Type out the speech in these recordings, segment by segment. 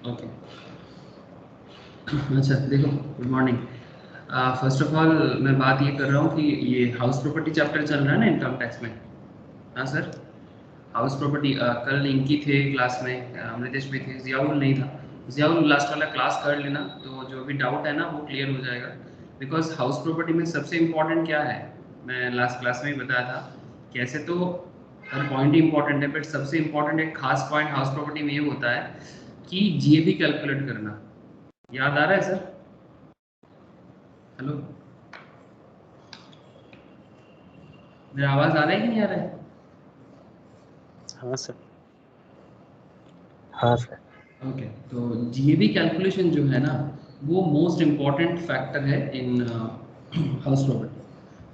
Okay. अच्छा देखो, good morning. First of all मैं बात ये कर रहा हूँ कि ये हाउस प्रॉपर्टी चैप्टर चल रहा है ना इनकम टैक्स में। हाँ सर, हाउस प्रॉपर्टी कल इनकी थे क्लास में, अमृतेश भी थे, जियाउल नहीं था। जियाउल लास्ट वाला क्लास कर लेना तो जो भी डाउट है ना वो क्लियर हो जाएगा। बिकॉज हाउस प्रॉपर्टी में सबसे इम्पोर्टेंट क्या है, मैं लास्ट क्लास में ही बताया था। कैसे तो हर पॉइंट ही इंपॉर्टेंट है, बट सबसे इम्पोर्टेंट एक खास पॉइंट हाउस प्रॉपर्टी में ये होता है कि जीएबी कैलकुलेट करना। याद आ रहा है सर? हेलो, मेरा आवाज आ रहा है कि नहीं आ रहा है? हाँ सर। हाँ सर। ओके, तो जीएबी कैलकुलेशन जो है ना वो मोस्ट इम्पॉर्टेंट फैक्टर है इन हाउस प्रॉपर्टी।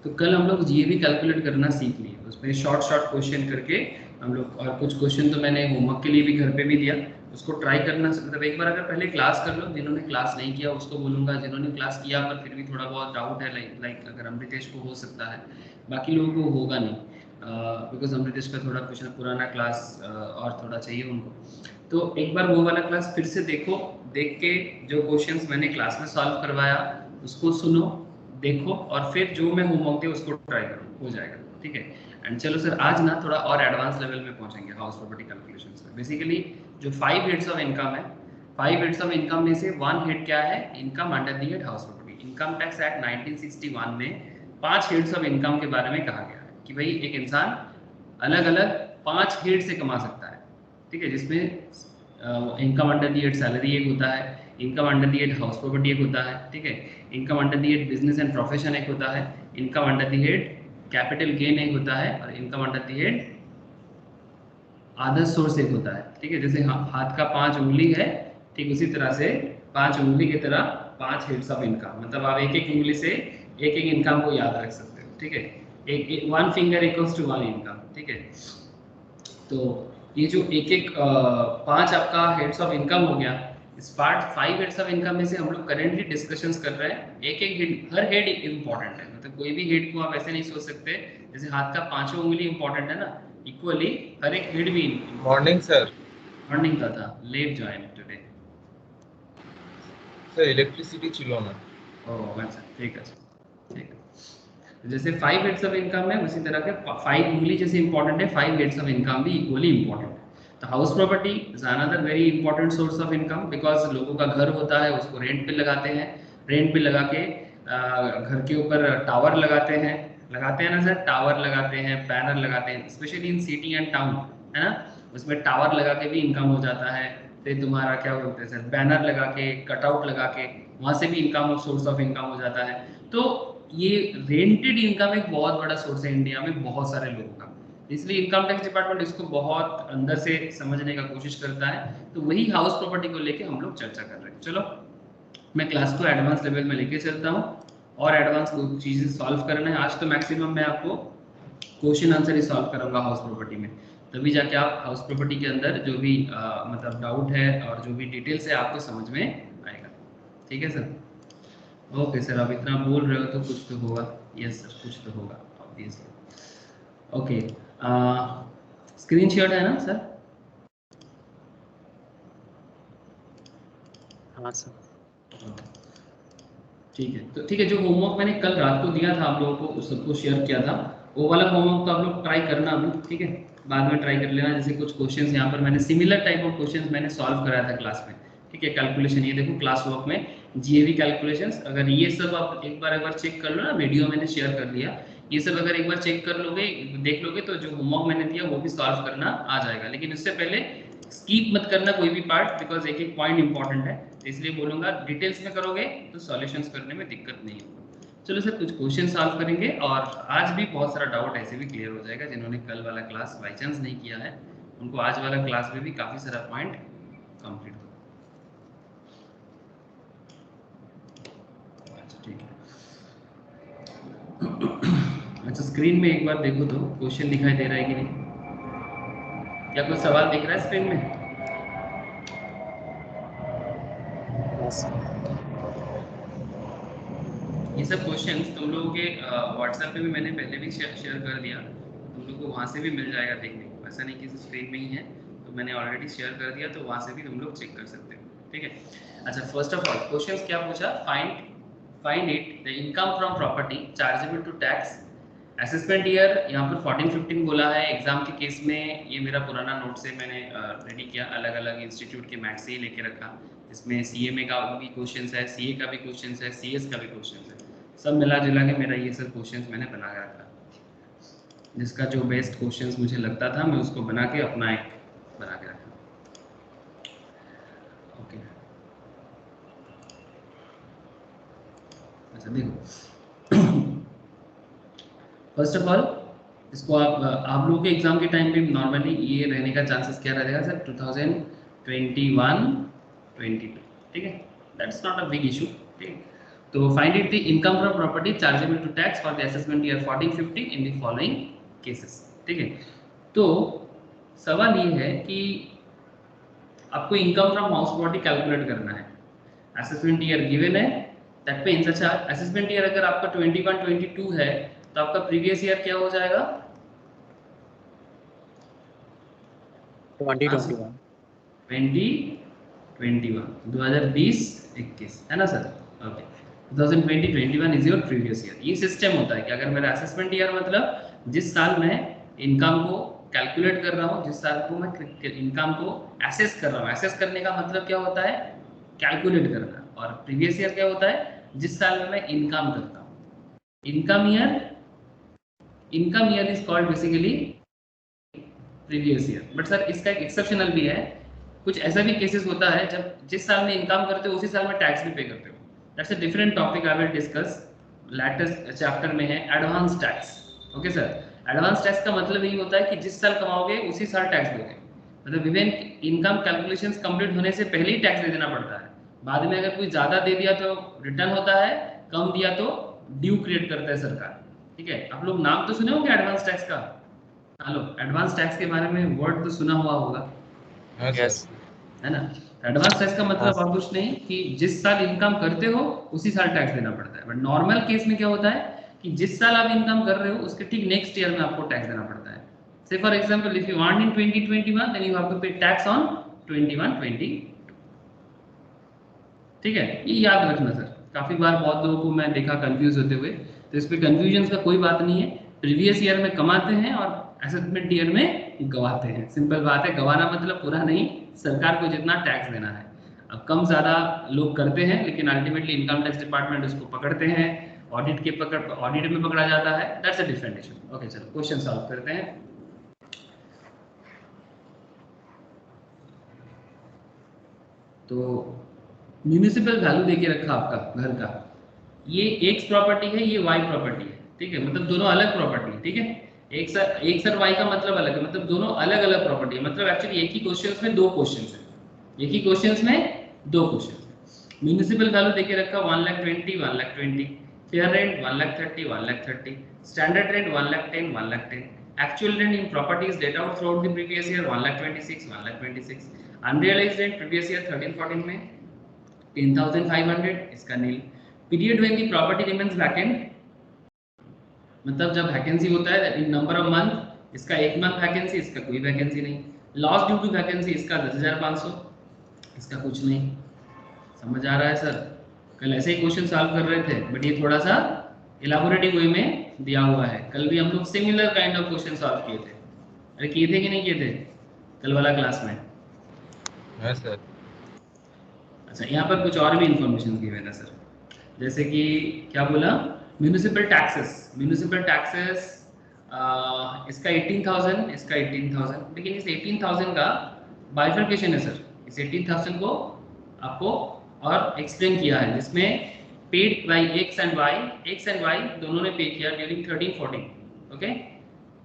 तो कल हम लोग जीएबी कैलकुलेट करना सीख लिए, उसमें शॉर्ट शॉर्ट क्वेश्चन करके हम लोग, और कुछ क्वेश्चन तो मैंने होमवर्क के लिए भी घर पे भी दिया, उसको ट्राई करना। मतलब एक बार अगर पहले क्लास कर लो, जिन्होंने क्लास नहीं किया उसको बोलूँगा, जिन्होंने क्लास किया पर फिर भी थोड़ा बहुत डाउट है, लाइक अगर अमृतेश को हो सकता है, बाकी लोगों को होगा नहीं, बिकॉज अमृतेश का थोड़ा क्वेश्चन पुराना क्लास और थोड़ा चाहिए उनको। तो एक बार वो वाला क्लास फिर से देखो, देख के जो क्वेश्चंस मैंने क्लास में सॉल्व करवाया उसको सुनो, देखो, और फिर जो मैं होमवर्क दिया उसको ट्राई करो, हो जाएगा। ठीक है। एंड चलो सर, आज ना थोड़ा और एडवांस लेवल में पहुंचेंगे हाउस प्रॉपर्टी कैलकुलेशंस में। बेसिकली जो 5 हेड्स ऑफ इनकम है, 5 हेड्स ऑफ इनकम में से 1 हेड क्या है, income under the head house property. Income tax act 1961 में 5 हेड्स ऑफ इनकम के बारे में कहा गया है कि भाई एक इंसान अलग अलग 5 हेड से कमा सकता है। ठीक है, जिसमें income under the head salary एक होता है, income under the head house property एक होता है, ठीक है, income under the head business and profession एक होता है, income under the head capital gain एक होता है, और income under the head other source एक होता है। ठीक है, जैसे हाथ का 5 उंगली है, ठीक उसी तरह से 5 उंगली की तरह 5 हेड्स ऑफ इनकम, मतलब आप एक एक उंगली से एक एक इनकम को याद रख सकते हो। ठीक है, एक 1 फिंगर इक्वल्स टू 1 इनकम। ठीक है, तो ये जो एक एक 5 आपका हेड्स ऑफ इनकम हो गया, इस पार्ट 5 हेड्स ऑफ इनकम में से हम लोग करेंटली डिस्कशंस कर रहे हैं। एक एक हेड, हर हेड इंपॉर्टेंट है, मतलब कोई भी हेड को आप ऐसे नहीं सोच सकते जैसे हाथ का 5 उंगली इंपॉर्टेंट है ना, इक्वली हर एक हेड भी। Morning sir. मॉर्निंग का था, late join today. Sir electricity ছিল না। ओह अच्छा, ठीक है ठीक है। जैसे 5 हेड्स ऑफ इनकम है उसी तरह के 5 उंगली जैसे इंपॉर्टेंट है, 5 हेड्स ऑफ इनकम भी इक्वली इंपॉर्टेंट है। तो house property is another very important source of income, because लोगों का घर होता है, उसको रेंट पे लगाते हैं, रेंट पे लगा के घर के ऊपर टावर लगाते हैं ना सर, टावर लगाते हैं, पैनल लगाते हैं, specially in city and town, है ना, उसमें टावर लगा के भी इनकम हो जाता है। फिर तुम्हारा क्या बोलते हैं सर, बैनर लगा के, कटआउट लगा के, वहाँ से भी इनकम, सोर्स ऑफ इनकम हो जाता है। तो ये रेंटेड इनकम एक बहुत बड़ा सोर्स है इंडिया में बहुत सारे लोगों का, इसलिए इनकम टैक्स डिपार्टमेंट इसको बहुत अंदर से समझने का कोशिश करता है। तो वही हाउस प्रॉपर्टी को लेके हम लोग चर्चा कर रहे हैं। चलो मैं क्लास को एडवांस लेवल में लेके चलता हूँ, और एडवांस चीजें सॉल्व करना है आज। तो मैक्सिमम मैं आपको क्वेश्चन आंसर ही सॉल्व करूंगा हाउस प्रॉपर्टी में, तभी जाके आप हाउस प्रॉपर्टी के अंदर जो भी मतलब डाउट है और जो भी डिटेल्स है आपको समझ में आएगा। ठीक है सर? ओके सर, आप इतना बोल रहे हो तो कुछ तो होगा। यस सर, कुछ तो होगा ऑब्वियसली। ओके, स्क्रीन शेयर है ना सर? हाँ सर। ठीक है, तो ठीक है, जो होमवर्क मैंने कल रात को दिया था आप लोगों को, उस सबको शेयर किया था, वो वाला होमवर्क तो आप लोग ट्राई करना अभी। ठीक है, बाद में ट्राई कर लेना। जैसे कुछ क्वेश्चंस यहाँ पर मैंने सिमिलर टाइप ऑफ क्वेश्चंस मैंने सॉल्व कराया था क्लास में। ठीक है, कैलकुलेशन ये देखो क्लास वर्क में जीएवी कैलकुलेशंस, अगर ये सब आप एक बार चेक कर लो ना, वीडियो मैंने शेयर कर दिया, ये सब अगर एक बार चेक कर लोगे, देख लोगे, तो जो होमवर्क मैंने दिया वो भी सॉल्व करना आ जाएगा। लेकिन उससे पहले स्कीप मत करना कोई भी पार्ट, बिकॉज एक एक पॉइंट इंपॉर्टेंट है, इसलिए बोलूंगा डिटेल्स में करोगे तो सॉल्यूशंस करने में दिक्कत नहीं होगा। चलो सर, कुछ क्वेश्चन सॉल्व करेंगे, और आज भी बहुत सारा डाउट ऐसे भी क्लियर हो जाएगा। जिन्होंने कल वाला क्लास बाई चांस नहीं किया है उनको आज वाला क्लास में भी काफी सारा पॉइंट कंप्लीट होगा। अच्छा ठीक है। अच्छा, स्क्रीन में एक बार देखो तो क्वेश्चन दिखाई दे रहा है कि नहीं, क्या कोई सवाल दिख रहा है स्क्रीन में? ये सब क्वेश्चंस तुम लोगों के व्हाट्सएप पे भी मैंने पहले भी शेयर कर दिया, तुम लोग को वहाँ से भी मिल जाएगा देखने को, ऐसा नहीं कि स्क्रीन में ही है, तो मैंने ऑलरेडी शेयर कर दिया, तो वहाँ से भी तुम लोग चेक कर सकते हो। ठीक है। अच्छा, फर्स्ट ऑफ ऑल क्वेश्चंस क्या पूछा, find it the income from property chargeable to tax, assessment year यहाँ पर 14-15 बोला है। एग्जाम के केस में ये मेरा पुराना नोट से मैंने रेडी किया, अलग अलग इंस्टीट्यूट के मैथ्स से ही लेके रखा। इसमें सीएमए का भी क्वेश्चंस है, सीए का भी क्वेश्चंस है, सीएस का भी क्वेश्चंस है, सब मिला जुला के मेरा ये सब क्वेश्चंस मैंने बना के रखा। जिसका जो बेस्ट क्वेश्चंस मुझे लगता था मैं उसको बना के अपना एक बना के रखा। ओके, अच्छा देखो फर्स्ट ऑफ ऑल इसको आप लोगों के एग्जाम के टाइम पे नॉर्मली ये रहने का चांसेस क्या रहेगा सर, 2021-22, ठीक है, that's not a big issue, ठीक है। तो find it the income from property chargeable to tax for the assessment year 14-15 in the following cases, ठीक है। तो सवाल ये है कि आपको income from house property calculate करना है, असेसमेंट ईयर गिवन है, दैट मींस अच्छा असेसमेंट ईयर अगर आपका 21-22 है तो आपका प्रीवियस ईयर क्या हो जाएगा, 2021 है ना sir, okay 2020-21 is your previous year. ये सिस्टम होता है कि अगर मेरा असेसमेंट ईयर मतलब जिस साल मैं इनकम को कैलकुलेट कर रहा हूँ, जिस साल को मैं इनकम को एसेस कर रहा हूँ, एसेस करने का मतलब क्या होता है, कैलकुलेट करना, और प्रीवियस ईयर क्या होता है, जिस साल में मैं इनकम करता हूँ। Income year is called basically previous year. But sir इसका एक एक्सेप्शनल भी है, कुछ ऐसा भी केसेस होता है जब जिस साल में इनकम करते हो उसी साल में टैक्स भी पे करते हो, that's a different topic I will discuss, latest chapter में है advance tax. Okay sir, advance tax का मतलब यही होता है कि जिस साल कमाओगे उसी साल टैक्स दोगे, मतलब इवन इनकम कैलकुलेशंस कंप्लीट होने से पहले ही टैक्स दे देना पड़ता है। बाद में अगर कोई ज़्यादा दे दिया तो रिटर्न होता है, कम दिया तो ड्यू क्रिएट करता है सरकार, ठीक है। आप लोग नाम तो सुने होंगे एडवांस टैक्स का, हेलो एडवांस टैक्स के बारे में वर्ड तो सुना हुआ होगा, यस है ना। एडवांस टैक्स का मतलब और कुछ नहीं कि जिस साल इनकम करते हो उसी साल टैक्स देना पड़ता है। बट नॉर्मल केस में क्या होता है कि जिस साल आप इनकम कर रहे हो उसके ठीक नेक्स्ट ईयर में आपको टैक्स देना पड़ता है। Say for example if you earn in 2021 then you have to pay tax on 21-22, ठीक है। ये याद रखना सर, काफी बार बहुत लोगों को मैं देखा कंफ्यूज होते हुए, तो इस पे कंफ्यूजन का कोई बात नहीं है। प्रीवियस ईयर में कमाते हैं और असेसमेंट ईयर में गवाते हैं, सिंपल बात है। गवाना मतलब पूरा नहीं, सरकार को जितना टैक्स देना है। अब कम ज़्यादा लोग करते हैं लेकिन अल्टीमेटली इनकम टैक्स डिपार्टमेंट उसको पकड़ते हैं, ऑडिट में पकड़ा जाता है, that's a different issue. Okay चलो क्वेश्चन सॉल्व करते हैं। तो म्यूनिसिपल वैल्यू देके रखा आपका घर का, ये एक्स प्रॉपर्टी है, ये वाई प्रॉपर्टी है, ठीक है, मतलब दोनों अलग प्रॉपर्टी है, ठीक है। एक सर वाई का मतलब अलग है, मतलब दोनों अलग अलग प्रॉपर्टी है, मतलब एक्चुअली एक ही क्वेश्चंस में दो क्वेश्चंस है, एक ही क्वेश्चंस में दो क्वेश्चंस है। म्यूनिसिपल वैल्यू देके रखा 1,20,1,20, fair rent 1,30,000 1,30,000, standard rent 1,10,000 1,10,000, actual rent in properties let out throughout the previous year 1,26,000 1,26,000, unrealised rent previous year 13-14 में 10,500, इसका nil. Period when the property remains vacant, मतलब जब वैकेंसी होता है इन नंबर ऑफ मंथ, इसका एक मंथ वैकेंसी, इसका कोई वैकेंसी नहीं। लॉस ड्यू टू वैकेंसी, इसका 10,500, इसका कुछ नहीं। समझ आ रहा है सर? कल ऐसे ही क्वेश्चन सॉल्व कर रहे थे बट ये थोड़ा सा इलाबोरेटिव वे में दिया हुआ है। कल भी हम लोग similar kind of question solve किए थे। अरे किए थे कि नहीं किए थे कल वाला क्लास में? हाँ सर। अच्छा, यहाँ पर कुछ और भी इंफॉर्मेशन दी है सर, जैसे कि क्या बोला, म्यूनिसिपल टैक्सेस इसका 18,000, इसका 18,000, लेकिन इस 18,000 का बाइफर्केशन है सर। इस 18,000 को आपको और एक्सप्लेन किया है, जिसमें paid by X and Y दोनों ने पे किया ड्यूरिंग 13-14, ओके।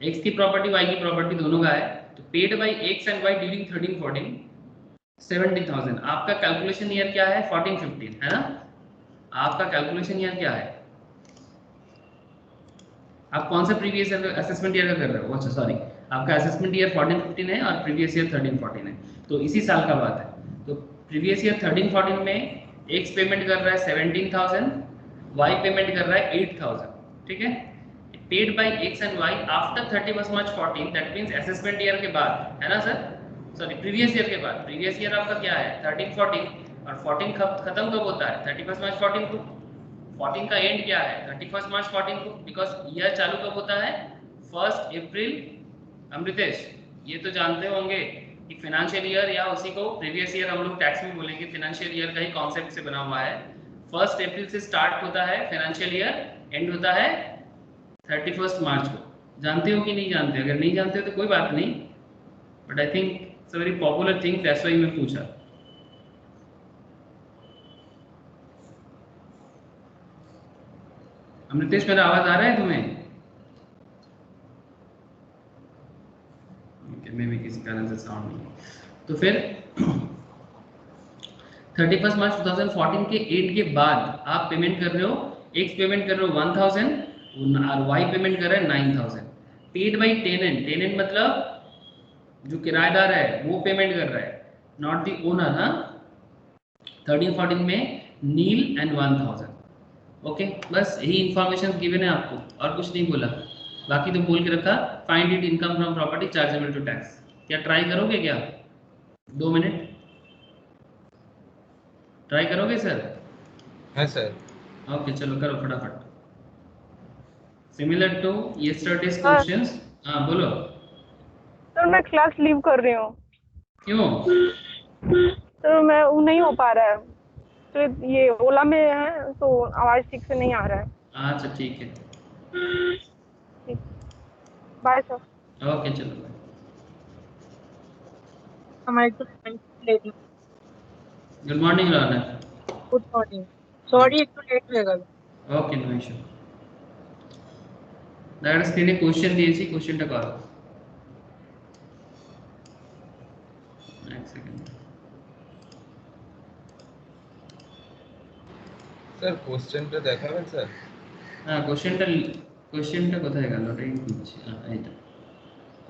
एक्स की प्रॉपर्टी वाई की प्रॉपर्टी दोनों का है, तो paid by X and Y during 13-14 70,000। आपका कैलकुलेशन ईयर क्या है? 14-15 है ना। आपका कैलकुलेशन ईयर क्या है? आप कौन सा प्रीवियस असेसमेंट ईयर का कर रहे हो? अच्छा सॉरी, आपका असेसमेंट ईयर 14-15 है और प्रीवियस ईयर 13-14 है, तो इसी साल का बात है। तो प्रीवियस ईयर 13-14 में एक्स पेमेंट कर रहा है 17,000, वाई पेमेंट कर रहा है 8,000, ठीक है। Paid by X and Y after 31 March 14, that means assessment year के बाद, है ना सर, सॉरी प्रीवियस ईयर के बाद। प्रीवियस ईयर आपका क्या है? 13-14, और 14 खत्म कब होता है? 31 मार्च 14 को। 14 का एंड क्या है? 31 मार्च 14 को, बिकॉज ईयर चालू कब होता है? 1 अप्रैल। अमृतेश ये तो जानते होंगे कि फाइनेंशियल ईयर या उसी को प्रीवियस ईयर हम लोग टैक्स में बोलेंगे, फाइनेंशियल ईयर का ही कॉन्सेप्ट से बना हुआ है। 1 अप्रैल से स्टार्ट होता है फाइनेंशियल ईयर, एंड होता है 31 मार्च को। जानते हो कि नहीं जानते? अगर नहीं जानते हो तो कोई बात नहीं, but I think it's a very popular thing, that's why मैं पूछा। अमृतेश मेरा आवाज आ रहा है तुम्हें? मे भी किसी कारण से साउंड नहीं। तो फिर 31 मार्च 2014 के एंड के बाद आप पेमेंट कर रहे हो, एक्स पेमेंट कर रहे हो 1000 और वाई पेमेंट कर रहे हैं 9000, पेड बाई टेनेंट। टेनेंट मतलब जो किराएदार है वो पेमेंट कर रहा है, नॉट दी ओनर। हाँ, 13-14 में नील एंड 1000। ओके, बस यही इंफॉर्मेशन गिवन है आपको, और कुछ नहीं बोला। बाकी तो बोल के रखा, find it income from property chargeable to tax. क्या ट्राई करोगे क्या? 2 मिनट ट्राई करोगे सर? है सर। ओके चलो करो फटाफट। Similar to yesterday's sir questions. हाँ बोलो। सर मैं क्लास लीव कर रही हूँ। क्यों? सर मैं वो नहीं हो पा रहा है, तो ये ओला में है तो आवाज ठीक से नहीं आ रहा है। अच्छा ठीक है, ठीक, बाय सर। ओके चलो। हमारी तो late. Good morning Raunak. Good morning. Sorry एक तो लेट हो गया। Okay no issue. দাঁড়া স্ক্রিনে কোশ্চেন দিয়েছি, কোশ্চেনটা করো। এক সেকেন্ড স্যার কোশ্চেনটা দেখাবেন স্যার? হ্যাঁ কোশ্চেনটা কোথায় গেল? ওটাই দিচ্ছি। হ্যাঁ এইটা।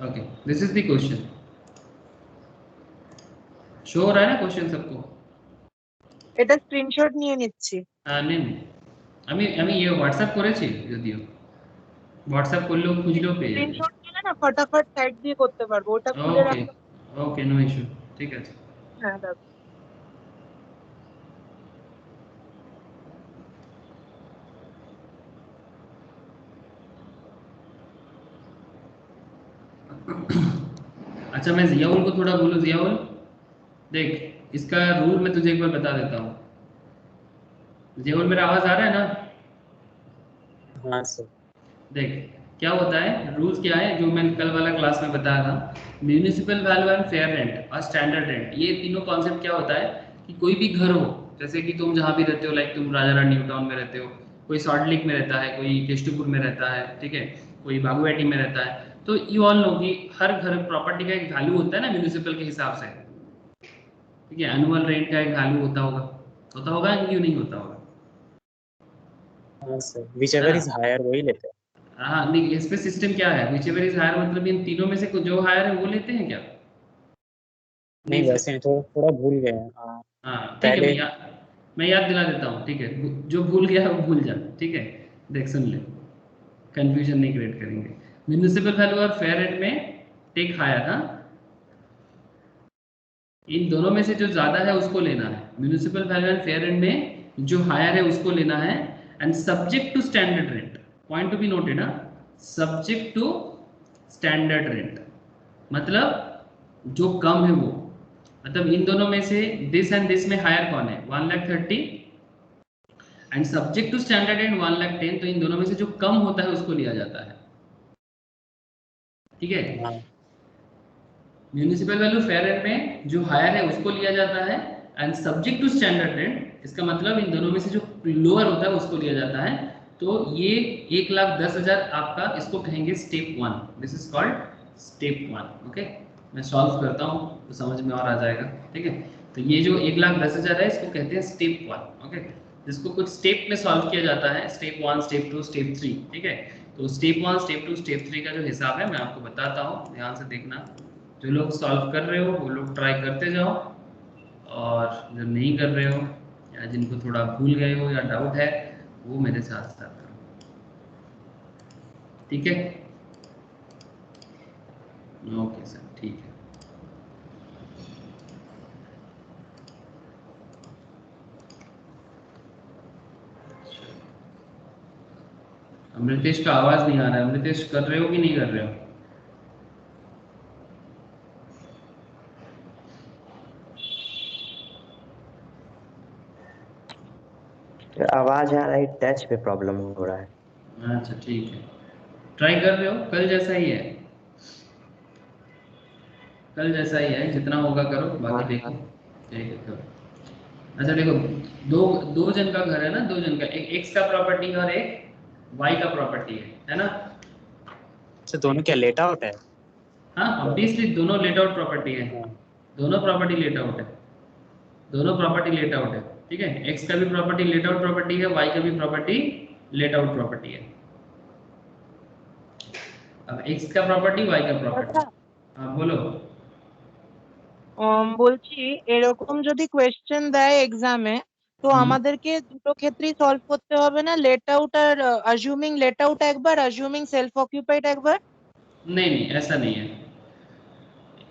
Okay this is the question. Show हो रहा है ना क्वेश्चन सबको? এটা স্ক্রিনশট নিয়ে নিচ্ছি। হ্যাঁ নিন। আমি আমি ইয়ে হোয়াটসঅ্যাপ করেছি, যদিও হোয়াটসঅ্যাপ করলেও খুঁজলেও পেয়ে যাবে। স্ক্রিনশট নিলে না ফটাফট সাইড দিয়ে করতে পারবো, ওটা খুলে ওকে রাখলে। ওকে নো ইস্যু, ঠিক আছে। হ্যাঁ দাদা। अच्छा मैं जियाउल को थोड़ा बोलूँ। जियाउल देख, इसका रूल मैं तुझे एक बार बता देता हूँ। जियाउल मेरा आवाज आ रहा है ना? हाँ सर। देख क्या होता है, रूल्स क्या है जो मैंने कल वाला क्लास में बताया था। Municipal value and fair rent और स्टैंडर्ड रेंट, ये तीनों कॉन्सेप्ट क्या होता है कि कोई भी घर हो, जैसे कि तुम जहाँ भी रहते हो, लाइक तुम राजा रानी न्यू टाउन में रहते हो, कोई सॉल्ट लेक में रहता है, कोई केष्टपुर में रहता है, ठीक है, कोई बागुवाटी में रहता है, तो यू ऑल नो कि हर घर प्रॉपर्टी का एक वैल्यू होता है ना म्यूनिसिपल के हिसाब से, ठीक है। एनुअल रेंट का एक वैल्यू होता होगा क्यों नहीं होता होगा? हाँ सर, whichever is higher वही लेते हैं। हाँ नहीं, इस पे सिस्टम क्या है? व्हिचएवर इज हायर मतलब इन तीनों में से जो हायर है वो लेते हैं क्या? नहीं सर। वैसे नहीं, तो थोड़ा भूल गए हैं। हाँ हाँ ठीक है, पहले। मैं याद दिला देता हूँ, ठीक है। जो भूल गया वो भूल जा, ठीक है। देख सुन ले, कंफ्यूजन नहीं क्रिएट करेंगे। म्यूनिसिपल वैल्यू और फेयर रेट में टेक हायर, हाँ, इन दोनों में से जो ज्यादा है उसको लेना है। Municipal value and fair rent में जो हायर है उसको लेना है, and subject to standard rent. Point to be noted, ना, सब्जेक्ट टू स्टैंडर्ड रेंट मतलब जो कम है वो, मतलब इन दोनों में से दिस एंड दिस में हायर कौन है? 1,30,000 and subject to standard rent 1,10,000, तो इन दोनों में से जो कम होता है उसको लिया जाता है, ठीक है। हाँ म्यूनिसिपल वैल्यू फेयर रेंट में जो हायर है उसको लिया जाता है, and subject to standard rent, इसका मतलब इन दोनों में से जो लोअर होता है उसको लिया जाता है। तो ये 1,10,000 आपका, इसको कहेंगे step 1। This is called step 1। Okay, मैं सॉल्व करता हूँ तो समझ में और आ जाएगा, ठीक है। तो ये जो 1,10,000 है इसको कहते हैं स्टेप 1। ओके, जिसको कुछ स्टेप में सॉल्व किया जाता है, स्टेप 1, स्टेप 2, स्टेप 3, ठीक है। तो स्टेप 1, स्टेप 2, स्टेप 3 का जो हिसाब है मैं आपको बताता हूँ, ध्यान से देखना। जो लोग सॉल्व कर रहे हो वो लोग ट्राई करते जाओ, और जो नहीं कर रहे हो या जिनको थोड़ा भूल गए हो या डाउट है वो मेरे साथ साथ करो, ठीक है। ओके सर, ठीक है। अमृतेश का आवाज नहीं आ रहा है। अमृतेश कर रहे हो कि नहीं कर रहे हो? आवाज आ रहा है, टच पे प्रॉब्लम हो रहा है। अच्छा ठीक है, ट्राई कर रहे हो? कल जैसा ही है, कल जैसा ही है, जितना होगा करो, बाकी देखो। ठीक है करो। अच्छा देखो, दो दो जन का घर है ना, दो जन का, एक एक्स का प्रॉपर्टी और एक वाई का प्रॉपर्टी है ना? तो दोनों क्या लेट आउट है? हाँ ऑब्वियसली दोनों लेट आउट प्रॉपर्टी है, दोनों प्रॉपर्टी लेट आउट है, दोनों प्रॉपर्टी लेट आउट है। ठीक है, एक्स का भी प्रॉपर्टी लेट आउट प्रॉपर्टी है, वाई का भी प्रॉपर्टी लेट आउट प्रॉपर्टी है। अब एक्स का प्रॉपर्टी, वाई का प्रॉपर्टी। हाँ बोलो। বলছি এরকম যদি কোয়েশ্চেন দেয় এক্সামে তো আমাদেরকে দুটো ক্ষেত্রেই সলভ করতে হবে না, লেট আউট আর অ্যাজিউমিং লেট আউট একবার, অ্যাজিউমিং সেলফ অকুপাইড একবার? नहीं नहीं ऐसा नहीं है।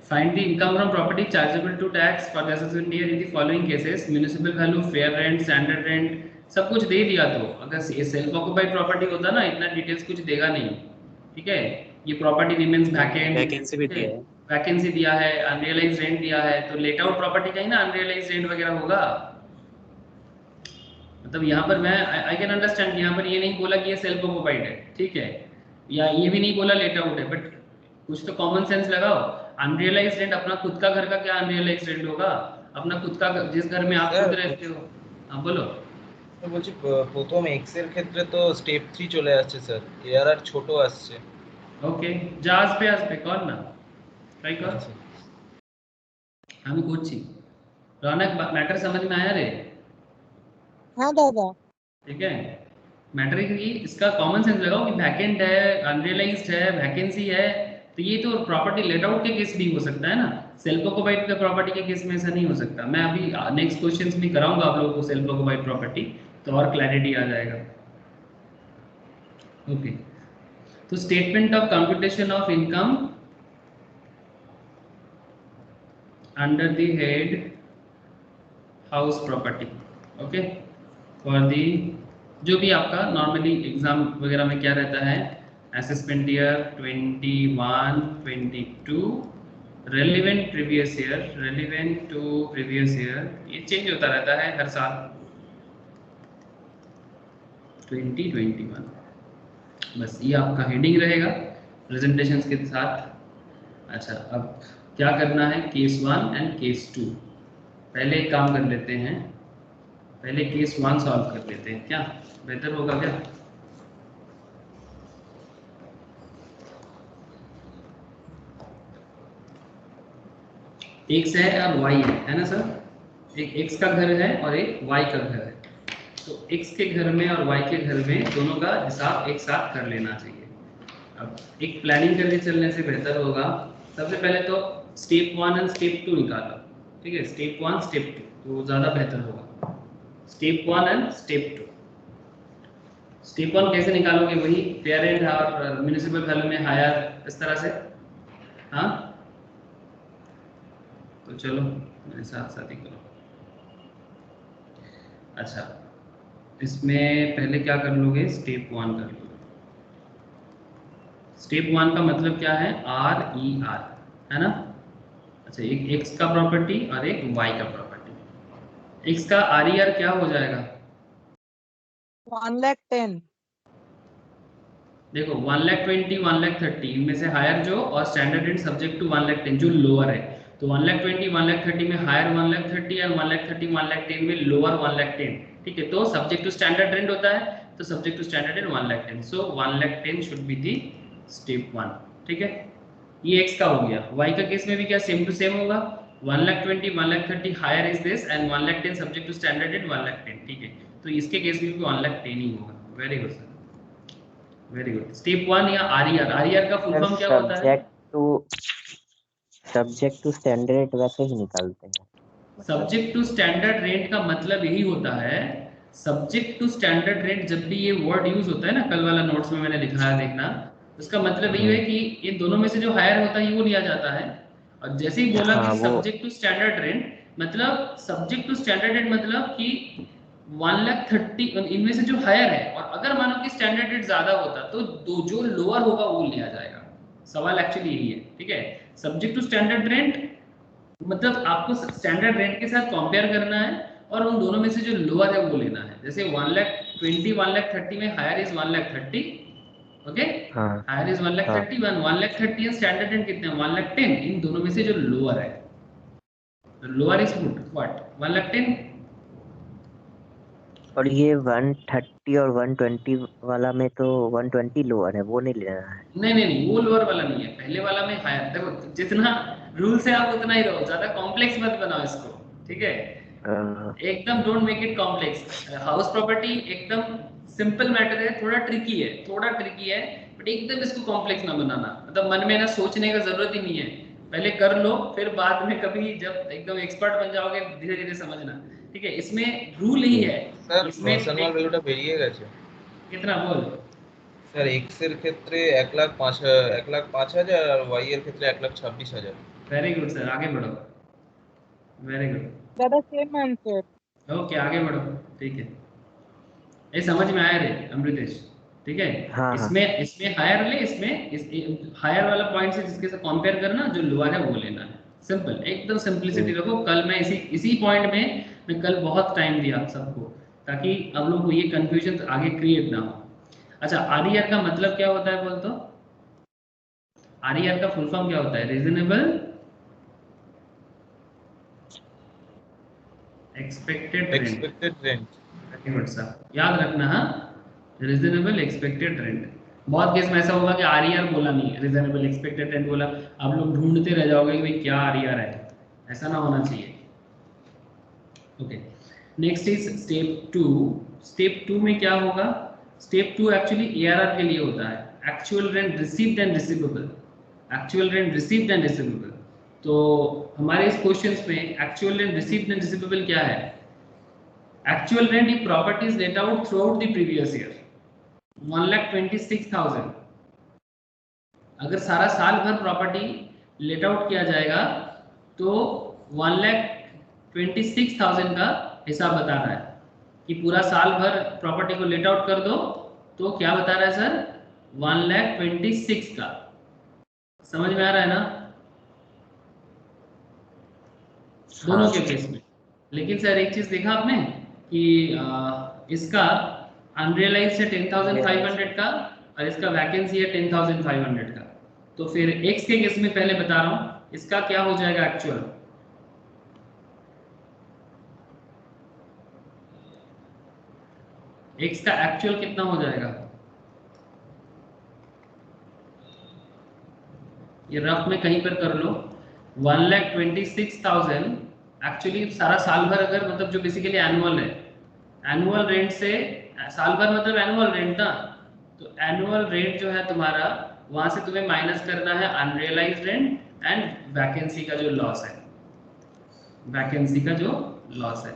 Find the income from property chargeable to tax for the assessment year in the following cases: municipal value, fair rent, standard rent, सब कुछ दे दिया। तो अगर सेल्फ ऑक्युपाइड प्रॉपर्टी होता ना, इतना डिटेल्स कुछ देगा नहीं। ठीक है, ये प्रॉपर्टी रिमेन्स वैकेंट, वैकेंसी भी दिया है। वैकेंसी दिया है, अनरियलाइज्ड रेंट दिया है, तो लेट आउट प्रॉपर्टी का ही ना अनरियलाइज्ड रेंट वगैरह होगा। मतलब यहाँ पर मैं आई कैन अंडरस्टैंड, यहाँ पर ये नहीं बोला कि ये सेल्फ ऑक्युपाइड है, ठीक है, या ये भी नहीं बोला लेट आउट है, बट कुछ तो कॉमन सेंस लगाओ। अनरियलाइज्ड रेंट अपना खुद का घर का क्या अनरियलाइज्ड रेंट होगा? अपना खुद का जिस घर में आप खुद रहते हो। हाँ बोलो। তো বলছি প্রথম এক্স এর ক্ষেত্রে তো স্টেপ 3 চলে আসছে স্যার, এআরআর ছোট আসছে। ওকে যা আসবে কর না, ট্রাই কর। আমি করছি। रौनक मैटर समझ में आया रे? हाँ दादा। ठीक है, मैटर की इसका कॉमन सेंस लगाओ कि वैकेंट है, अनरियलाइज्ड है, वैकेंसी है, तो ये तो प्रॉपर्टी लेट आउट के केस भी हो सकता है ना, सेल्फ ऑक्युपाइड के प्रॉपर्टी के केस में ऐसा नहीं हो सकता। मैं अभी नेक्स्ट क्वेश्चंस भी कराऊंगा आप लोगों को सेल्फ ऑक्युपाइड प्रॉपर्टी, तो और क्लैरिटी आ जाएगा। ओके, तो statement of computation of income under the head house property. Okay, for the जो भी आपका नॉर्मली एग्जाम वगैरह में क्या रहता है, assessment year 21 22, relevant previous year, relevant to previous year, ये चेंज होता रहता है हर साल। 2021 बस ये आपका हेडिंग रहेगा प्रेजेंटेशंस के साथ। अच्छा अब क्या करना है, केस 1 एंड केस 2। पहले एक काम कर लेते हैं, पहले केस 1 सॉल्व कर लेते हैं, क्या बेहतर होगा क्या? एक्स है और वाई है ना सर, एक एक्स का घर है और एक वाई का घर है, तो एक्स के घर में और वाई के घर में दोनों का हिसाब एक साथ कर लेना चाहिए। अब एक प्लानिंग करके चलने से बेहतर होगा, सबसे पहले तो स्टेप 1 एंड स्टेप 2 निकालो। ठीक है, स्टेप 1 स्टेप 2 तो ज़्यादा बेहतर होगा। Step 1 and step 2। स्टेप 1 कैसे निकालोगे? वही फेयर रेंट और म्युनिसिपल वैल्यू में हायर, इस तरह से। हाँ तो चलो मेरे साथ साथ ही करो। अच्छा इसमें पहले क्या कर लोगे, स्टेप 1 कर लोगे। स्टेप 1 का मतलब क्या है, RER है ना। अच्छा एक एक्स का प्रॉपर्टी और एक वाई का प्रॉपर्टी। एक्स का RER क्या हो जाएगा? 1,10,000। देखो 1,20,000 1,30,000 इनमें से हायर जो और स्टैंडर्ड रेंट सब्जेक्ट टू 1,10,000 जो लोअर है, तो 1,20,000 1,30,000 में हायर 1,30,000 और 1,30,000 1,10,000 में लोअर 1,10,000। ठीक है, तो सब्जेक्ट टू स्टैंडर्ड रेंट होता है, तो subject to standard rent 1,10,000, so 1,10,000 should be the step 1। ठीक है, ये एक्स का हो गया। वाई का केस में भी क्या सेम टू सेम होगा, 1,20,000 1,30,000 higher is this and 1,10,000 subject to standard rent 1,10,000। ठीक है, तो इसके केस में भी 1,10,000 ही होगा। Very good sir, very good. Step 1 या RER, RER का फुल फॉर्म क्या होता है? सब्जेक्ट टू स्टैंडर्ड रेट वैसे ही निकालते हैं। सब्जेक्ट टू स्टैंडर्ड रेट का मतलब यही होता है, सब्जेक्ट टू स्टैंडर्ड रेट जब भी ये वर्ड यूज होता है ना, कल वाला नोट्स में मैंने लिखा है देखना, उसका मतलब यही है कि इन दोनों में से जो हायर होता है वो लिया जाता है। और जैसे ही बोला कि सब्जेक्ट टू स्टैंडर्ड रेट, मतलब सब्जेक्ट टू स्टैंडर्ड रेट मतलब कि 1,30,000 इनमें से जो हायर है, और अगर मानो कि स्टैंडर्ड रेट ज्यादा होता तो जो लोअर होगा वो लिया जाएगा। सवाल एक्चुअली यही है, ठीक है। सब्जेक्ट टू स्टैंडर्ड रेंट मतलब आपको स्टैंडर्ड रेंट के साथ कंपेयर करना है और उन दोनों में से जो लोअर है वो लेना है। जैसे 1,20,000 1,30,000 में higher is 1,30,000, okay, higher is 1,30,000, 1,30,000 standard rent कितने हैं 1,10,000, इन दोनों में से जो लोअर है, लोअर इज व्हाट 1,10,000। और ये 130 और 120 वाला में तो 120 लोअर है, वो नहीं लेना है। नहीं वो लोअर वाला नहीं है, पहले वाला में हायर। देखो जितना रूल से आप उतना ही रहो, ज्यादा कॉम्प्लेक्स मत बनाओ इसको, ठीक है। एकदम don't make it complex. House property एकदम सिंपल मैटर है, थोड़ा ट्रिकी है बट एकदम इसको कॉम्प्लेक्स ना बनाना, मतलब मन में ना सोचने का जरूरत ही नहीं है, पहले कर लो फिर बाद में कभी जब एकदम एक्सपर्ट बन जाओगे धीरे धीरे समझना, ठीक है। इसमें रूल ही है, স্যার इसमें পার্সোনাল ভ্যালুটা বেরিয়ে গেছে कितना बोल স্যার, এক্স এর ক্ষেত্রে 1,05,000 আর ওয়াই এর ক্ষেত্রে 1,26,000। वेरी गुड सर, आगे बढ़ो, वेरी गुड, दादा सेम आंसर। ओके आगे बढ़ो, ठीक है। ये समझ में आया रे अमृतेश, ठीक है। हाँ, इसमें हायर ले, इसमें हायर वाला पॉइंट से जिसके साथ कंपेयर करना, जो लोअर है वो लेना है। सिंपल, एकदम सिंपलिसिटी रखो। कल मैं इसी पॉइंट में मैं कल बहुत टाइम दिया सबको, ताकि अब लोग को ये कंफ्यूजन आगे क्रिएट ना हो। अच्छा, आरईआर का मतलब क्या होता है बोल तो? आरईआर का फुल फॉर्म क्या होता है? Reasonable expected rent. याद रखना, हाँ, रीजनेबल एक्सपेक्टेड रेंट। बहुत केस में ऐसा होगा कि आरईआर बोला नहीं, रीजनेबल एक्सपेक्टेड रेंट बोला, आप लोग ढूंढते रह जाओगे कि भाई क्या आरईआर है, ऐसा ना होना चाहिए। Okay, next is step 2। Step 2 में क्या होगा? स्टेप 2 एक्चुअली एआरआर के लिए होता है, actual rent received and receivable. Actual rent received and receivable, तो हमारे इस क्वेश्चंस में actual rent received and receivable क्या है? Actual rent if property is let out throughout the previous year 1,26,000। अगर सारा साल भर प्रॉपर्टी लेट आउट किया जाएगा तो 1,26,000 का हिसाब बता रहा है कि पूरा साल भर प्रॉपर्टी को लेट आउट कर दो तो क्या बता रहा है सर? 1,26,000 का। समझ में आ रहा है ना दोनों के केस में? लेकिन सर एक चीज देखा आपने कि इसका अनरियलाइज है 10,500 का और इसका वैकेंसी है 10,500 का, तो फिर एक्स के केस में पहले बता रहा हूं इसका क्या हो जाएगा एक्चुअल। एक्स का एक्चुअल कितना हो जाएगा? ये रफ में कहीं पर कर लो, 1,26,000 एक्चुअली सारा साल भर, अगर मतलब जो बेसिकली एनुअल है, एनुअल रेंट से साल भर मतलब एनुअल रेंट ना, तो एनुअल रेंट जो है तुम्हारा वहां से तुम्हें माइनस करना है अनरियलाइज्ड रेंट एंड वैकेंसी का जो लॉस है, वैकेंसी का जो लॉस है।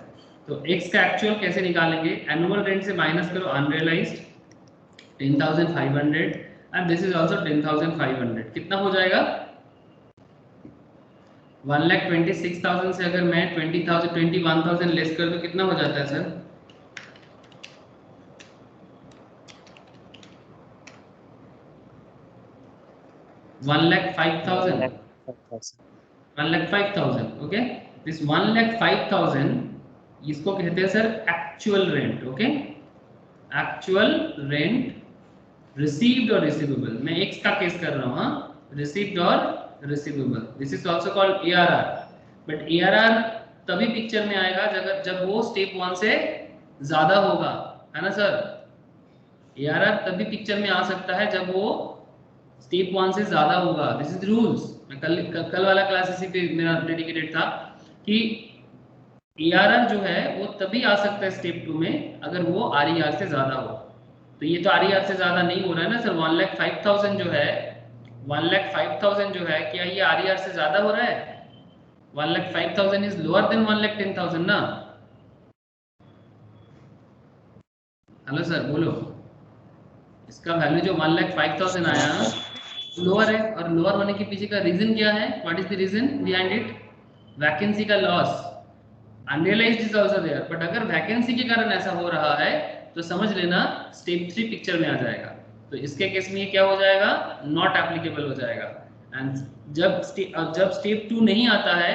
तो एक्स का एक्चुअल कैसे निकालेंगे? एनुअल रेंट से माइनस करो unrealised 10,500 and this is also 10,500, कितना हो जाएगा? 1,26,000 से अगर मैं 21,000 लेस कर दूं कितना हो जाता है sir? One lakh 5,000, okay. This 1,05,000 इसको कहते हैं sir actual rent, okay. Actual rent received और रिसीवेबल, मैं एक्स का केस कर रहा हूँ, हाँ, रिसीव्ड और receivable. This is also called ARR, but ARR तभी पिक्चर में आएगा जब वो स्टेप 1 से ज्यादा होगा, है ना सर? एआरआर तभी पिक्चर में आ सकता है जब वो स्टेप 1 से ज्यादा होगा। This is rules. मैं कल वाला क्लास इसी पे मेरा डेडिकेटेड था कि एआरआर जो है वो तभी आ सकता है स्टेप 2 में अगर वो आरईआर से ज्यादा हो। तो ये तो आरईआर से ज्यादा नहीं हो रहा है ना सर। 1,05,000 जो है, 1,05,000 जो है, क्या ये आरईआर से ज्यादा हो रहा है? 1,05,000 इज लोअर देन 1,10,000 ना। हेलो सर बोलो, इसका वैल्यू जो 1,05,000 आया लोअर है, और लोअर होने के पीछे का रीजन क्या है? What is the reason behind it? Vacancy का loss. Unrealised is also there, but अगर वैकेंसी के कारण ऐसा हो रहा है तो समझ लेना स्टेप 3 पिक्चर में आ जाएगा। तो इसके केस में ये क्या हो जाएगा, नॉट एप्लीकेबल हो जाएगा। एंड जब स्टेप 2 नहीं आता है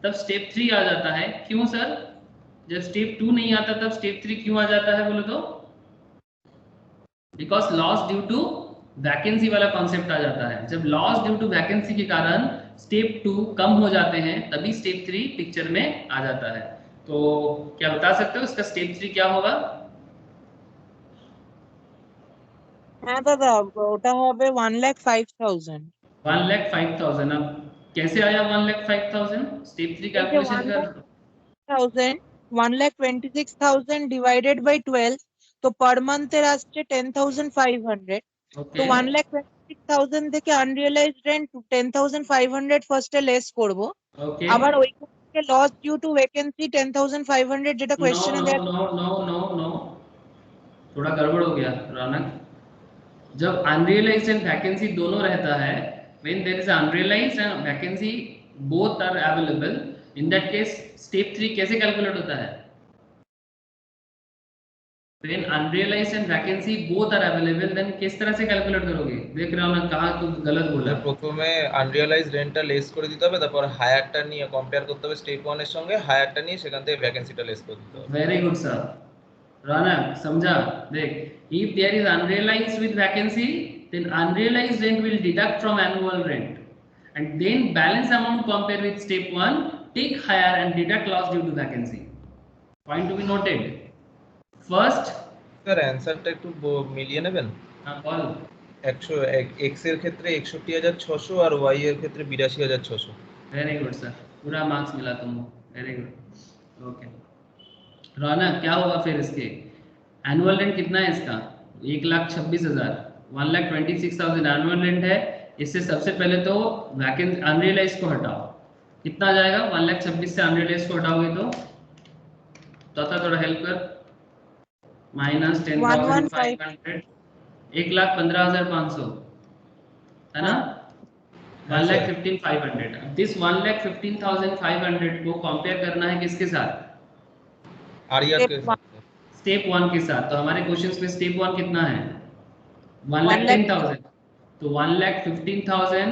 तब स्टेप 3 आ जाता है। क्यों सर, जब स्टेप 2 नहीं आता तब स्टेप 3 क्यों आ जाता है बोलो तो? Because loss due to vacancy वाला कॉन्सेप्ट आ जाता है। जब लॉस ड्यू टू वैकेंसी के कारण स्टेप 2 कम हो जाते हैं तभी स्टेप 3 पिक्चर में आ जाता है। तो क्या बता सकते हो इसका स्टेप 3 क्या होगा? হ্যাঁ দাদা, ওটা হবে 1,05,000। 1,05,000। अब कैसे आया 1,05,000? स्टेप 3 এই যে कैलकुलेशन कर 1,00,000 1,26,000 ডিভাইডেড বাই 12, তো পার মান্থের আসছে 10,500। তো ओके 1,26,000 থেকে আনরিয়েলাইজড রেন্ট 10,500 ফার্স্টে লেস করব, ओके আবার ওইখান থেকে লস ডিউ টু ভ্যাকেন্সি 10,500 যেটা नो কোশ্চেনে नो দেয়া। नो नो नो नो, थोड़ा गड़बड़ हो गया रौनक। जब अनरियलाइज्ड एंड वैकेंसी दोनों रहता है, when there is unrealised and vacancy both are available, in that case step 3 कैसे कैलकुलेट होता है? When unrealised and vacancy both are available, then किस तरह से कैलकुलेट करोगे? देख रहे हो ना, कहाँ तो गलत बोला। প্রথমে আনরিয়ালাইজড রেন্টটা লেস করে দিতে হবে, তারপর হায়ারটা নিয়ে কম্পেয়ার করতে হবে স্টেপ 1 এর সঙ্গে, হায়ারটা নিয়ে সেখান থেকে ভ্যাকেন্সিটা লেস করে দিতে হবে। वेरी गुड सर, रौनक समझा। देख, if there is unrealized with vacancy, then unrealized rent will deduct from annual rent, and then balance amount compare with step 1, take higher and deduct loss due to vacancy. Point to be noted. First, sir অ্যানসারটা একটু মিলিয়ে নেবেন। all 100 x এর ক্ষেত্রে 61,600 আর Y এর ক্ষেত্রে 82,600। very good sir, पूरा marks मिला तुमको, very good. Okay, रौनक क्या होगा फिर इसके? एनुअल रेंट कितना है इसका? 1,26,000, 1,26,000 एनुअल रेंट है। इससे सबसे पहले तो वैकेंसी अनरियलाइज को हटाओ, कितना आ जाएगा? 1,26,000 से अनरियलाइज को हटाओगे तो थोड़ा हेल्प कर, माइनस 10,500, 1,15,500 है ना, 1,15,500। दिस 1,15,500 को कंपेयर करना है किसके साथ? आरियर के साथ। स्टेप 1 के साथ। तो हमारे क्वेश्चंस में स्टेप 1 कितना है? 1,10,000। तो 1,15,000,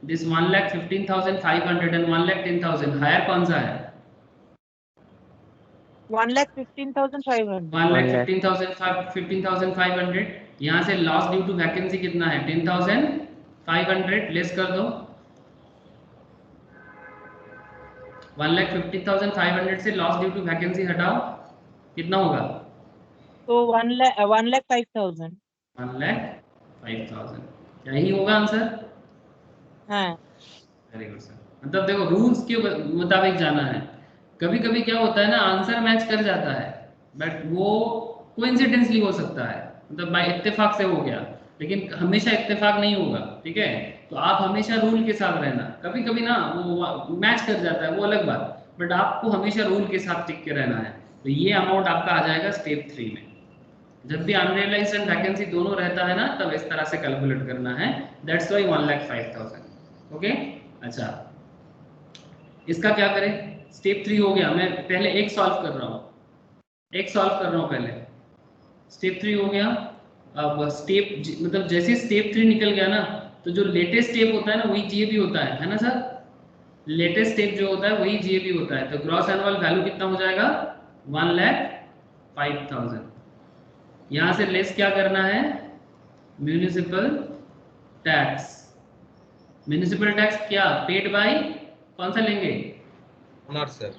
दिस 1,15,500 एंड 1,10,000, हायर कौन सा है? 1,15,500। 1,15,500। यहाँ से लॉस ड्यू टू वैकेंसी कितना है? 10,500 लेस कर दो। 1,15,500 से लॉस ड्यू टू वैकेंसी हटाओ, कितना होगा? तो 1,05,000। 1,05,000, क्या यही होगा आंसर? हाँ वेरी गुड सर। मतलब देखो रूल्स के मुताबिक जाना है। कभी कभी क्या होता है ना, आंसर मैच कर जाता है बट वो कोइंसिडेंटली हो सकता है, मतलब बाय इत्तेफाक से हो गया, लेकिन हमेशा इत्तेफाक नहीं होगा। ठीक है, तो आप हमेशा रूल के साथ रहना। कभी कभी ना वो मैच कर जाता है, वो अलग बात, बट आपको हमेशा रूल के साथ टिक के रहना है। तो ये अमाउंट आपका आ जाएगा स्टेप 3 में। जब भी अनरियलाइज्ड एंड वैकेंसी दोनों रहता है ना, तब इस तरह से कैलकुलेट करना है। That's why 1,05,000। ओके, अच्छा इसका क्या करें? स्टेप 3 हो गया, मैं पहले एक सॉल्व कर रहा हूँ, पहले स्टेप 3 हो गया। अब स्टेप मतलब जैसे स्टेप 3 निकल गया ना, तो जो लेटेस्ट स्टेप होता है ना वही जीएबी होता है ना सर? लेटेस्ट स्टेप जो होता है वही जीएबी होता है। तो ग्रॉस एनुअल वैल्यू कितना हो जाएगा? 1,05,000। यहाँ से लेस क्या करना है? Municipal tax. म्यूनिसिपल टैक्स क्या पेड बाय, कौन सा लेंगे? Owner sir,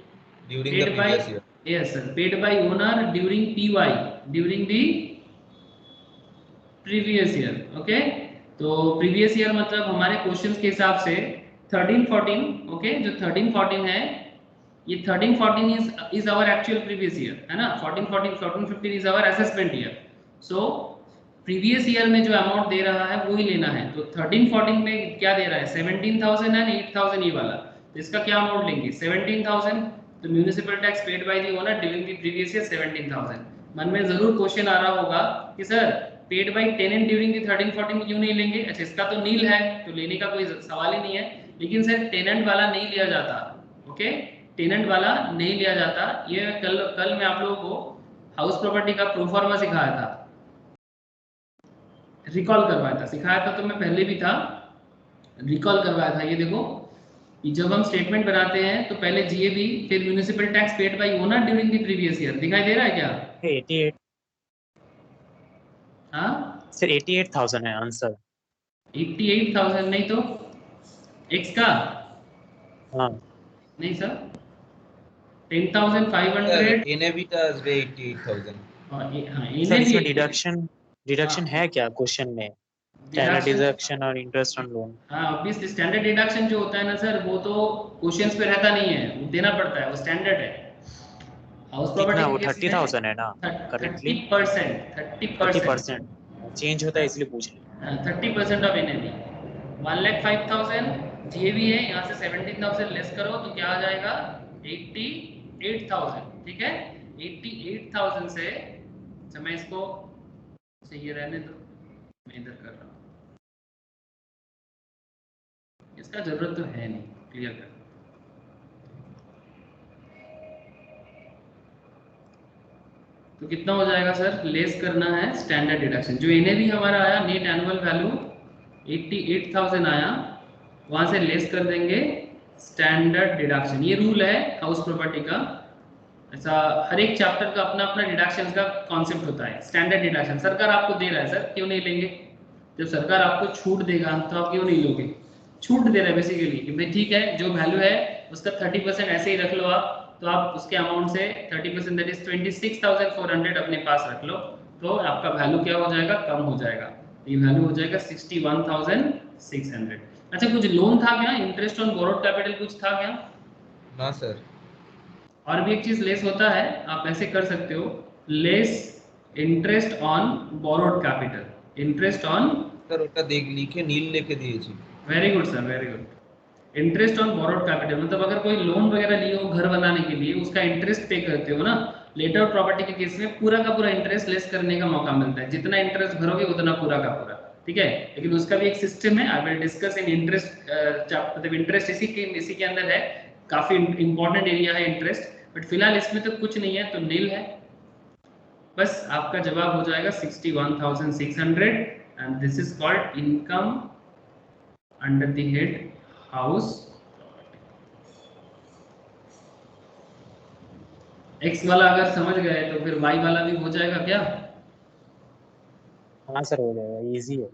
during the previous year. Yes sir, paid by owner during PY, during the previous year. Okay, तो प्रीवियस ईयर मतलब हमारे क्वेश्चंस के हिसाब से 13-14। ओके, जो 13-14 है, ये 13-14 is our actual previous year, है ना। 14-15 is our assessment year. So previous year में जो अमाउंट दे रहा है वो ही लेना है। तो 13-14 में क्या दे रहा है? 17,000 एंड 8,000 ये वाला। तो इसका क्या अमाउंट लेंगे? 17,000। तो municipal tax paid by the owner during the previous year 17,000। मन में जरूर क्वेश्चन आ रहा होगा कि sir paid by tenant during the 13-14 क्यों नहीं लेंगे? अच्छा, इसका तो नील है तो लेने का कोई सवाल ही नहीं है, लेकिन सर टेनेंट वाला नहीं लिया जाता। ओके, टेनेंट वाला नहीं लिया जाता। ये कल मैं आप लोगों को हाउस प्रॉपर्टी का प्रोफॉर्मा सिखाया था, रिकॉल करवाया था, सिखाया था तो मैं पहले भी था, रिकॉल करवाया था। ये देखो कि जब हम स्टेटमेंट बनाते हैं तो पहले जीएबी फिर municipal tax paid by owner during the previous year, दिखाई दे रहा है क्या? 88 हाँ सर 88,000 है आंसर। 88,000 नहीं तो एक्स का हाँ नहीं सर 10,500 এনএভিটা আসবে 88,000। हाँ सर इन्हें इसमें भी डिडक्शन हाँ, है क्या क्वेश्चन में? स्टैंडर्ड डिडक्शन और इंटरेस्ट ऑन लोन। हाँ ऑब्वियसली स्टैंडर्ड डिडक्शन जो होता है ना सर वो तो क्वेश्चंस पे रहता नहीं है, वो देना पड़ता है, वो स्टैंडर्ड है। हाउस प्रॉपर्टी कितना वो के केस 30,000 है ना करेंटली? 30% चेंज होता है इसलिए पूछ रहे 30% ऑफ एनएवी 1,05,000 जीएवी है, यहाँ से 17,000 लेस करो तो क्या आ जाएगा 88,000, ठीक है। 88,000 से अच्छा मैं इसको ये रहने दो, मैं इधर कर रहा हूँ, इसका जरूरत तो है नहीं, क्लियर कर। तो कितना हो जाएगा सर, लेस करना है स्टैंडर्ड डिडक्शन। जो एनएवी हमारा आया नेट एनुअल वैल्यू 88,000 आया, वहां से लेस कर देंगे स्टैंडर्ड डिडक्शन। ये रूल है हाउस प्रॉपर्टी का, ऐसा हर एक चैप्टर का अपना अपना डिडक्शन का कॉन्सेप्ट होता है। स्टैंडर्ड डिडक्शन सरकार आपको दे रहा है, सर क्यों नहीं लेंगे? जब सरकार आपको छूट देगा तो आप क्यों नहीं लोगे? छूट दे रहा है बेसिकली कि भाई ठीक है जो वैल्यू है उसका 30% ऐसे ही रख लो आप, तो आप उसके अमाउंट से 30% दैट इज 26,400 अपने पास रख लो, तो आपका वैल्यू क्या हो जाएगा, कम हो जाएगा। ये वैल्यू हो जाएगा 61,600। अच्छा कुछ लोन था क्या, इंटरेस्ट ऑन बोरोड कैपिटल कुछ था क्या? না স্যার। और भी एक चीज लेस होता है, आप ऐसे कर सकते हो, less interest on borrowed capital, interest on, sir ওটা লিখে নীল লিখে দিয়েছি। Very good sir very good. Interest on borrowed capital मतलब अगर कोई लोन वगैरह लिए हो घर बनाने के लिए, उसका इंटरेस्ट पे करते हो ना, लेटर ऑफ प्रॉपर्टी के केस में पूरा का पूरा इंटरेस्ट लेस करने का मौका मिलता है, जितना इंटरेस्ट भरोगे उतना पूरा का पूरा, ठीक है। लेकिन उसका भी एक सिस्टम है, I will discuss in interest मतलब इंटरेस्ट इसी के अंदर है, काफी इंपॉर्टेंट एरिया है इंटरेस्ट, बट फिलहाल इसमें तो कुछ नहीं है तो नील है। बस आपका जवाब हो जाएगा 61,600 and this is called income under the head house. X वाला अगर समझ गए तो फिर वाई वाला भी हो जाएगा क्या? हाँ सर हो जाएगा, इजी है।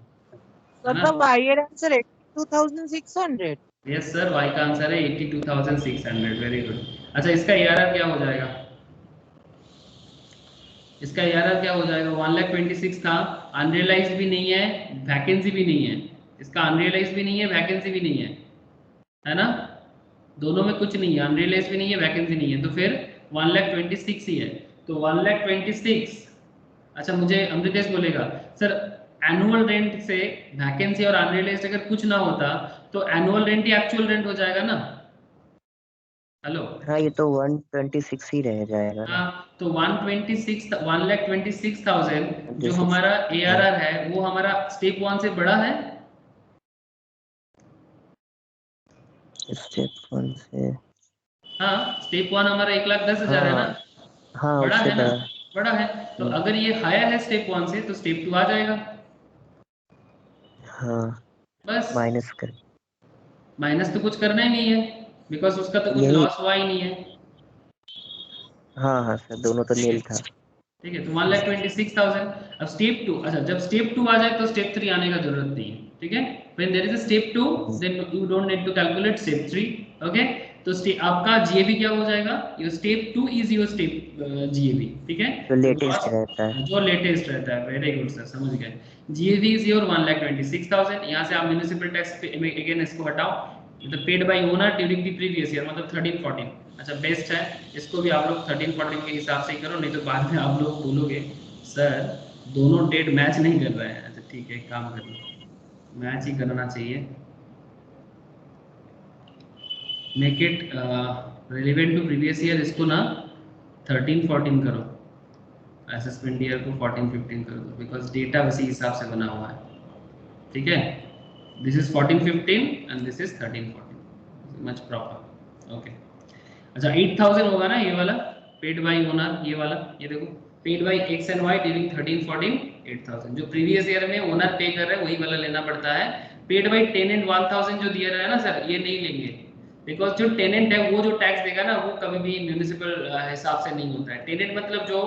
मतलब y এর आंसर 82,600। यस सर, वाई का आंसर है 82,600, वेरी गुड। अच्छा इसका एआरआर क्या हो जाएगा? इसका एआरआर क्या हो जाएगा? 1,26,000 था, अनरियलाइज्ड भी नहीं है, वैकेंसी भी नहीं है, इसका अनरियलाइज्ड भी नहीं है, वैकेंसी भी नहीं है ना, दोनों में कुछ नहीं है, अनरियलाइज्ड भी नहीं है, वैकेंसी नहीं है, तो फिर 1,26,000 ही है। तो 1,26,000, अच्छा मुझे अमृतेश बोलेगा सर एनुअल रेंट से वैकेंसी और अनरियलाइज्ड अगर कुछ ना होता तो एनुअल रेंट ही एक्चुअल रेंट हो जाएगा ना? हेलो हाँ ये तो 126 ही रह जाएगा ना। हाँ, तो 1,26,000 जो 26 हमारा एआरआर है वो हमारा स्टेप 1 से बड़ा है। स्टेप 1 से हाँ स्टेप 1 हमारा 1,10,000 है ना, हाँ बड़ा उससे है ना, बड़ा है। तो अगर ये हायर है स्टेप 1 से तो स्टेप 2 आ जाएगा। हाँ बस माइनस कर, माइनस तो कुछ करना ही नहीं है बिकॉज उसका तो कुछ यही लॉस हुआ ही नहीं है, हाँ सर दोनों तो नील था। ठीक है। तो 1,26,000। अब स्टेप 2, अच्छा जब स्टेप 2 आ जाए तो स्टेप 3 आने का जरूरत नहीं है, ठीक है। When there is a step 2 then you don't need to calculate step 3, okay. तो आपका जीएबी क्या हो जाएगा, your step 2 is your step GAV, ठीक है, जो लेटेस्ट रहता है, जो लेटेस्ट रहता है, वेरी गुड सर समझ गए। GAB is your 1,26,000। यहाँ से आप म्युनिसिपल टैक्स अगेन इसको हटाओ, मतलब paid by owner during the previous year मतलब 13-14। अच्छा बेस्ट है, इसको भी आप लोग 13-14 के हिसाब से ही करो, नहीं तो बाद में आप लोग बोलोगे सर दोनों डेट मैच नहीं कर रहे हैं। अच्छा ठीक है, एक काम करो, मैच ही करना चाहिए, make it relevant to previous year. इसको ना 13-14 करो, असेसमेंट ईयर को 14-15 कर दो, बिकॉज डेटा उसी हिसाब से बना हुआ है, ठीक है। This is 14-15 and this is 13-14, much proper, okay. अच्छा 8000 होगा ना ये वाला पेड बाय ओनर, ये वाला, ये देखो paid by X and Y during 13 14 8000, जो प्रीवियस ईयर में ओनर पे कर रहे हैं वही वाला लेना पड़ता है। पेड बाय टेनेंट 1000 जो दिया रहा है ना सर, ये नहीं लेंगे, बिकॉज जो टेनेंट है वो जो टैक्स देगा ना वो कभी भी म्यूनिसिपल हिसाब से नहीं होता है। टेनेंट मतलब जो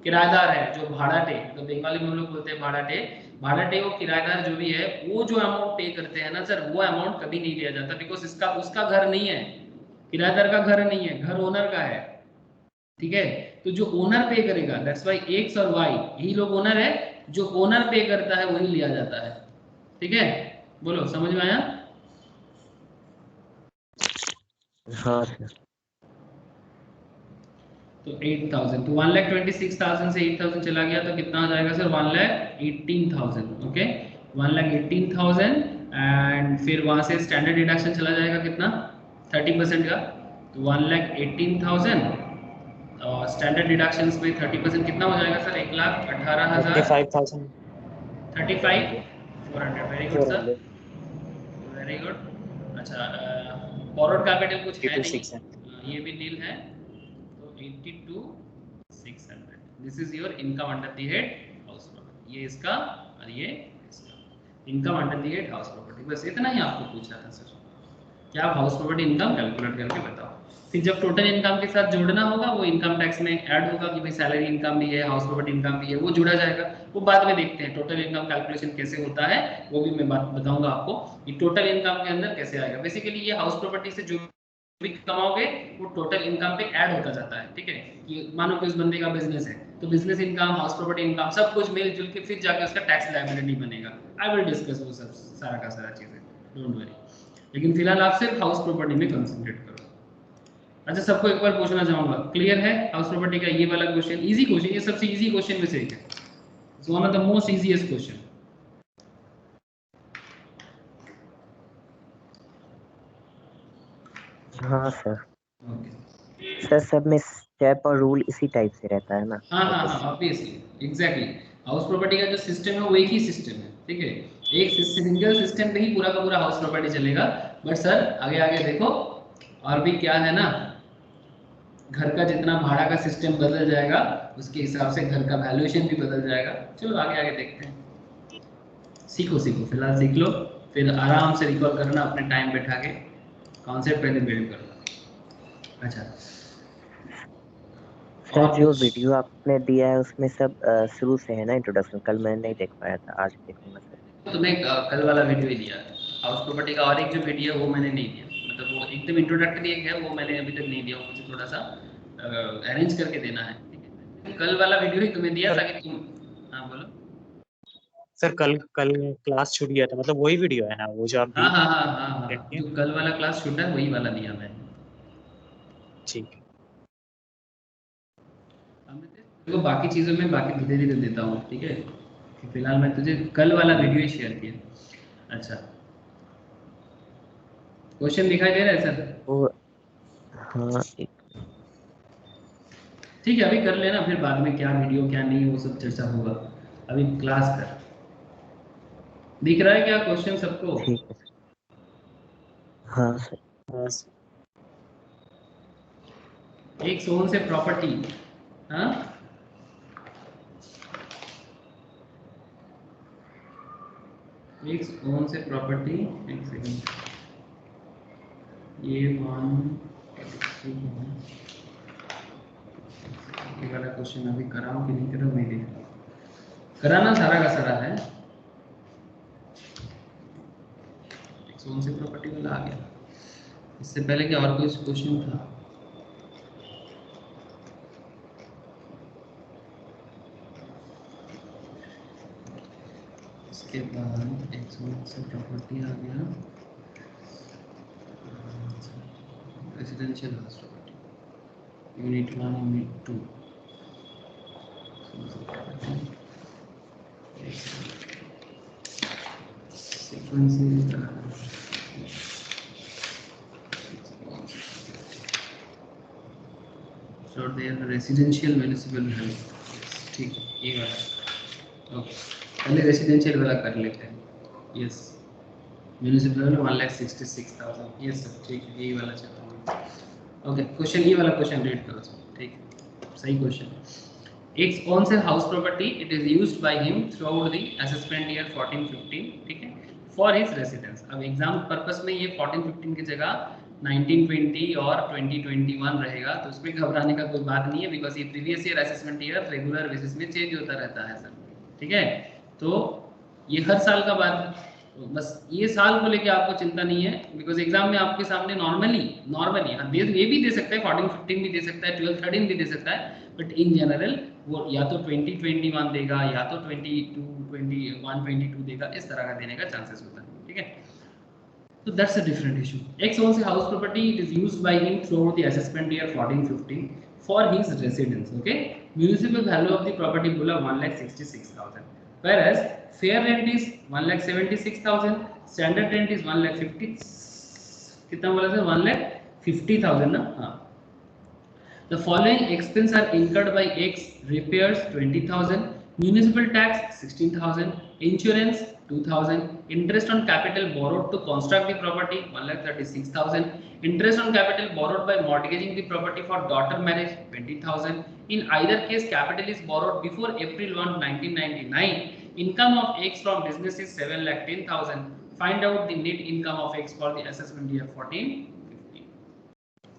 किराएदार है, जो भाड़ाटे, तो बंगाली में हम लोग बोलते हैं भाड़ाटे, भाड़ाटे वो किराएदार जो भी है वो जो अमाउंट पे करते हैं ना सर, वो अमाउंट कभी नहीं लिया जाता, बिकॉज इसका उसका घर नहीं है, किराएदार का घर नहीं है, घर ओनर का है, ठीक है। तो जो ओनर पे करेगा, दैट्स व्हाई एक्स और वाई यही लोग ओनर है, जो ओनर पे करता है वही लिया जाता है, ठीक है। बोलो समझ में आया? हाँ सर। तो 8000, तो 1,26,000 से 8000 चला गया तो कितना आ जाएगा सर? 1,18,000, ओके 1,18,000, एंड फिर वहां से स्टैंडर्ड डिडक्शन चला जाएगा कितना? 30% का, तो 1,18,000 और स्टैंडर्ड डिडक्शंस में 30% कितना हो जाएगा sir? 1,18,000 35,000 35,400, very good sir, very good. अच्छा बोरोड कैपिटल कुछ है नहीं, 82,600 ये भी नील है, तो 82,600, this is your income under the head house property, ये इसका और ये इसका income under the head house property. बस इतना ही आपको पूछा था सर, क्या आप हाउस प्रॉपर्टी इनकम कैलकुलेट करके बताओ। फिर जब टोटल इनकम के साथ जोड़ना होगा वो इनकम टैक्स में ऐड होगा कि भाई सैलरी इनकम भी है, हाउस प्रॉपर्टी इनकम भी है, वो जुड़ा जाएगा, वो बाद में देखते हैं टोटल इनकम कैलकुलेशन कैसे होता है, वो भी मैं बात बताऊंगा आपको कि टोटल इनकम के अंदर कैसे आएगा। बेसिकली ये हाउस प्रॉपर्टी से जो भी कमाओगे वो टोटल इनकम पे ऐड होता जाता है, ठीक है। कि मानो कि उस बंदे का बिजनेस है तो business income, house property income सब कुछ मिलजुल के फिर जाके उसका टैक्स लायबिलिटी बनेगा। आई विल डिस्कस वो सब सारा का सारा चीजें, डोंट वरी, लेकिन फिलहाल आप सिर्फ हाउस प्रॉपर्टी में कंसंट्रेट करो। अच्छा सबको एक बार पूछना चाहूंगा, क्लियर है हाउस प्रॉपर्टी का ये वाला क्वेश्चन? इजी क्वेश्चन, ये सबसे इजी क्वेश्चन में से एक है, it's one of the most easiest question. हाँ सर। ओके सर सब में स्टेप और रूल इसी टाइप से रहता है ना? हाँ हाँ हाँ ऑब्वियसली, एग्जैक्टली, हाउस प्रॉपर्टी का जो सिस्टम है वो एक ही सिस्टम है, ठीक है, एक सिंगल सिस्टम पे ही पूरा का पूरा हाउस प्रॉपर्टी चलेगा। बट सर आगे आगे देखो और भी क्या है ना, घर का जितना भाड़ा का सिस्टम बदल जाएगा उसके हिसाब से घर का वैल्यूएशन भी बदल जाएगा। चलो आगे आगे देखते हैं, सीखो सीखो फिलहाल सीख लो, फिर आराम से रिकॉल करना अपने टाइम बैठा के, कॉन्सेप्ट पहले बिल्ड करना। अच्छा सर जो वीडियो आपने दिया है उसमें सब शुरू से है ना इंट्रोडक्शन? कल मैं नहीं देख पाया था, आज देखूंगा सर। तुम्हें कल वाला वीडियो ही दिया हाउस प्रॉपर्टी का, और एक जो वीडियो है वो मैंने नहीं दिया, मतलब वो एकदम इंट्रोडक्टरी एक है वो मैंने अभी तक नहीं दिया, वो मुझे थोड़ा सा अरेंज करके देना है, ठीक है। कल वाला वीडियो ही तुम्हें दिया ताकि तुम, हाँ बोलो सर। कल कल क्लास छूट गया था, मतलब वही वीडियो है ना वो जो आप हाँ हाँ हाँ हाँ हाँ, देखिए। जो कल वाला क्लास छूटा है वही वाला दिया मैंने, ठीक है। देखो बाकी चीज़ों में बाकी धीरे धीरे देता हूँ, ठीक है, फिलहाल मैं तुझे कल वाला वीडियो ही शेयर किया। अच्छा क्वेश्चन दिखाई दे रहा है सर? वो हाँ ठीक है अभी कर लेना, फिर बाद में क्या वीडियो क्या नहीं वो सब चर्चा होगा, अभी क्लास कर। दिख रहा है क्या क्वेश्चन सबको? ठीक है। हाँ सर। हाँ सर। एक सोन से प्रॉपर्टी, हाँ एक सोन से प्रॉपर्टी, एक सेकंड, ये ये वाला क्वेश्चन अभी कराऊं कि नहीं कराऊं, नहीं देख रहा, कराना सारा का सारा है। एक सोन से प्रॉपर्टी वाला आ गया, इससे पहले क्या और कोई क्वेश्चन था? इसके बाद एक सोन से प्रॉपर्टी आ गया, residential house property unit 1 unit 2, so they are residential municipal health, ठीक है ये वाला, ओके पहले रेसिडेंशियल वाला कर लेते हैं, यस म्यूनिसिपल 1,66,000, यस सर ठीक है यही वाला चल रहा है। ओके क्वेश्चन ये वाला क्वेश्चन रीड करो, ठीक है, सही question. X owns a house property. It is used by him throughout the assessment year 14-15, ठीक है, for his residence। अब एग्जाम पर्पस में ये 14-15 की जगह 19-20 और 20-21 रहेगा, तो उसमें घबराने का कोई बात नहीं है, बिकॉज ये previous year assessment year regular basis में चेंज होता रहता है सर, ठीक है। तो ये हर साल का बात, बस ये साल को लेके आपको चिंता नहीं है, बिकॉज एग्जाम में आपके सामने नॉर्मली ये भी दे सकता है, 14-15 भी दे सकता है, 12-13 भी दे सकता है, बट इन जनरल वो या तो 20-21 देगा या तो 22-21-22 देगा, इस तरह का देने का चांसेस होता है, ठीक है। So that's a different issue. X owns a house property. It is used by him throughout the assessment year 14-15 for his residence. Okay. Municipal value of the property बोला 1,66,000. Whereas fair rent is 1,76,000. Standard rent is 1,50,000. कितना बोला sir? 1,50,000 ना? हाँ. The following expenses are incurred by X: repairs 20,000, municipal tax 16,000, insurance 2,000, interest on capital borrowed to construct the property 1,36,000, interest on capital borrowed by mortgaging the property for daughter marriage 20,000. In either case, capital is borrowed before April 1, 1999. Income of X from business is 7,10,000. Find out the net income of X for the assessment year 14-15.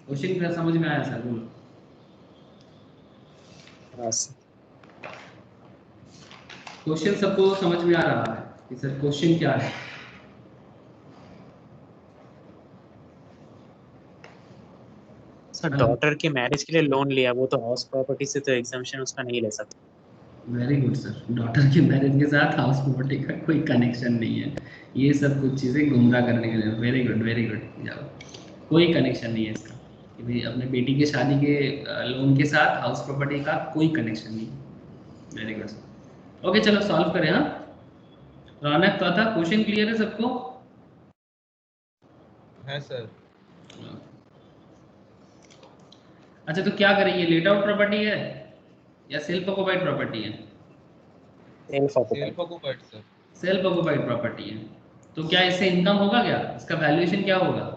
Question क्या समझ में आया sir? बोलो। Question सबको समझ में आ रहा है कि सर क्वेश्चन क्या है? सर डॉटर के मैरिज के लिए लोन लिया, वो तो हाउस प्रॉपर्टी से, तो एग्जाम्पशन उसका नहीं ले सकता। वेरी गुड सर, डॉटर के मैरिज के साथ हाउस प्रॉपर्टी का कोई कनेक्शन नहीं है, ये सब कुछ चीज़ें गुमराह करने के लिए। वेरी गुड, जाओ, कोई कनेक्शन नहीं है इसका कि भाई अपने बेटी के शादी के लोन के साथ हाउस प्रॉपर्टी का कोई कनेक्शन नहीं है। Very good sir. ओके चलो सॉल्व करें। हाँ रौनक तो था, क्वेश्चन क्लियर है सबको? है सर। अच्छा तो क्या करें, ये लेट आउट प्रॉपर्टी है या सेल्फ ऑक्युपाइड प्रॉपर्टी है? Self occupied sir. Self occupied property है, तो क्या इससे इनकम होगा? क्या इसका वैल्यूएशन क्या होगा?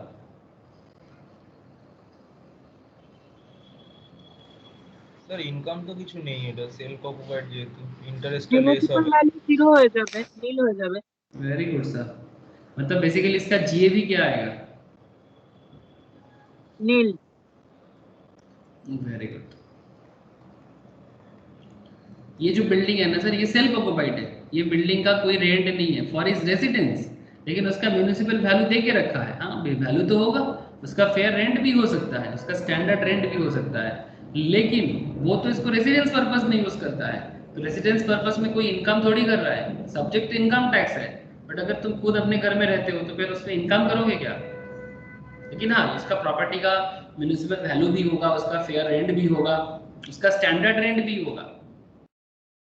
স্যার ইনকাম তো কিছু নেই, এটা সেলফ অকুপাইড যেহেতু ইন্টারেস্টটা লেস হবে। ভ্যালু জিরো হয়ে যাবে, নীল হয়ে যাবে। वेरी गुड सर, मतलब बेसिकली इसका जीएवी क्या आएगा? नील। Very good. ये जो बिल्डिंग है ना सर, ये सेल्फ ऑक्युपाइड है, ये बिल्डिंग का कोई रेंट नहीं है फॉर हिज रेजिडेंस, लेकिन उसका म्युनिसिपल वैल्यू दे के रखा है। हाँ वैल्यू तो होगा, उसका फेयर रेंट भी हो सकता है, उसका स्टैंडर्ड रेंट भी हो सकता है, लेकिन वो तो इसको रेजिडेंस पर्पस में यूज करता है। तो रेजिडेंस पर्पस में कोई इनकम थोड़ी कर रहा है, सब्जेक्ट तो इनकम टैक्स है, बट अगर तुम खुद अपने घर में रहते हो तो फिर उसमें इनकम करोगे क्या? लेकिन हाँ उसका प्रॉपर्टी का म्युनिसिपल वैल्यू भी होगा, उसका फेयर रेंट भी होगा, उसका स्टैंडर्ड रेंट भी होगा,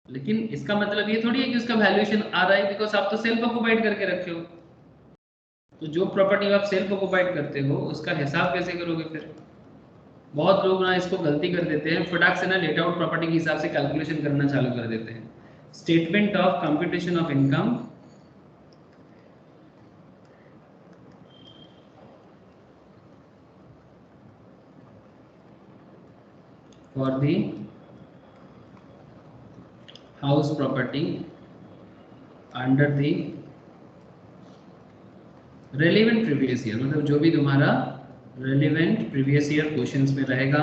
लेकिन इसका मतलब ये थोड़ी है कि उसका वैल्यूएशन आ रहा है बिकॉज आप तो सेल्फ ऑक्युपाइड करके रखे हो। तो जो प्रॉपर्टी आप सेल्फ ऑक्युपाइड करते हो उसका हिसाब कैसे करोगे फिर? बहुत लोग ना इसको गलती कर देते हैं, फटाक से ना लेट आउट प्रॉपर्टी के हिसाब से कैलकुलेशन करना चालू कर देते हैं। Statement of computation of income for the house property under the relevant previous year, मतलब जो भी तुम्हारा रेलेवेंट प्रीवियस ईयर क्वेश्चंस में रहेगा,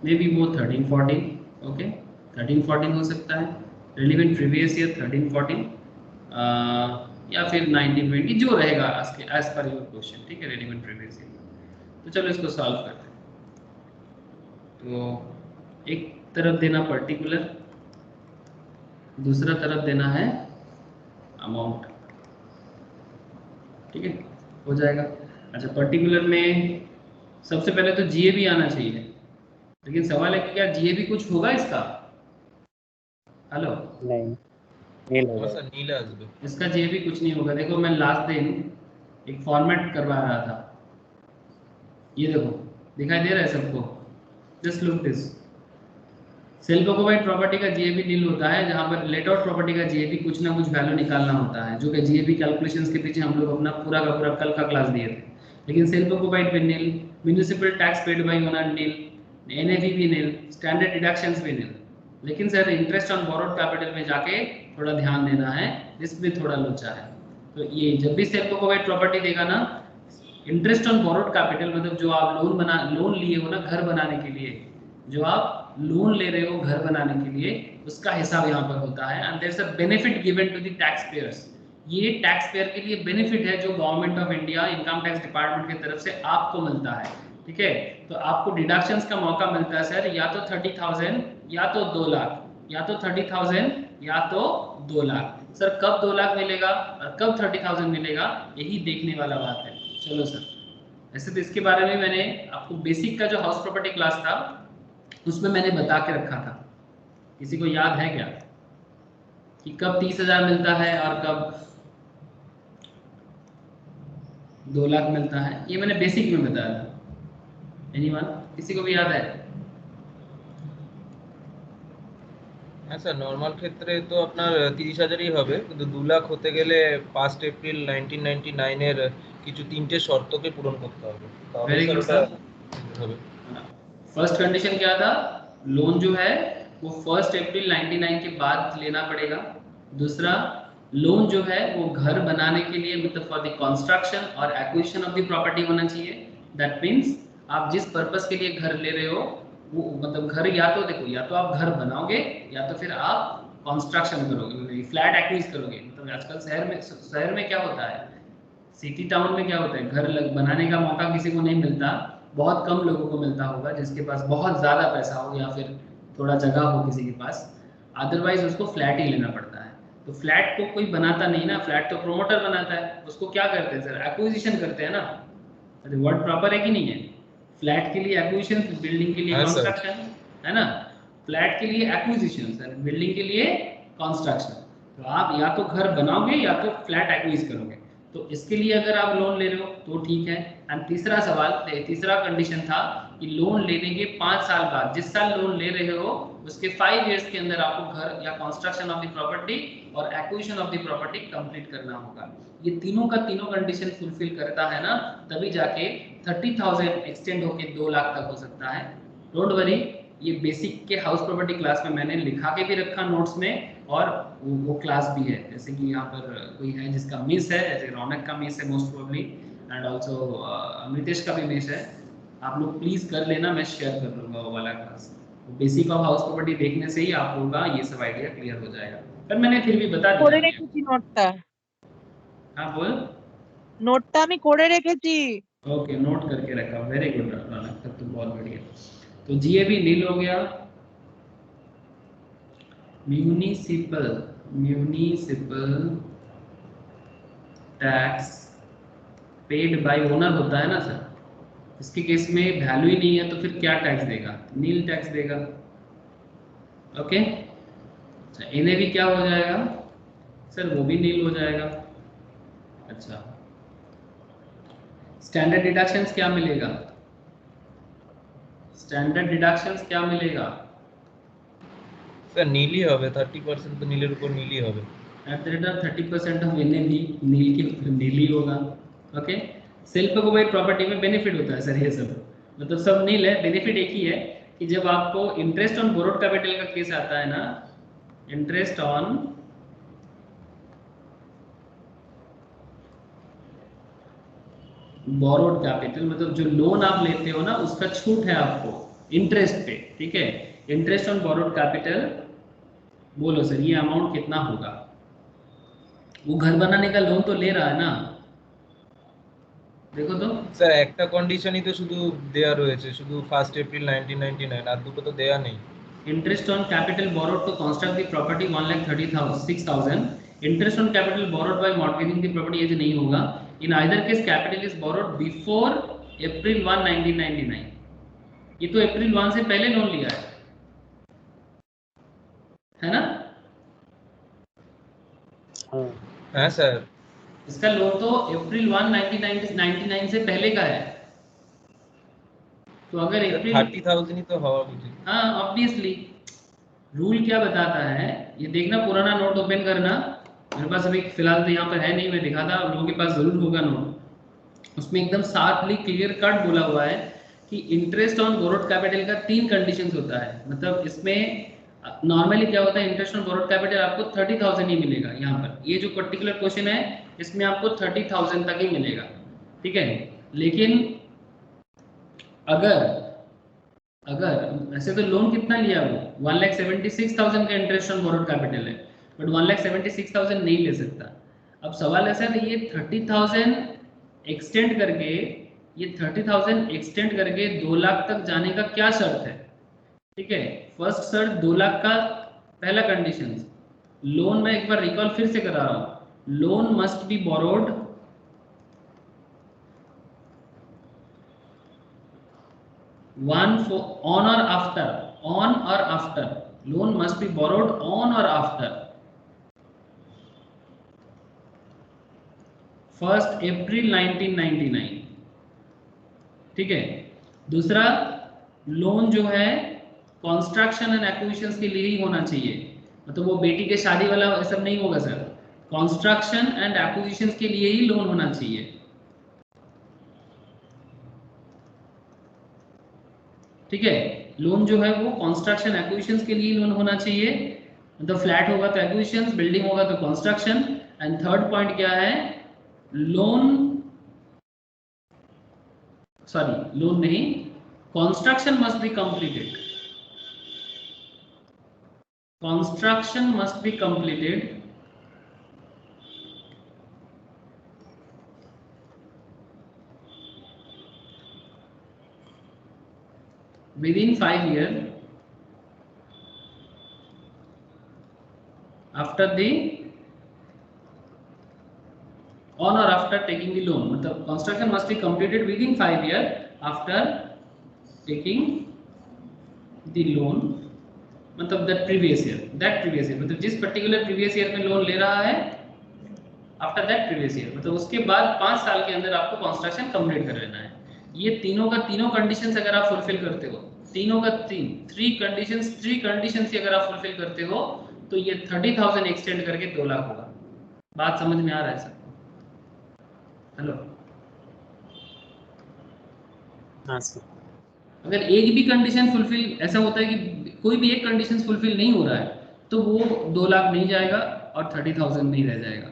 मे बी वो 13-14, ओके 13-14 हो सकता है, रेलेवेंट प्रीवियस ईयर 13-14 या फिर 19-20 जो रहेगा एज पर योर क्वेश्चन, ठीक है, रेलेवेंट प्रीवियस ईयर। तो चलो इसको सॉल्व करते हैं। तो एक तरफ देना पर्टिकुलर, दूसरा तरफ देना है अमाउंट, ठीक है, हो जाएगा। अच्छा पर्टिकुलर में सबसे पहले तो जीएबी आना चाहिए, लेकिन सवाल है कि क्या जीएबी कुछ होगा इसका? हेलो नहीं, नील होगा सर, नील আসবে। इसका जीएबी कुछ नहीं होगा। देखो मैं लास्ट दिन एक फॉर्मेट करवा रहा था, ये देखो दिखाई दे रहा है सबको? Just look this, self occupied property का जीएबी नील होता है, जहां पर लेट आउट प्रॉपर्टी का जीएबी कुछ ना कुछ वैल्यू निकालना होता है, जो कि जीएबी कैलकुलेशंस के पीछे हम लोग अपना पूरा का पूरा कल का क्लास दिए थे। लेकिन सेल्फ ऑक्युपाइड पे nil, municipal tax paid by owner nil, NAV भी नील, स्टैंडर्ड डिडक्शंस भी नील। लेकिन sir interest on borrowed capital में जाके थोड़ा ध्यान देना है, रिस्क भी थोड़ा लोचा है। तो ये जब भी सेल्फ ऑक्यूपाइड प्रॉपर्टी देगा ना, इंटरेस्ट ऑन बोरोड कैपिटल मतलब जो आप लोन लिए हो ना घर बनाने के लिए, जो आप लोन ले रहे हो घर बनाने के लिए, उसका हिसाब यहाँ पर होता है। And there is a benefit given to the taxpayers. ये टैक्स पेयर के लिए बेनिफिट है जो government of India income tax department की तरफ से आपको मिलता है, ठीक है। तो आपको डिडक्शंस का मौका मिलता है सर, या तो 30,000 या तो 2 लाख, या तो 30,000 या तो 2 लाख। सर कब 2 लाख मिलेगा और कब 30,000 मिलेगा, यही देखने वाला बात है। चलो सर, ऐसे तो इसके बारे में मैंने आपको बेसिक का जो हाउस प्रॉपर्टी क्लास था उसमें मैंने बता के रखा था। किसी को याद है क्या कि कब 30,000 मिलता है और कब 2 लाख मिलता है? ये मैंने बेसिक में बताया था। एनीवन, किसी को भी याद है? হ্যাঁ স্যার, নর্মাল ক্ষেত্রে তো আপনার 30,000ই হবে, কিন্তু 2 লাখ হতে গেলে 5 এপ্রিল 1999 এর কিছু 3টে শর্তকে পূরণ করতে হবে। তাহলে স্যার ওটা হবে। फर्स्ट कंडीशन क्या था? लोन जो है वो 1 अप्रैल 99 के बाद लेना पड़ेगा। दूसरा, लोन जो है वो घर बनाने के लिए मतलब फॉर द कंस्ट्रक्शन और एक्विजिशन ऑफ द प्रॉपर्टी होना चाहिए। दैट मींस आप जिस पर्पस के लिए घर ले रहे हो वो मतलब घर या तो देखो, या तो आप घर बनाओगे या तो फिर आप कंस्ट्रक्शन करोगे, फ्लैट एक्वाइज करोगे। मतलब आजकल शहर में क्या होता है, सिटी टाउन में क्या होता है, घर बनाने का मौका किसी को नहीं मिलता, बहुत कम लोगों को मिलता होगा जिसके पास बहुत ज़्यादा पैसा हो या फिर थोड़ा जगह हो किसी के पास, अदरवाइज उसको फ्लैट ही लेना पड़ता है। तो फ्लैट को कोई बनाता नहीं ना, फ्लैट तो प्रोमोटर बनाता है। उसको क्या करते हैं सर? एक्विजिशन करते हैं ना। अरे वर्ड प्रॉपर है कि नहीं है? फ्लैट के लिए एक्विजिशन, बिल्डिंग के लिए कंस्ट्रक्शन, है ना। फ्लैट के लिए एक्विजिशन सर, बिल्डिंग के लिए कंस्ट्रक्शन। तो आप या तो घर बनाओगे या तो फ्लैट एक्वाइज करोगे। तो इसके लिए अगर आप लोन ले रहे हो तो ठीक है। एंड तीसरा सवाल, तीसरा कंडीशन था कि लोन लेने के 5 साल बाद, जिस साल लोन ले रहे हो उसके 5 इयर्स के अंदर आपको घर या कंस्ट्रक्शन ऑफ द प्रॉपर्टी और acquisition of the property complete करना होगा। ये तीनों का तीनों कंडीशन फुलफिल करता है ना, तभी जाके 30,000 एक्सटेंड होके 2 लाख तक हो सकता है। डोंट वरी, ये बेसिक के हाउस प्रॉपर्टी क्लास में मैंने लिखा के भी रखा नोट्स में, और वो क्लास भी है। जैसे कि यहाँ पर कोई है जिसका मिस है, जैसे रौनक का मिस है most probably, and also Amritesh का भी मिस है। आप लोग प्लीज कर लेना, मैं शेयर कर दूंगा वो वाला class. Basic of house property देखने से ही आप लोगों का ये सब आइडिया क्लियर हो जाएगा। पर मैंने फिर भी बता করে दिया। রেখেছি নোটটা। हाँ बोल। নোটটা আমি করে রেখেছি। ओके, नोट करके रखा, वेरी गुड रौनक, तब तो बहुत बढ़िया। तो जीएबी नील हो गया। Municipal tax paid by owner होता है ना सर, इसके केस में वैल्यू ही नहीं है तो फिर क्या टैक्स देगा? नील टैक्स देगा। ओके, एनएवी क्या हो जाएगा सर? वो भी नील हो जाएगा। अच्छा, स्टैंडर्ड डिडक्शंस क्या मिलेगा? स्टैंडर्ड डिडक्शंस क्या मिलेगा? স্যার নীলই হবে, 30% তো নীলের উপর নীলই হবে। At the rate of 30% of NAV nil के ऊपर नील ही होगा। ओके, सेल्फ ऑक्यूपाइड प्रॉपर्टी में बेनिफिट होता है सर, ये सब मतलब सब नील है। बेनिफिट एक ही है कि जब आपको इंटरेस्ट ऑन बोरोड कैपिटल का केस आता है ना, इंटरेस्ट ऑन बोरोड कैपिटल मतलब जो लोन आप लेते हो ना उसका छूट है आपको इंटरेस्ट पे, ठीक है। इंटरेस्ट ऑन बोरोड कैपिटल, बोलो सर ये अमाउंट कितना होगा? वो घर बनाने का लोन तो ले रहा है ना, देखो तो স্যার একটা কন্ডিশনই তো শুধু দেয়া রয়েছে, শুধু 1 এপ্রিল 1999, আর দুটো তো দেয়া নেই। Interest on capital borrowed to construct the property 1,36,000। Interest on capital borrowed by mortgaging the property ये नहीं होगा। In either case capital is borrowed before April 1, 1999। ये तो अप्रैल 1 से पहले लोन लिया है ना। হ্যাঁ স্যার, इसका लोन तो अप्रैल 1, 1999 से पहले का है। तो अगर अप्रैल 30,000 ही तो हवा उचित। हाँ ऑब्वियसली, रूल क्या बताता है ये देखना, पुराना नोट ओपन करना। मेरे पास अभी फिलहाल तो यहाँ पर है नहीं, मैं दिखाता, आप लोगों के पास जरूर होगा नोट। उसमें एकदम साफली क्लियर कट बोला हुआ है कि इंटरेस्ट ऑन बोरोड कैपिटल का 3 कंडीशंस होता है। मतलब इसमें नॉर्मली क्या होता है, इंटरेस्ट ऑन बोरोड कैपिटल आपको 30,000 ही मिलेगा। यहाँ पर ये जो पर्टिकुलर क्वेश्चन है इसमें आपको 30,000 तक ही मिलेगा, ठीक है। लेकिन अगर ऐसे तो लोन कितना लिया वो 1,76,000 का इंटरेस्ट ऑन बोरोड कैपिटल है, बट 1,76,000 नहीं ले सकता। अब सवाल है सर ये 30,000 एक्सटेंड करके, ये 30,000 एक्सटेंड करके 2 लाख तक जाने का क्या शर्त है, ठीक है। फर्स्ट शर्त 2 लाख का पहला कंडीशन, लोन में एक बार रिकॉल फिर से करा रहा हूँ, loan must be borrowed on or after, loan must be borrowed on or after 1st April 1999, ठीक है। दूसरा, लोन जो है कंस्ट्रक्शन एंड एक्विजिशंस के लिए ही होना चाहिए, मतलब वो बेटी के शादी वाला सब नहीं होगा सर, कंस्ट्रक्शन एंड एक्विजिशंस के लिए ही लोन होना चाहिए, ठीक है। लोन जो है वो कंस्ट्रक्शन एक्विजिशंस के लिए लोन होना चाहिए, मतलब फ्लैट होगा तो एक्विजिशंस, बिल्डिंग होगा तो कंस्ट्रक्शन। एंड थर्ड पॉइंट क्या है, लोन नहीं, construction must be completed, within 5 years after the on or after taking the loan, मतलब construction must be completed within 5 years after taking the loan, मतलब that previous year, मतलब जिस particular previous year में loan ले रहा है, after that previous year, मतलब उसके बाद 5 साल के अंदर आपको कंस्ट्रक्शन कंप्लीट कर लेना है। ये तीनों कंडीशंस अगर आप फुलफिल करते हो, थ्री कंडीशंस अगर आप फुलफिल करते हो तो ये 30,000 एक्सटेंड करके 2 लाख होगा। बात समझ में आ रहा है सबको? हेलो, हाँ सर। अगर एक भी कंडीशन फुलफिल, ऐसा होता है कि कोई भी एक कंडीशन फुलफिल नहीं हो रहा है तो वो 2 लाख नहीं जाएगा और 30,000 नहीं रह जाएगा।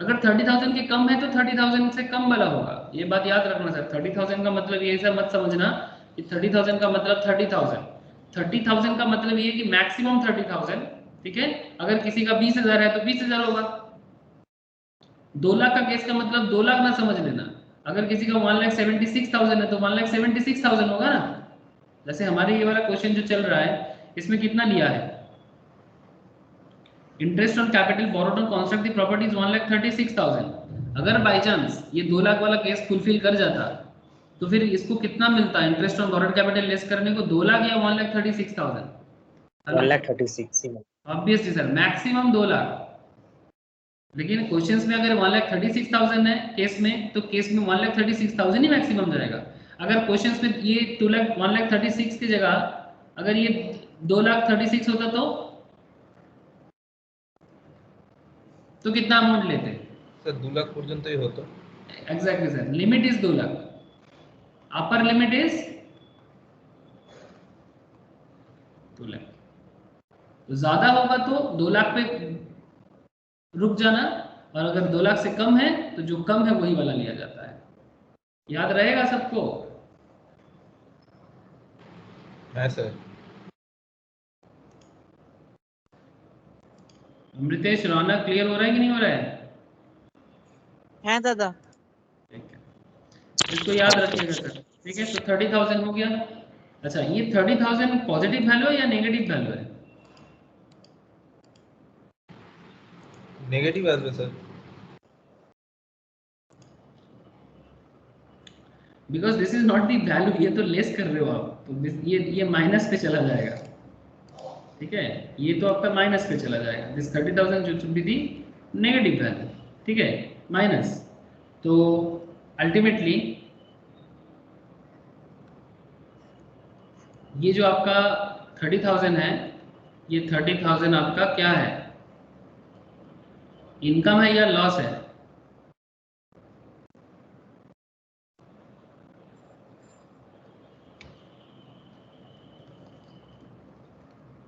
अगर 30,000 के कम है तो 30,000 से कम वाला होगा, ये बात याद रखना सर। 30,000 का मतलब ये ऐसा मत समझना कि 30,000 का मतलब 30,000 का मतलब ये कि मैक्सिमम 30,000, ठीक है। अगर किसी का 20,000 है तो 20,000 होगा। 2 लाख का केस का मतलब 2 लाख ना समझ लेना, अगर किसी का 1,76,000 है तो 1,76,000 होगा ना। जैसे हमारे ये वाला क्वेश्चन जो चल रहा है इसमें कितना लिया है, interest on capital borrowed on construct the property is 1,36,000। अगर बाय चांस ये 2 लाख वाला केस फुलफिल कर जाता तो फिर इसको कितना मिलता है interest on borrowed capital less करने को, 2 लाख या 1,36,000? 1,36,000 ऑब्वियसली सर, मैक्सिमम 2 लाख। लेकिन क्वेश्चंस में अगर 1,36,000 है केस में, तो केस में 1,36,000 ही मैक्सिमम जाएगा। अगर क्वेश्चंस में ये 1,36,000 की जगह अगर ये 2,36,000 होता तो कितना अमाउंट लेते? सर 2 लाख पर्यंतই হতো। Exactly sir, limit is 2 lakh, upper limit is 2 lakh. तो ज्यादा होगा तो 2 लाख पे रुक जाना, और अगर 2 लाख से कम है तो जो कम है वही वाला लिया जाता है। याद रहेगा सबको? हाँ सर। अमृतेश, रौनक, क्लियर हो रहा है कि नहीं हो रहा है? है दादा। ठीक है, इसको याद रखिएगा सर, ठीक है। तो 30,000 हो गया। अच्छा, ये 30,000 पॉजिटिव वैल्यू है या नेगेटिव वैल्यू है? नेगेटिव আসবে sir. Because this is not the value, ये तो लेस कर रहे हो आप, तो ये माइनस पे चला जाएगा, ठीक है। ये तो आपका माइनस पे चला जाएगा, दिस 30,000 जो should be the negative value, ठीक है, माइनस। तो अल्टीमेटली ये जो आपका 30,000 है, ये 30,000 आपका क्या है, इनकम है या लॉस है?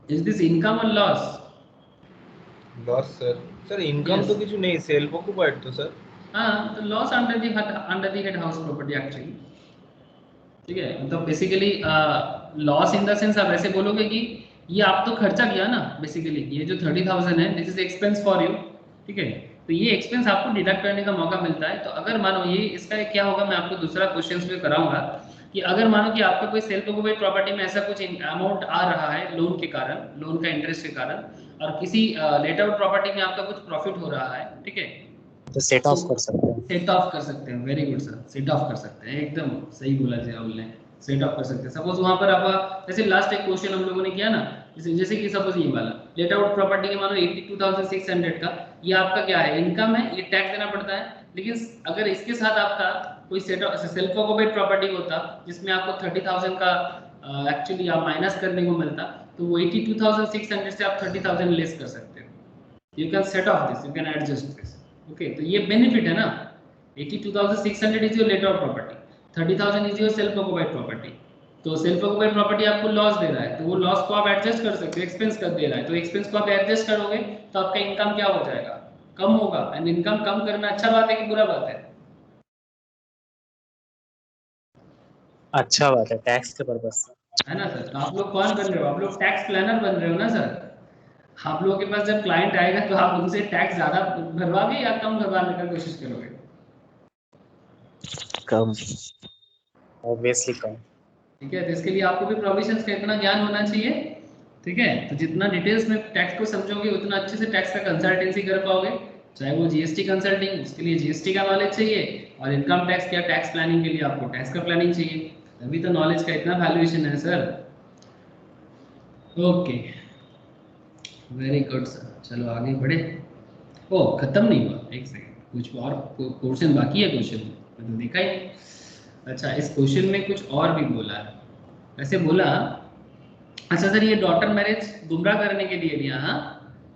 इज दिस इनकम और loss? Loss sir income Yes. तो কিছু নেই, সেলফ অকুপাইড তো স্যার। हाँ, तो loss under the head house property actually. ठीक है, मतलब basically loss in the sense आप ऐसे बोलोगे कि ये आप तो खर्चा किया ना, बेसिकली ये जो 30,000 है this is expense for you. ठीक है, तो ये एक्सपेंस आपको डिडक्ट करने का मौका मिलता है। तो अगर मानो ये इसका क्या होगा, मैं आपको दूसरा क्वेश्चन में कराऊंगा कि अगर मानो कि आपका कोई सेल्फ ऑक्युपाइड प्रॉपर्टी में ऐसा कुछ अमाउंट आ रहा है लोन के कारण, लोन का इंटरेस्ट के कारण, और किसी लेट आउट प्रॉपर्टी में आपका कुछ प्रॉफिट हो रहा है, ठीक है, तो सेट ऑफ कर सकते हैं। सेट ऑफ कर सकते हैं। Very good sir, set of कर सकते हैं, एकदम सही बोला जी राहुल ने, सेट ऑफ कर सकते हैं। सपोज वहां पर आप जैसे लास्ट एक क्वेश्चन हम लोगों ने किया ना, जैसे कि सपोज ये वाला लेट आउट प्रॉपर्टी के मानो 82,600 का, ये आपका क्या है, इनकम है, ये टैक्स देना पड़ता है। लेकिन अगर इसके साथ आपका कोई सेल्फ ऑक्युपाइड प्रॉपर्टी होता जिसमें आपको 30,000 का एक्चुअली आप माइनस करने को मिलता, तो वो 82,600 से आप 30,000 लेस कर सकते हो। You can set of this, you can adjust this. Okay, तो ये बेनिफिट है ना। 82,600 is your let out property, 30,000 is your self occupied property. तो सेल्फ ऑक्युपाइड प्रॉपर्टी आपको लॉस दे रहा है, तो वो लॉस को आप एडजस्ट कर सकते हो, एक्सपेंस कर दे रहा है, तो एक्सपेंस को आप एडजस्ट करोगे तो आपका इनकम क्या हो जाएगा, कम होगा। एंड इनकम कम करना अच्छा बात है कि बुरा बात है? अच्छा बात है, टैक्स के पर्पस से, है ना सर। तो आप लोग कौन बन रहे हो, आप लोग टैक्स प्लानर बन रहे हो ना सर। आप लोगों के पास जब क्लाइंट आएगा तो आप उनसे टैक्स ज्यादा भरवाओगे या कम भरवाने की कोशिश करोगे? कम। ऑब्वियसली कम। ठीक है, तो इसके लिए आपको भी प्रोविजंस का इतना ज्ञान होना चाहिए। ठीक है, तो जितना डिटेल्स में टैक्स को समझोगे उतना अच्छे से टैक्स का कंसल्टेंसी कर पाओगे। चाहे वो जीएसटी कंसल्टिंग, उसके लिए जीएसटी का नॉलेज चाहिए, और इनकम टैक्स या टैक्स प्लानिंग के लिए आपको टैक्स का प्लानिंग चाहिए। तभी तो नॉलेज का इतना वैल्यूएशन है sir. Okay, very good sir, चलो आगे बढ़े। ओ खत्म नहीं हुआ, एक सेकंड, कुछ और क्वेश्चन बाकी है। क्वेश्चन तो देखा ही नहीं। अच्छा, इस क्वेश्चन में कुछ और भी बोला है, ऐसे बोला। अच्छा सर, ये डॉटर मैरिज गुमराह करने के लिए दिया, हाँ,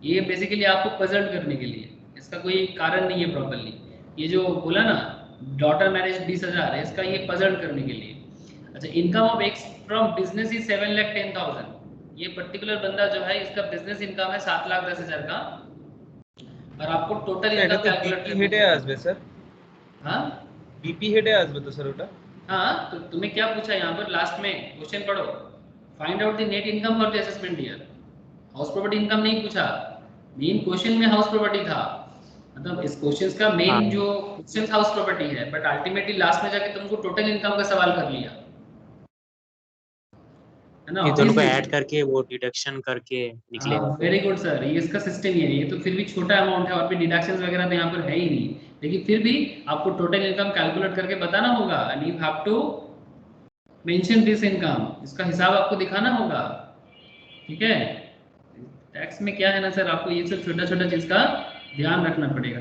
ये बेसिकली आपको पजल्ड करने के लिए, इसका कोई कारण नहीं है प्रॉपर्ली। ये जो बोला ना डॉटर मैरिज 20,000 है, इसका ये पजल्ड करने के लिए। अच्छा, income of X from business is 7,10,000। ये पर्टिकुलर बंदा जो है इसका बिजनेस इनकम है 7,10,000 का, और आपको टोटल এটা इनकम তো कैलकुलेट বিপি হেডে আসবে স্যার, हाँ বিপি হেডে আসবে তো স্যার ওটা। हाँ, तो तुम्हें क्या पूछा यहाँ पर लास्ट में, क्वेश्चन पढ़ो, find out the net income for the assessment year. House property income नहीं पूछा, मेन क्वेश्चन में हाउस प्रॉपर्टी था। मतलब इस क्वेश्चन का मेन जो क्वेश्चन हाउस प्रॉपर्टी है, बट अल्टीमेटली लास्ट में जाके तुमको टोटल इनकम का सवाल कर लिया है ना। ये दोनों को ऐड करके वो डिडक्शन करके निकलेगा। वेरी गुड सर, ये इसका सिस्टम ये तो फिर भी छोटा अमाउंट है, और फिर डिडक्शंस वगैरह तो यहाँ पर है ही नहीं, लेकिन फिर भी आपको टोटल इनकम कैलकुलेट करके बताना होगा, and you have to mention this income, इसका हिसाब आपको दिखाना होगा। ठीक है, टैक्स में क्या है ना सर, आपको ये सब छोटा छोटा चीज का ध्यान रखना पड़ेगा।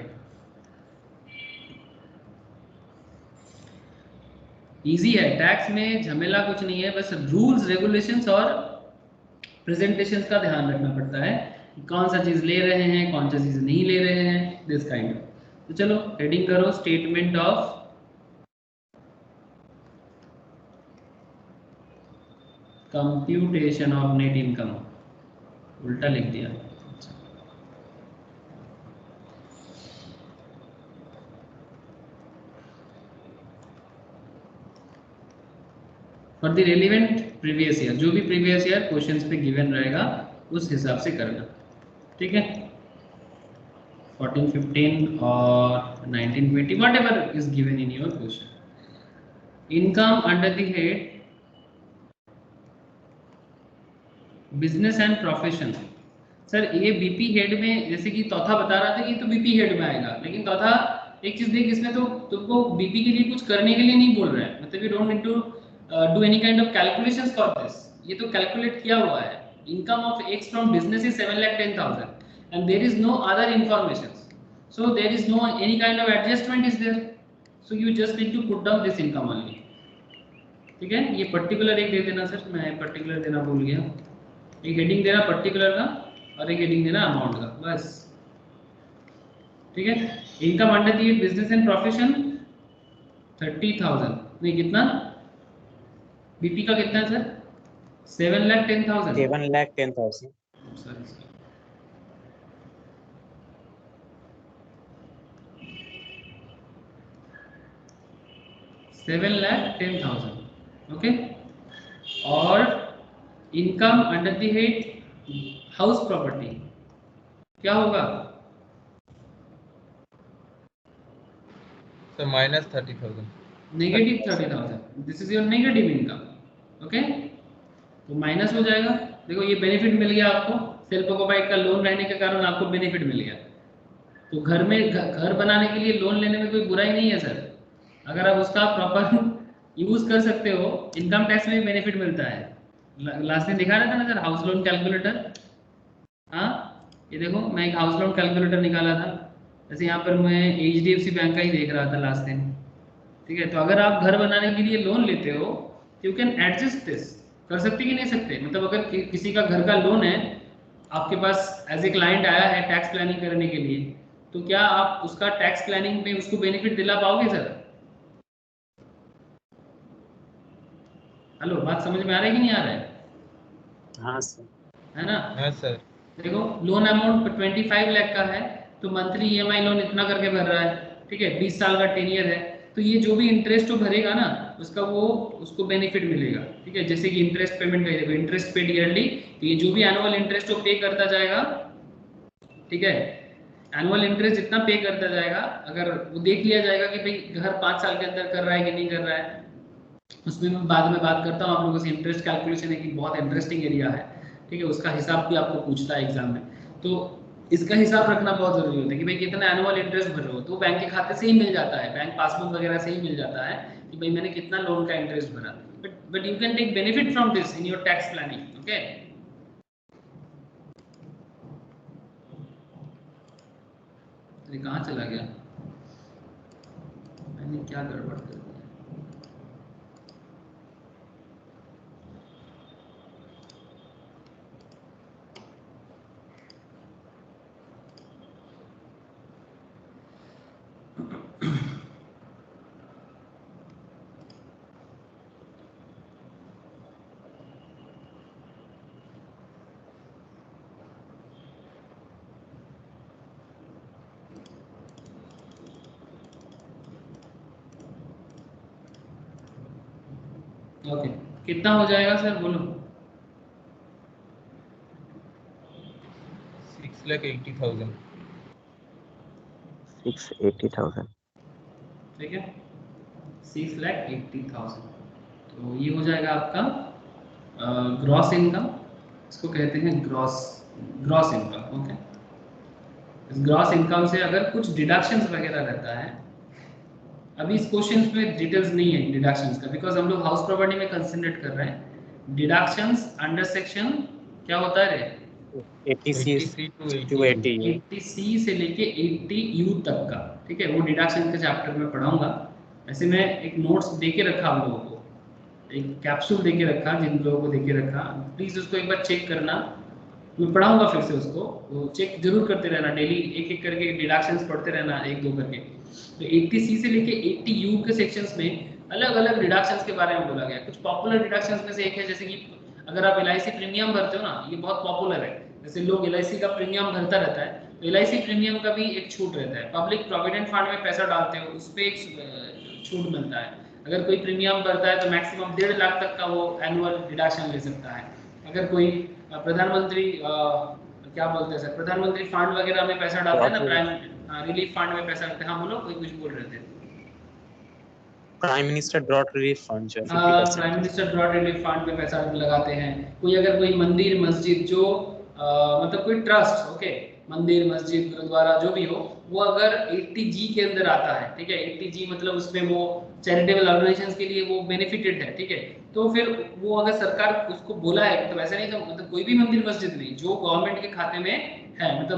इजी है, टैक्स में झमेला कुछ नहीं है, बस रूल्स रेगुलेशंस और प्रेजेंटेशंस का ध्यान रखना पड़ता है कि कौन सा चीज ले रहे हैं, कौन सा चीज नहीं ले रहे हैं, दिस काइंड ऑफ। तो चलो हेडिंग करो statement of computation of net income, उल्टा लिख दिया। For the relevant previous year, जो भी प्रीवियस ईयर क्वेश्चंस पे गिवन रहेगा उस हिसाब से करना। ठीक है, 14, 15 और 19, 20, whatever is given in your question. Income under the head business and profession. Sir ये बीपी हेड में, जैसे कि चौथा बता रहा था कि तो बीपी हेड में आएगा, लेकिन चौथा एक चीज देख, इसमें तो तुमको बीपी के लिए कुछ करने के लिए नहीं बोल रहा है, मतलब you don't need to do any kind of calculations for this. ये तो कैलकुलेट किया हुआ है। Income of X from business is 7,10,000 and there is no other information, so there is no any kind of adjustment is there, so you just need to put down this income only. ठीक है, ये particular एक दे देना sir, मैं particular देना भूल गया, एक हेडिंग देना पर्टिकुलर का और एक हेडिंग देना अमाउंट का, बस। ठीक है, income under the business and profession 30,000, नहीं कितना, बीपी का कितना है सर, 7,10,000 7,10,000 सॉरी 7,10,000 ओके। और income under the head house property क्या होगा? Sir -30,000 negative 30,000। This is your negative income okay. तो माइनस हो जाएगा। देखो ये बेनिफिट मिल गया आपको, सेल्फ ऑक्युपाइड का लोन रहने के कारण आपको बेनिफिट मिल गया। तो घर में घर बनाने के लिए लोन लेने में कोई बुराई नहीं है सर, अगर आप उसका प्रॉपर यूज कर सकते हो। इनकम टैक्स में भी बेनिफिट मिलता है। लास्ट में दिखा रहा था ना सर हाउस लोन कैलकुलेटर। हाँ ये देखो मैं एक हाउस लोन कैलकुलेटर निकाला था, जैसे यहाँ पर मैं HDFC बैंक का ही देख रहा था लास्ट टाइम। ठीक है, तो अगर आप घर बनाने के लिए लोन लेते हो यू कैन एडजस्ट दिस, कर सकते कि नहीं सकते। मतलब अगर किसी का घर का लोन है आपके पास एज ए क्लाइंट आया है टैक्स प्लानिंग करने के लिए, तो क्या आप उसका टैक्स प्लानिंग में उसको बेनिफिट दिला पाओगे सर? हेलो बात समझ में आ रहा है कि नहीं आ रहा है? हाँ सर। है ना? हाँ सर। देखो लोन अमाउंट 25 लाख का है तो मंथली EMI लोन इतना करके भर रहा है। ठीक है, 20 साल का टेनियर है, तो ये जो भी इंटरेस्ट वो भरेगा ना उसका वो उसको बेनिफिट मिलेगा। ठीक है, जैसे कि इंटरेस्ट पेमेंट का इंटरेस्ट पेड ईयरली, तो ये जो भी एनुअल इंटरेस्ट वो पे करता जाएगा, ठीक है, एनुअल इंटरेस्ट जितना पे करता जाएगा, अगर वो देख लिया जाएगा कि भाई घर 5 साल के अंदर कर रहा है कि नहीं कर रहा है, उसमें मैं बाद में बात करता हूँ आप लोगों से। इंटरेस्ट कैलकुलेशन है कि बहुत इंटरेस्टिंग एरिया है। ठीक है, उसका हिसाब भी आपको पूछता है एग्जाम में, तो इसका हिसाब रखना बहुत जरूरी होता है कि भाई कितना एनुअल इंटरेस्ट भर रहे हो, तो बैंक के खाते से ही मिल जाता है, बैंक पासबुक वगैरह से ही मिल जाता है कि भाई मैंने कितना लोन का इंटरेस्ट भरा। But you can take benefit from this in your tax planning. Okay, ये कहाँ चला गया, मैंने क्या गड़बड़ कर दिया? ओके, कितना हो जाएगा सर बोलो? 6,80,000। 680,000। ठीक है, 6,80,000। तो ये हो जाएगा आपका ग्रॉस इनकम, इसको कहते हैं ग्रॉस इनकम। ओके, इस ग्रॉस इनकम से अगर कुछ डिडक्शंस वगैरह रहता है, अभी इस क्वेश्चन में डिटेल्स नहीं है डिडक्शंस का, बिकॉज हम लोग हाउस प्रॉपर्टी में कंसंट्रेट कर रहे हैं। डिडक्शंस अंडर सेक्शन क्या होता है रे? 80C 83 to 80 80C से लेके 80U तक का। ठीक है, वो डिडक्शन के चैप्टर में पढ़ाऊंगा। ऐसे मैं एक नोट्स दे के रखा हम लोगों को, एक कैप्सूल दे के रखा, जिन लोगों को दे के रखा प्लीज़ उसको एक बार चेक करना। मैं पढ़ाऊंगा फिर से उसको, वो चेक जरूर करते रहना, डेली एक एक करके डिडक्शंस पढ़ते रहना एक दो करके। तो 80C से लेके 80U के सेक्शंस में अलग अलग डिडक्शंस के बारे में बोला गया। कुछ पॉपुलर डिडक्शंस में से एक है, जैसे कि अगर आप LIC प्रीमियम भरते हो ना, ये बहुत पॉपुलर है, जैसे लोग LIC का प्रीमियम भरता रहता है, तो LIC प्रीमियम का भी एक छूट रहता है। पब्लिक प्रोविडेंट फंड में पैसा डालते हो उस पर एक छूट मिलता है। अगर कोई प्रीमियम भरता है तो मैक्सिमम 1.5 लाख तक का वो एनुअल डिडक्शन ले सकता है। अगर कोई प्रधानमंत्री क्या बोलते हैं सर, प्रधानमंत्री फंड वगैरह में पैसा डालते हैं ना, प्राइम रिलीफ फंड में पैसा डालते हैं। हाँ बोलो, कोई कुछ बोल रहे थे। Prime minister drought relief fund जो है prime minister drought relief fund में पैसा लगाते हैं। कोई अगर कोई मंदिर मस्जिद जो मतलब कोई ट्रस्ट, ओके, मंदिर मस्जिद गुरुद्वारा जो भी हो, वो अगर 80G के अंदर आता है, ठीक है, 80G मतलब उसमें वो चैरिटेबल ऑर्गेनाइजेशंस के लिए वो बेनिफिटेड है। ठीक है, तो फिर वो अगर सरकार उसको बोला है, तो वैसे नहीं, तो मतलब कोई भी मंदिर मस्जिद नहीं जो गवर्नमेंट के खाते में है, मतलब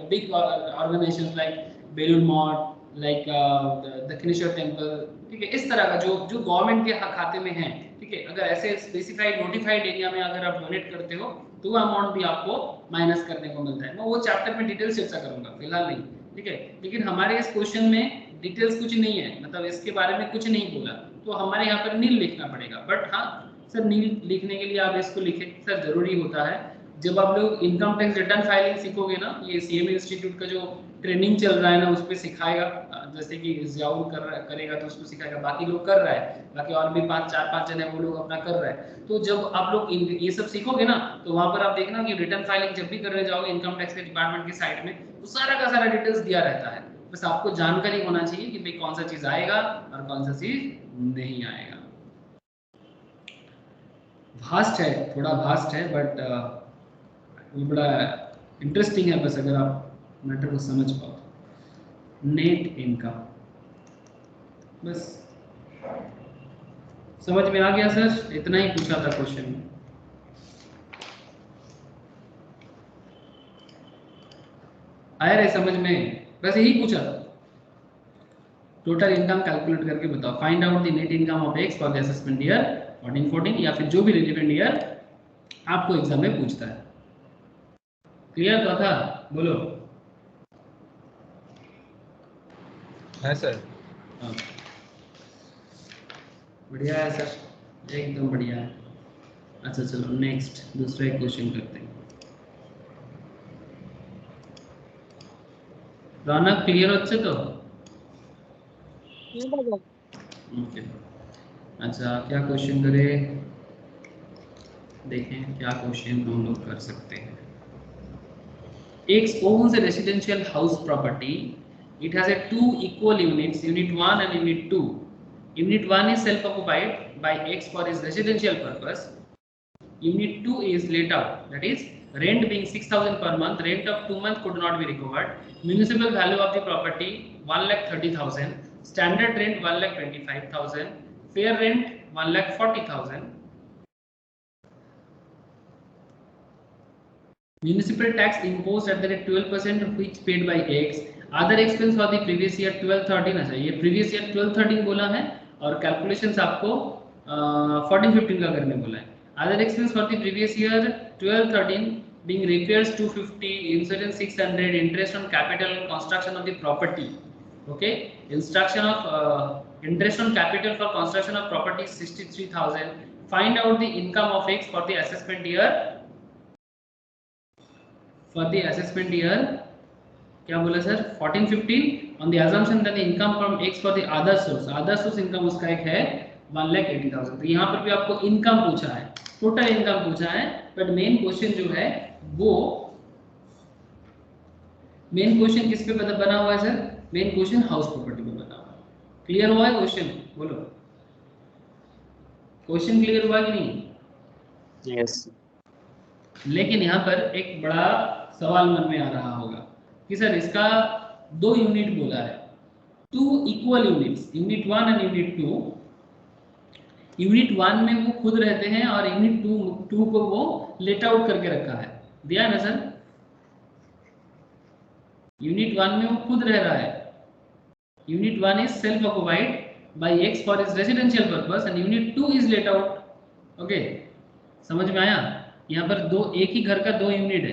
big organisations like Belur Math, like Dakshineswar temple, ठीक है, इस तरह का जो जो गवर्नमेंट के खाते में है। ठीक है, अगर ऐसे स्पेसिफाइड नोटिफाइड एरिया में अगर आप डोनेट करते हो तो वो अमाउंट भी आपको माइनस करने को मिलता है। मैं वो चैप्टर में डिटेल चर्चा करूंगा, फिलहाल नहीं। ठीक है, लेकिन हमारे इस क्वेश्चन में डिटेल्स कुछ नहीं है, मतलब इसके बारे में कुछ नहीं बोला, तो हमारे यहाँ पर नील लिखना पड़ेगा। बट हाँ, सर नील लिखने के लिए आप इसको लिखें, सर जरूरी होता है। जब आप लोग इनकम टैक्स रिटर्न फाइलिंग सीखोगे ना, ये सीएमए इंस्टीट्यूट का जो ट्रेनिंग चल रहा है ना, उस पर सिखाएगा, जैसे कि जियाउल करेगा तो उसको सिखाएगा, बाकी लोग कर रहा है, बाकी और भी 4-5 जन है वो लोग अपना कर रहे हैं। तो जब आप लोग ये सब सीखोगे ना, तो वहां पर आप देखना कि रिटर्न फाइलिंग जब भी करने जाओगे इनकम टैक्स के डिपार्टमेंट की साइड में, तो सारा का सारा डिटेल्स दिया रहता है। बस आपको जानकारी होना चाहिए कि भाई कौन सा चीज आएगा और कौन सा चीज नहीं आएगा। भास्ट है, थोड़ा भास्ट है, बट बड़ा इंटरेस्टिंग है, बस अगर आप मैटर को समझ पाओ। नेट इनकम, बस समझ में आ गया सर? इतना ही पूछा था क्वेश्चन में। आया रहे समझ में? बस यही पूछा था। टोटल इनकम कैलकुलेट करके बताओ, find out the net income of x for the assessment year 14-14, या फिर जो भी रिलेवेंट ईयर आपको एग्जाम में पूछता है। क्लियर तो था? बोलो। है सर। बढ़िया है सर, एकदम बढ़िया है। अच्छा चलो नेक्स्ट दूसरा एक क्वेश्चन करते हैं। रौनक क्लियर होच्छे तो? ओके, अच्छा क्या क्वेश्चन करें, देखें क्या क्वेश्चन हम लोग कर सकते हैं। X owns a residential house property. It has a 2 equal units, unit 1 and unit 2. Unit 1 is self-occupied by X for his residential purpose. Unit 2 is let out, that is rent being 6,000 per month. Rent of 2 months could not be recovered. Municipal value of the property 1,30,000. Standard rent 1,25,000. Fair rent 1,40,000. Municipal tax imposed at the rate 12% of which paid by X. Other expense for the previous year 12-13, अच्छा ये previous year 12-13 बोला है और calculations आपको 14-15 का करने बोला है। Other expense for the previous year 12-13 being repairs 250, insurance 600, interest on capital and construction of the property. Okay, instruction of interest on capital for construction of property 63,000. Find out the income of X for the assessment year. For the assessment year क्या बोला sir? 14-15 on the assumption that the income from X for the other source income उसका एक है 1,80,000। तो यहाँ पर भी आपको इनकम पूछा है, टोटल इनकम पूछा है, बट मेन क्वेश्चन जो है वो मेन क्वेश्चन किस पे बना हुआ है sir? Main question house property पे बना हुआ है। क्लियर हुआ है क्वेश्चन? बोलो, क्वेश्चन क्लियर हुआ कि नहीं? यस। लेकिन यहाँ पर एक बड़ा सवाल मन में आ रहा होगा कि सर इसका 2 यूनिट बोला है, 2 equal units, unit 1 and unit 2। Unit 1 में वो खुद रहते हैं और यूनिट 2 को वो लेट आउट करके रखा है, दिया है ना सर? यूनिट 1 में वो खुद रह रहा है। Unit 1 is self occupied by x for his residential purpose and unit 2 is let out. Okay, समझ में आया? यहाँ पर एक ही घर का 2 यूनिट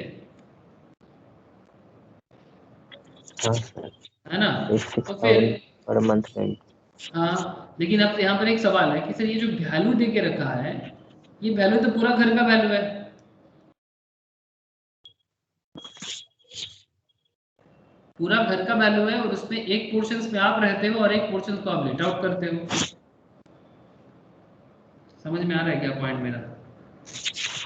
है ना? तो फिर पर मंथ रेंट। हाँ, लेकिन अब यहाँ पर एक सवाल है कि सर ये जो वैल्यू दे के रखा है, ये वैल्यू तो पूरा घर का वैल्यू है। पूरा घर का वैल्यू है और उसमें एक पोर्शन में आप रहते हो और एक पोर्शन को आप लेट आउट करते हो। समझ में आ रहा है क्या पॉइंट मेरा?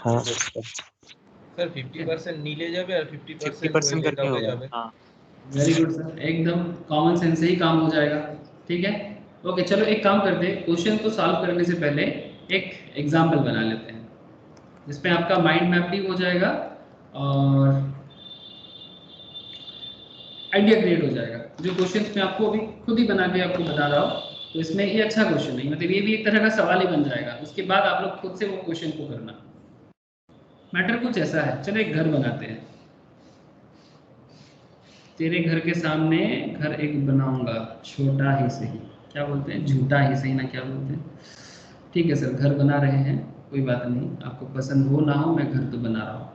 हाँ सर 50% नीले जाबे और 50% करके हो जाबे। हाँ, वेरी गुड सर, एकदम कॉमन सेंस से ही काम हो जाएगा। ठीक है, ओके चलो एक काम करते हैं, क्वेश्चन को सॉल्व करने से पहले एक एग्जाम्पल बना लेते हैं जिसमें आपका माइंड मैप भी हो जाएगा और आइडिया क्रिएट हो जाएगा। जो क्वेश्चन में आपको अभी खुद ही बना के आपको बता रहा हूँ, तो इसमें ये अच्छा क्वेश्चन है, मतलब ये भी एक तरह का सवाल ही बन जाएगा। उसके बाद आप लोग खुद से वो क्वेश्चन को करना। मैटर कुछ ऐसा है, चलो एक घर बनाते हैं। तेरे घर के सामने घर एक बनाऊंगा, छोटा ही सही, क्या बोलते हैं, झूठा ही सही ना, क्या बोलते हैं? ठीक है सर, घर बना रहे हैं, कोई बात नहीं, आपको पसंद हो ना हो, मैं घर तो बना रहा हूँ।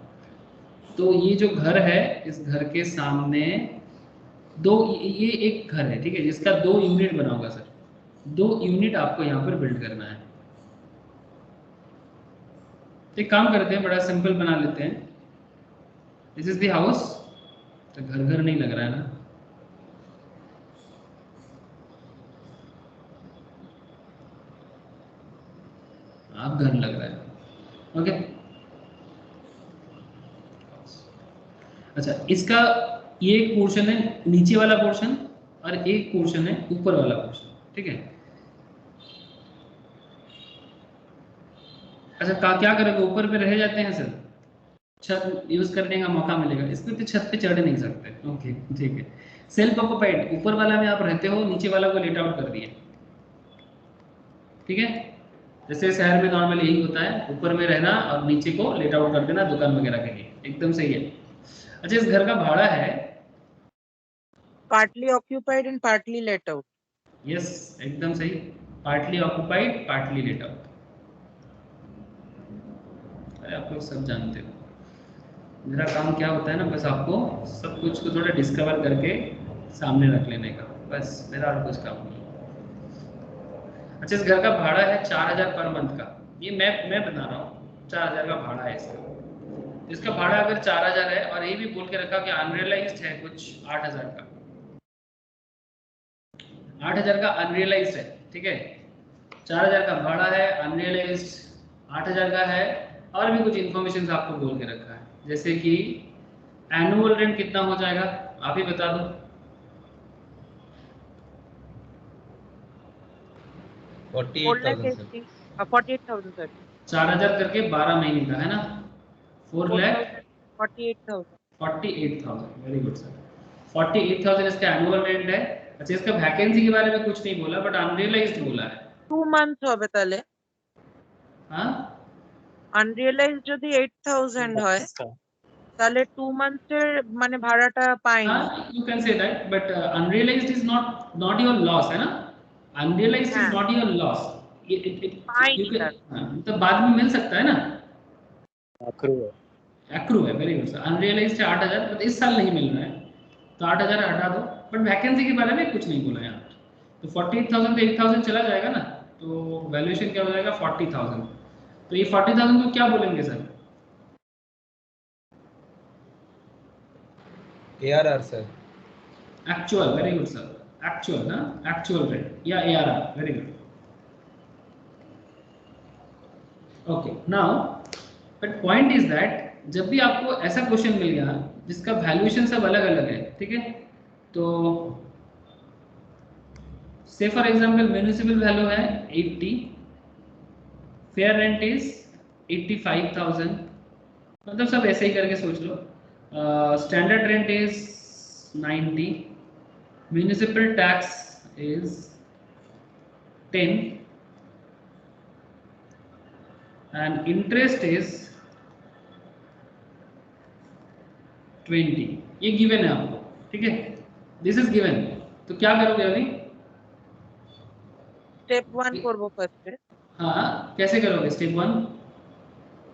तो ये जो घर है, इस घर के सामने ये एक घर है, ठीक है, जिसका 2 यूनिट बनाऊंगा सर। 2 यूनिट आपको यहाँ पर बिल्ड करना है। तो एक काम करते हैं, बड़ा सिंपल बना लेते हैं। दिस इज द हाउस, तो घर घर नहीं लग रहा है ना, आप घर लग रहा है। ओके, अच्छा इसका ये एक पोर्शन है नीचे वाला पोर्शन और एक पोर्शन है ऊपर वाला पोर्शन, ठीक है। अच्छा क्या करेंगे, ऊपर पे रह जाते हैं सर, छत यूज करने का मौका मिलेगा, इसमें तो छत पे चढ़ नहीं सकते। ओके ठीक है, सेल्फ ऑक्युपाइड ऊपर वाला में आप रहते हो, नीचे वाला को लेट आउट कर दिए, ठीक है। जैसे शहर में नॉर्मल यही होता है, ऊपर में रहना और नीचे को लेट आउट कर देना दुकान वगैरह के लिए, एकदम सही है। अच्छा इस घर का भाड़ा है partly occupied and partly let out. Yes एकदम सही, partly occupied partly let out. अरे आप लोग सब जानते हो, मेरा काम क्या होता है ना, बस आपको सब कुछ को थोड़ा डिस्कवर करके सामने रख लेने का, बस मेरा और कुछ काम नहीं। अच्छा इस घर का भाड़ा है 4000 पर मंथ का, ये मैं बता रहा हूँ 4000 का भाड़ा है इसका। इसका भाड़ा अगर 4000 है और ये भी बोल के रखा कि अनरियलाइज्ड है कुछ 8000 का, 8000 का अनरियलाइज्ड है, ठीक है। 4000 का भाड़ा है, अनरियलाइज्ड 8000 का है, और भी कुछ इन्फॉर्मेशन आपको बोल के रखा है, जैसे कि एनुअल रेंट कितना हो जाएगा आप ही बता दो। 48,000 48,000 सर। 4000 करके 12 महीने का है ना, 48,000। 4,48,000, वेरी गुड सर। 48,000 इसका एनुअल रेंट है। अच्छा इसका वैकेंसी के बारे में कुछ नहीं बोला, बट अनरियलाइज्ड बोला है। 2 months হবে তাহলে। हाँ আনরিয়েলাইজড যদি 8,000 হয় তাহলে 2 months এর মানে ভাড়াটা পাইনি। हाँ you can say that, but unrealized is not your loss है ना, unrealized is not your loss, you can तो बाद में मिल सकता है ना, एक्रू है, वेरी गुड सर। अनरियलाइज्ड है 8000, तो इस साल नहीं मिल रहा है तो 8000 हटा दो, बट वैकेंसी के बारे में कुछ नहीं बोला यहाँ, तो 48,000 तो 8,000 चला जाएगा ना, तो वैल्यूएशन क्या हो जाएगा 40,000। तो ये 40,000 को क्या बोलेंगे sir? ARR sir, actual, very good sir, actual ना, एक्चुअल रेट या ARR, very good. Okay now but point is that जब भी आपको ऐसा क्वेश्चन मिल गया जिसका वैल्यूएशन सब अलग अलग है, ठीक है, तो से फॉर एग्जांपल म्युनिसिपल वैल्यू है 80, फेयर रेंट इज 85,000, मतलब सब ऐसे ही करके सोच लो। Standard rent is 90, municipal tax is 10 and interest is 20, ये गिवन है आपको, ठीक है, दिस इज गिवन। तो क्या करोगे अभी? স্টেপ 1 করব ফার্স্টে। हाँ कैसे करोगे स्टेप 1?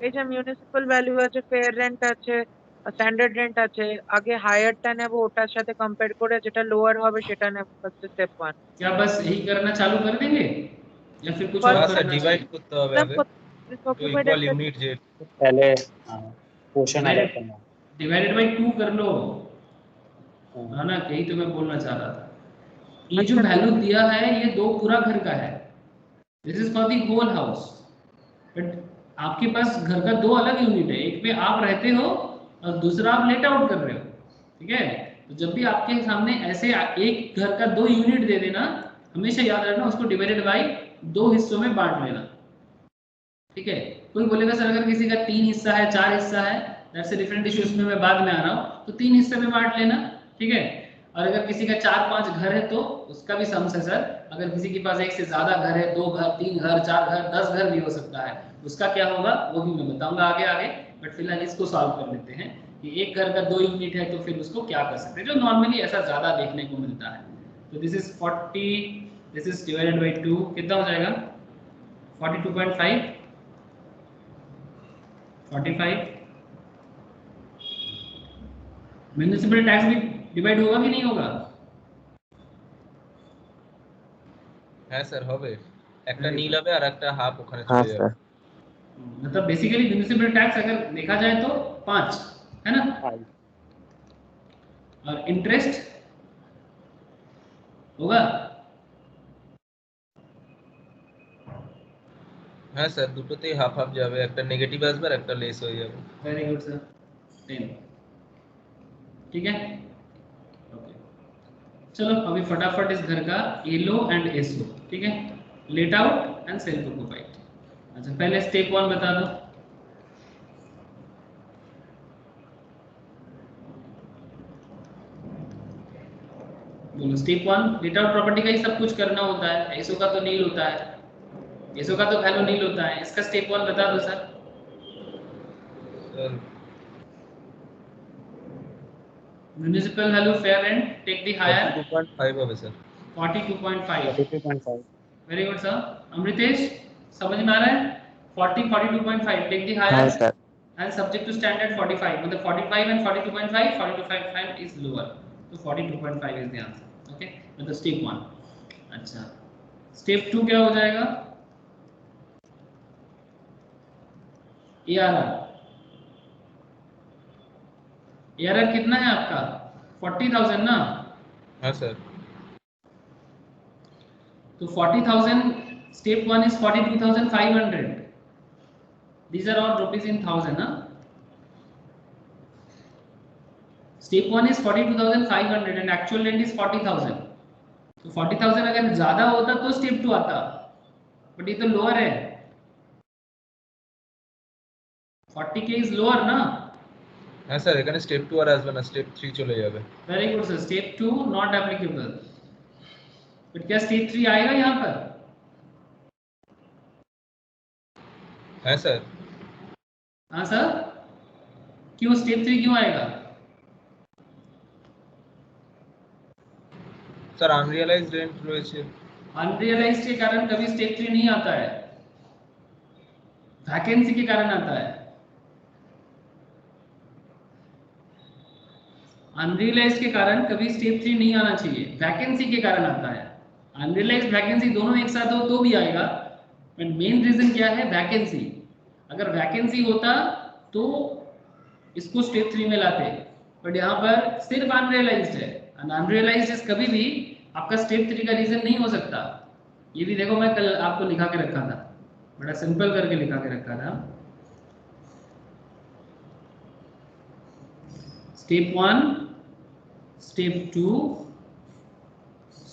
এই যে মিউনিসিপাল ভ্যালু আছে, ফেয়ার রেন্ট আছে, স্ট্যান্ডার্ড রেন্ট আছে, আগে হায়ারটা নেব, ওটার সাথে কম্পেয়ার করে যেটা লোয়ার হবে সেটা নেব ফার্স্টে স্টেপ 1। क्या बस यही करना चालू कर देंगे या फिर कुछ और हाँ सर करना डिवाइड चाहिए? করতে হবে আগে तो इक्वल यूनिट जे पहले पोर्शन अलग करना, डिवाइडेड बाय 2 कर लो, है ना, यही तो मैं बोलना चाह रहा था। ये जो वैल्यू दिया है ये दो पूरा घर का है, this is for the whole house, but आपके पास घर का दो अलग यूनिट है, एक पे आप रहते हो और दूसरा आप लेट आउट कर रहे हो, ठीक है। तो जब भी आपके सामने ऐसे एक घर का दो यूनिट दे देना, हमेशा याद रखना उसको डिवाइडेड बाय दो हिस्सों में बांट लेना, ठीक है। कोई बोलेगा सर अगर किसी का 3 हिस्सा है 4 हिस्सा है, दैट्स अ डिफरेंट इशू, उसमें मैं बाद में आ रहा हूँ, तो 3 हिस्से में बांट लेना, ठीक है। और अगर किसी का 4-5 घर है तो उसका भी सम्स है सर, अगर किसी के पास एक से ज्यादा घर है, 2 घर 3 घर 4 घर 10 घर भी हो सकता है, उसका क्या होगा वो भी मैं बताऊंगा आगे आगे, बट फिलहाल इसको सॉल्व कर लेते हैं कि एक घर का 2 यूनिट है तो फिर उसको क्या कर सकते हैं, जो नॉर्मली ऐसा ज्यादा देखने को मिलता है। तो this is 40, this is divided by 2, कितना हो जाएगा 42.5, 45। म्युनिसिपल टैक्स भी डिवाइड होगा कि नहीं होगा? হ্যাঁ স্যার হবে, একটা নীল হবে আর একটা হাফ ওখানে हाँ চলে सर। যাবে। मतलब बेसिकली म्युनिसिपल टैक्स अगर देखा जाए तो 5 है ना, 5 और इंटरेस्ट होगा হ্যাঁ স্যার দুটোতেই হাফ হাফ যাবে, একটা নেগেটিভ আসবে আর একটা লেস হয়ে যাবে। वेरी गुड सर 10 ठीक है ओके चलो अभी फटाफट इस घर का एलो एंड एसओ ठीक है let out and self occupied. अच्छा पहले स्टेप 1 बता दो बोलो स्टेप 1 लेट आउट प्रॉपर्टी का ही सब कुछ करना होता है, एसओ का तो नील होता है, एसओ का तो वैल्यू नील होता है, इसका स्टेप 1 बता दो sir. Municipal value fair rent take the higher 42.5 হবে sir. 42.5 42.5 very good sir. Amritesh समझ में आ रहा है 40 42.5 टेक द हाँ higher sir. and subject to standard 45 मतलब 45 and 42.5 42.5 is lower तो 42.5 is the answer okay मतलब step 1। अच्छा step 2 क्या हो जाएगा ARR कितना है आपका 40,000 ना। हाँ सर। तो 40,000 step 1 is 42,500 these are all rupees in thousand ना। step 1 is 42,500 and actual rent is 40,000 तो 40,000 अगर ज्यादा होता तो step 2 आता बट ये तो लोअर है 40k is lower ना। হ্যাঁ স্যার এখানে স্টেপ 2 আর আসবে না, স্টেপ 3 চলে যাবে। Very good sir step 2 not applicable but क्या स्टेप 3 आएगा यहाँ पर হ্যাঁ স্যার। हाँ सर क्यों स्टेप 3 क्यों आएगा স্যার আনরিয়ালাইজড রেন্ট রয়েছে। अनरियलाइज्ड के कारण कभी स्टेप 3 नहीं आता है वैकेंसी के कारण आता है। अनरियलाइज्ड के कारण कभी स्टेप 3 नहीं आना चाहिए वैकेंसी के कारण आता है। अनरियलाइज्ड वैकेंसी दोनों एक साथ हो तो भी आएगा बट मेन रीजन क्या है वैकेंसी। अगर वैकेंसी होता तो इसको स्टेप 3 में लाते बट यहाँ पर सिर्फ अनरियलाइज्ड है और अनरियलाइज्ड कभी भी आपका स्टेप 3 का रीजन नहीं हो सकता। ये भी देखो मैं कल आपको लिखा के रखा था बड़ा सिंपल करके लिखा के रखा था स्टेप 1 स्टेप 2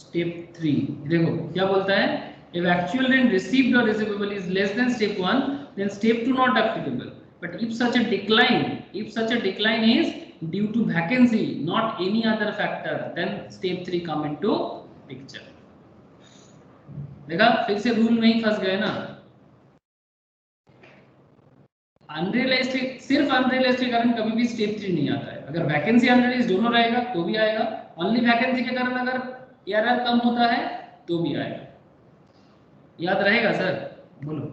स्टेप 3 देखो क्या बोलता है if actual rent received or receivable is less than step 1 then step 2 not applicable but if such a decline is due to vacancy not any other factor then step 3 come into picture। देखा फिर से rule में ही फंस गए ना। Unrealised सिर्फ unrealised के कारण कभी भी स्टेप 3 नहीं आता है। अगर वैकेंसी अनरियलाइज्ड दोनों रहेगा तो भी आएगा ओनली वैकेंसी के कारण अगर ARR कम होता है तो भी आएगा। याद रहेगा सर बोलो।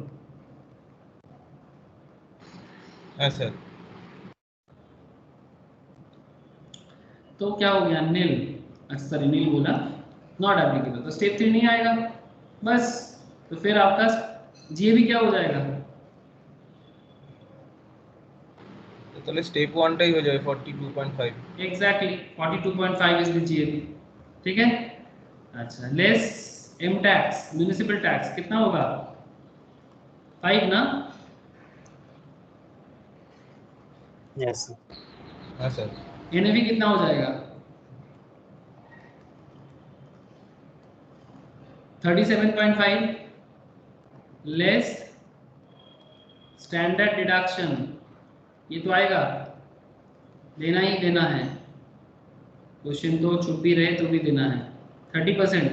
हाँ सर। तो क्या हो गया नील सॉरी नील बोला नॉट एप्लीकेबल तो स्टेप 3 नहीं आएगा बस। तो फिर आपका GAB क्या हो जाएगा তাহলে স্টেপ 1টাই হয়ে যাবে 42.5। एग्जैक्टली 42.5 इज द GAB ठीक है। अच्छा less M tax municipal tax कितना होगा 5 ना। यस हाँ सर। NAV कितना हो जाएगा 37.5 लेस स्टैंडर्ड डिडक्शन ये तो आएगा देना ही देना है क्वेश्चन तो छुप भी रहे तो भी देना है 30%।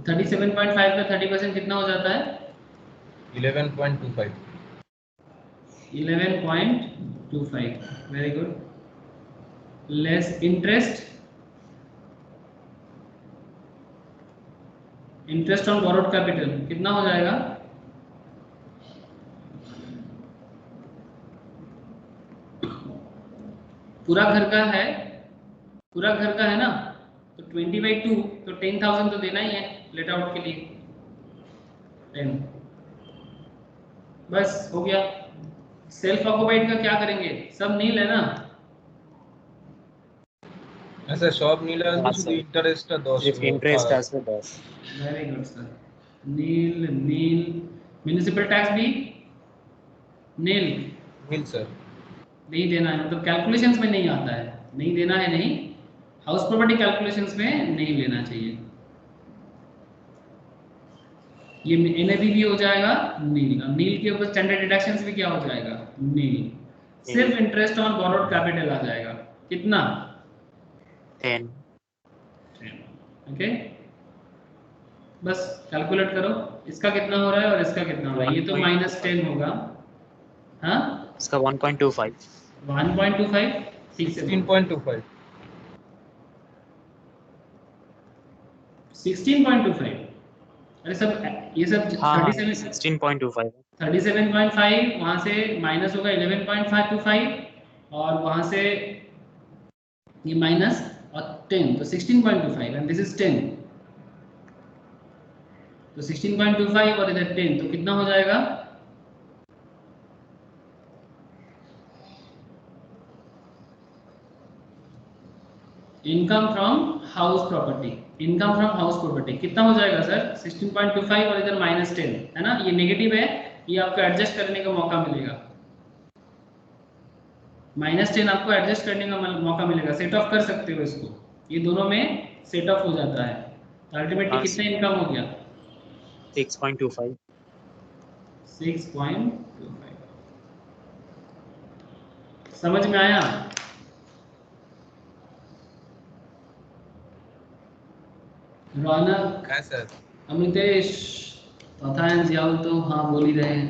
37.5 का 30% कितना हो जाता है 11.25। 11.25 very good less interest on borrowed capital कितना हो जाएगा पूरा घर का है ना तो 20/2 तो 10,000 तो देना ही है लेट आउट के लिए 10 बस हो गया। सेल्फ ऑक्युपाइड का क्या करेंगे, सब नील है ना? ऐसा সব নীল আসবে, हाँ শুধু सर, ইন্টারেস্টটা 10 सिर्फ इंटरेस्ट আসবে 10। Very good sir. Nil nil. Municipal tax भी नील। নীল স্যার। नहीं देना है, मतलब कैलकुलेशंस में नहीं आता है, नहीं देना है, नहीं। हाउस प्रॉपर्टी कैलकुलेशंस में नहीं लेना चाहिए। ये NAV भी हो जाएगा नील। अब नील के ऊपर स्टैंडर्ड डिडक्शंस भी क्या हो जाएगा, नील। सिर्फ इंटरेस्ट ऑन बोरोड कैपिटल आ जाएगा, कितना? 10। ओके, बस कैलकुलेट करो, इसका कितना हो रहा है और इसका कितना हो रहा है। ये तो -10 होगा। हाँ, इसका 1.25। 1.25 ठीक से 16.25। 16.25। अरे सब ये सब हाँ 37 16.25। 37.5, वहाँ से माइनस होगा 11.525 और वहाँ से ये माइनस और 10, तो 16.25 एंड दिस इज 10। तो 16.25 और इधर 10, तो कितना हो जाएगा? Income from house property. Income from house property कितना हो जाएगा सर? 16.25 और इधर -10 है ना, ये नेगेटिव है, ये आपको एडजस्ट करने का मौका मिलेगा। -10 आपको एडजस्ट करने का मौका मिलेगा, सेट ऑफ कर सकते हो इसको, ये दोनों में सेट ऑफ हो जाता है। तो अल्टीमेटली हाँ कितना सर, इनकम हो गया? 6.25। 6.25। समझ में आया? रौनक, হ্যাঁ স্যার। अमितेश, तथा जियाउल तो हाँ बोल ही रहे हैं।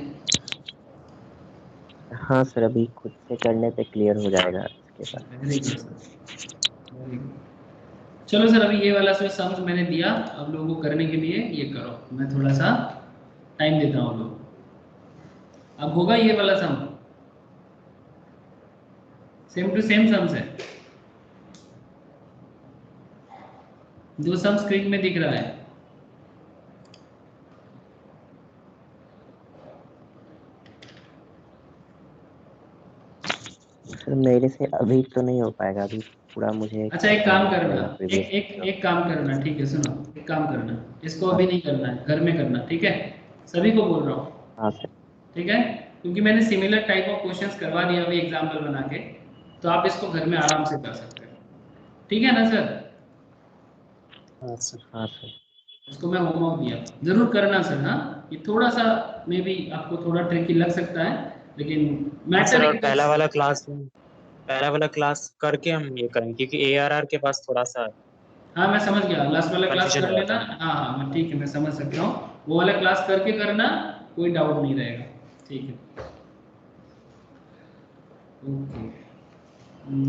हाँ सर, अभी खुद से करने पे क्लियर हो जाएगा इसके बाद। Very good sir, very good. चलो सर, अभी ये वाला जो सम्स मैंने दिया अब लोगों को करने के लिए, ये करो, मैं थोड़ा सा टाइम देता हूँ लोग। अब होगा ये वाला सम, सेम टू सेम सम्स है, जो सम स्क्रीन में दिख रहा है। सर मेरे से अभी तो नहीं हो पाएगा, अभी पूरा मुझे अच्छा एक काम करना करना, पड़ेगा एक प्रीवियस। एक एक काम करना, ठीक है सुनो, एक काम करना, इसको हाँ अभी नहीं करना है, घर में करना, ठीक है? सभी को बोल रहा हूँ, हाँ सर। ठीक है? क्योंकि मैंने सिमिलर टाइप ऑफ क्वेश्चंस करवा दिया अभी एग्जाम्पल बना के, तो आप इसको घर में आराम से कर सकते हो, ठीक है ना सर? हाँ सर। हाँ सर। इसको मैं होमवर्क दिया, जरूर करना सर। हाँ, ये थोड़ा सा मे बी आपको थोड़ा ट्रिकी लग सकता है, लेकिन हाँ सर, मैटर और इट डज। पहला वाला क्लास करके हम ये करेंगे, क्योंकि ARR के पास थोड़ा सा हाँ मैं समझ गया, लास्ट वाला क्लास कंफ्यूजन कर हो लेना। जाता है। हाँ हाँ मैं ठीक है, मैं समझ सकता हूँ, वो वाला क्लास करके करना, कोई डाउट नहीं रहेगा, ठीक है? ओके,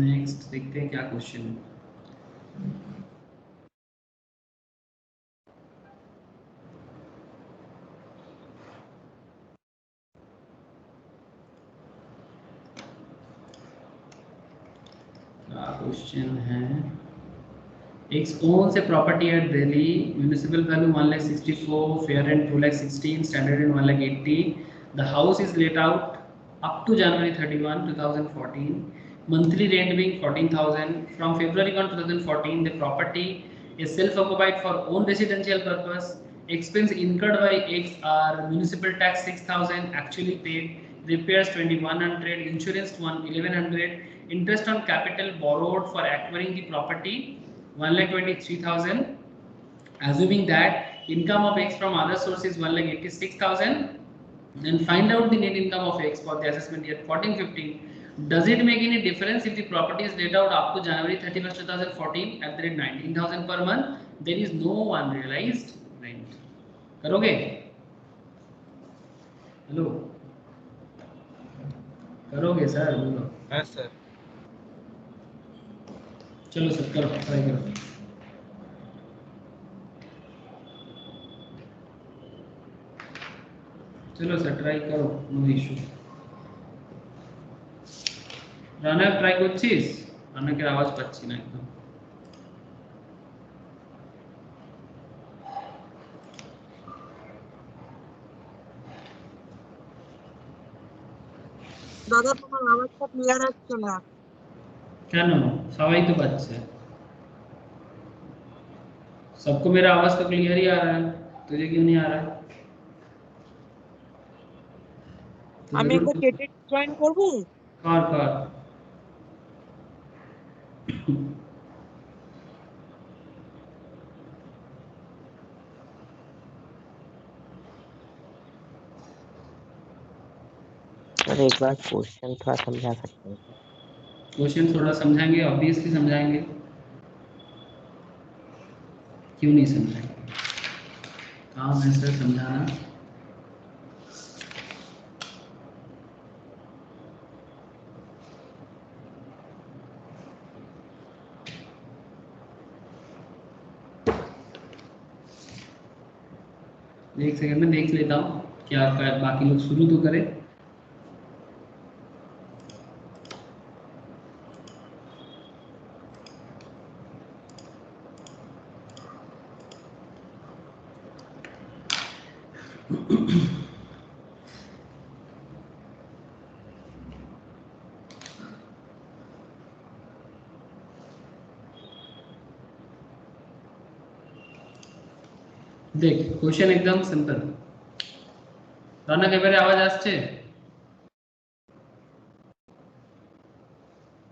नेक्स्ट देखते हैं क्या क्वेश्चन है। क्वेश्चन है, X owns a property at Delhi, municipal value 1,64,000, fair rent 2,16,000, standard rent 1,80,000. The house is let out up to January 31, 2014. Monthly rent being 14,000. From February 1, 2014, the property is self-occupied for own residential purpose. Expense incurred by X are municipal tax 6,000 actually paid, repairs 2,100, insurance 1,100, interest on capital borrowed for acquiring the property 1,23,000. Assuming that income of X from other sources 1,86,000, then find out the net income of X for the assessment year 14-15. Does it make any difference if the property is let out up to January 31st, 2014 at the rate 19,000 per month? There is no unrealized rent. करोगे? Hello, करोगे sir? बोलो। হ্যাঁ sir. चलो sir करो, try करो। चलो sir try करो, no issue. Rana try করছিস? রানাকে আওয়াজ পাচ্ছি না একদম। দাদা তোমার আওয়াজটা ক্লিয়ার আসছে না। কেন? সবাই তো পাচ্ছে, सबको मेरा आवाज तो क्लियर ही आ रहा है, तुझे क्यों नहीं आ रहा है? तो আমি जरूर একবার কেটে জয়েন করব। कर सर एक बार क्वेश्चन थोड़ा समझा सकते हैं? क्वेश्चन थोड़ा समझाएंगे, ऑब्वियसली समझाएंगे, क्यों नहीं समझाएंगे, काम है सर समझाना। एक सेकंड में देख लेता हूँ क्या बाकी लोग शुरू तो करें। देख क्वेश्चन एकदम सिंपल। রানা এবারে আওয়াজ আসছে?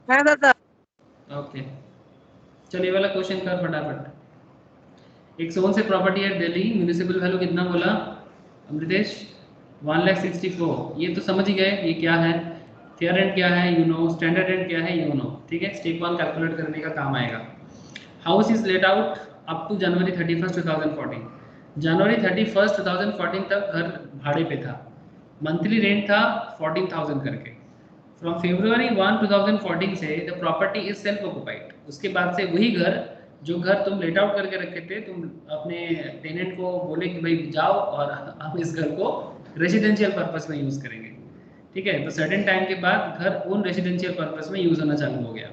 হ্যাঁ দাদা। ओके चलिए वाला क्वेश्चन कर फटाफट। एक सोन से प्रॉपर्टी है दिल्ली, म्युनिसिपल वैल्यू कितना बोला अमृतेश? 1,64,000। ये तो समझ ही गए ये क्या है, फेयर रेंट क्या है यू नो, स्टैंडर्ड रेंट क्या है यू नो, ठीक है। स्टेप 1 कैलकुलेट करने का काम आएगा। House is let out up to January 31, 2014। जनवरी 31, 2014 तक घर भाड़े पे था, मंथली रेंट था 14,000 करके। फ्रॉम February 1, 2014 से the property is self occupied. उसके बाद से वही घर जो घर तुम लेट आउट करके रखे थे, तुम अपने टेनेंट को बोले कि भाई जाओ और हम इस घर को रेजिडेंशियल पर्पस में यूज करेंगे, ठीक है। तो सर्टेन टाइम के बाद घर ओन रेजिडेंशियल पर्पस में यूज होना चालू हो गया।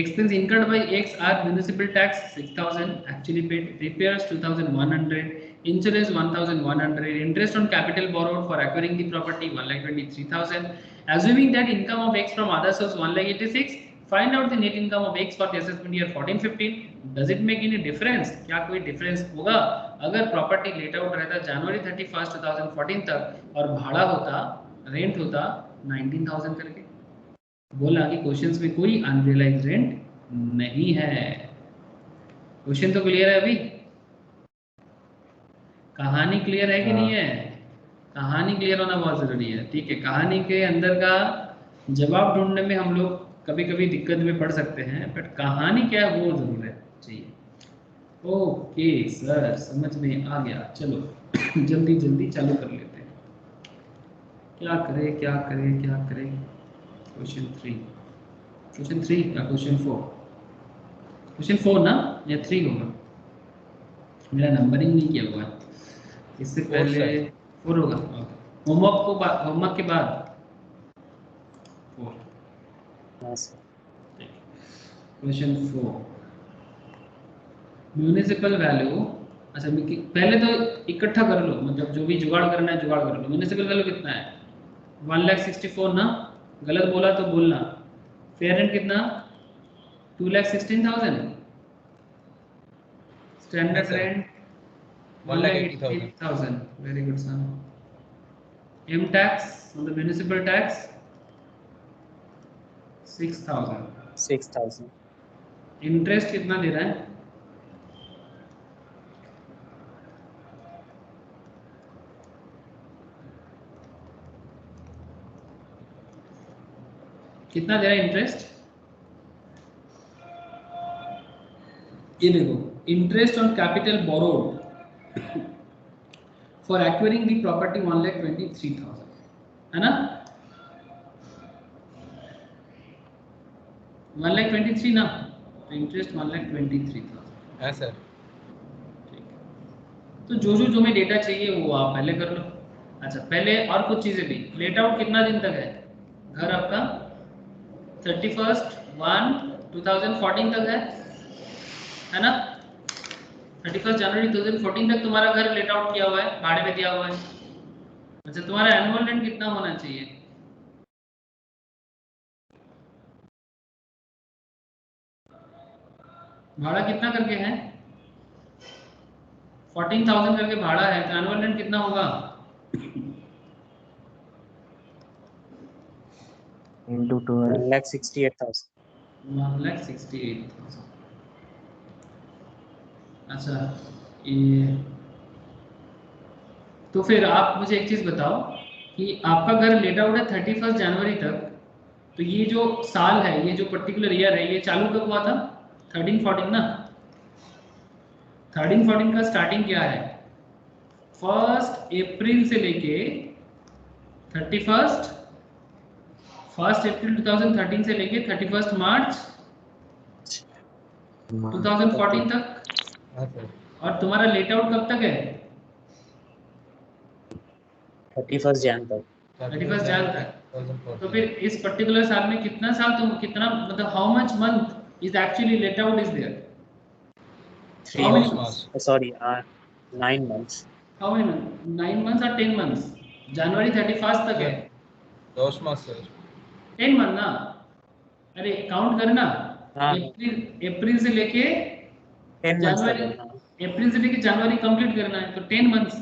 Expense incurred by X are municipal tax 6,000 actually paid, repairs 2,100, insurance 1,100, interest on capital borrowed for acquiring the property 1,23,000. Assuming that income of X from other source 1,86,000, find out the net income of X for the assessment year 14-15. Does it make any difference? क्या कोई difference होगा अगर property let out रहता जनवरी 31, 2014 तक और भाड़ा होता rent होता 19,000 करके? बोला कि क्वेश्चंस में कोई अनरियलाइज्ड रेंट नहीं है। क्वेश्चन तो क्लियर है अभी? कहानी क्लियर है कि नहीं है? कहानी क्लियर होना बहुत जरूरी है, ठीक है। कहानी के अंदर का जवाब ढूंढने में हम लोग कभी कभी दिक्कत में पड़ सकते हैं, बट कहानी क्या है वो जरूर है चाहिए। ओके सर समझ में आ गया, चलो जल्दी जल्दी चालू कर लेते हैं। क्या करें क्या करें क्या करें? क्वेश्चन 3 या क्वेश्चन 4? क्वेश्चन 4 ना या 3 होगा? मेरा नंबरिंग नहीं किया हुआ है, इससे पहले 4 होगा। होमवर्क के बाद 4। Question 4 municipal value. अच्छा पहले तो इकट्ठा कर लो, मतलब जो भी जुगाड़ करना है जुगाड़ कर लो। म्यूनिसिपल वैल्यू कितना है? 1,64,000 ना, गलत बोला तो बोलना। फेयर रेंट कितना? 2,16,000। Standard rent 1,80,000। Very good son. M tax मतलब म्युनिसिपल टैक्स 6,000। इंटरेस्ट कितना दे रहा है? कितना दे रहा है इंटरेस्ट? ये देखो, interest on capital borrowed for acquiring the property 1,23,000 है ना? 1,23,000 ना, तो इंटरेस्ट 1,23,000 है सर। ठीक है, तो जो हमें डेटा चाहिए वो आप पहले कर लो। अच्छा पहले और कुछ चीजें भी, लेट आउट कितना दिन तक है घर आपका? 31/1/2014 तक है ना? 31 जनवरी 2014 तक तुम्हारा घर लेट आउट किया हुआ है, भाड़े पे दिया हुआ है। अच्छा तुम्हारा एनुअल रेंट कितना होना चाहिए? भाड़ा कितना करके है? 14,000 करके भाड़ा है, तो एनुअल रेंट कितना होगा? into 12 1,68,000। 1,68,000। अच्छा, ये तो फिर आप मुझे एक चीज बताओ कि आपका घर लेट आउट है 31 जनवरी तक, तो ये जो साल है, ये जो पर्टिकुलर ईयर है, ये चालू कब हुआ था? 13-14 ना। 13-14 का स्टार्टिंग क्या है? 1 अप्रैल से लेके 31 अप्रैल 2013 से लेके 31 मार्च 2014 तक। हाँ सर। और तुम्हारा लेट आउट कब तक है? 31 जैन तक। 31 जैन तक। 2014। तो फिर इस पर्टिकुलर साल में कितना साल, तुम कितना मतलब how much month is actually let out is there? 3 months, sorry, 9 months। How many month? 9 months और 10 मंथ्स? जनवरी 31 तक है। 10 मास सर। 10 मंथ ना, अरे काउंट करना। हाँ, अप्रैल से लेके 10 months तक जनवरी, है। हाँ, अप्रैल से लेके जनवरी कंप्लीट करना है, तो 10 मंथ्स।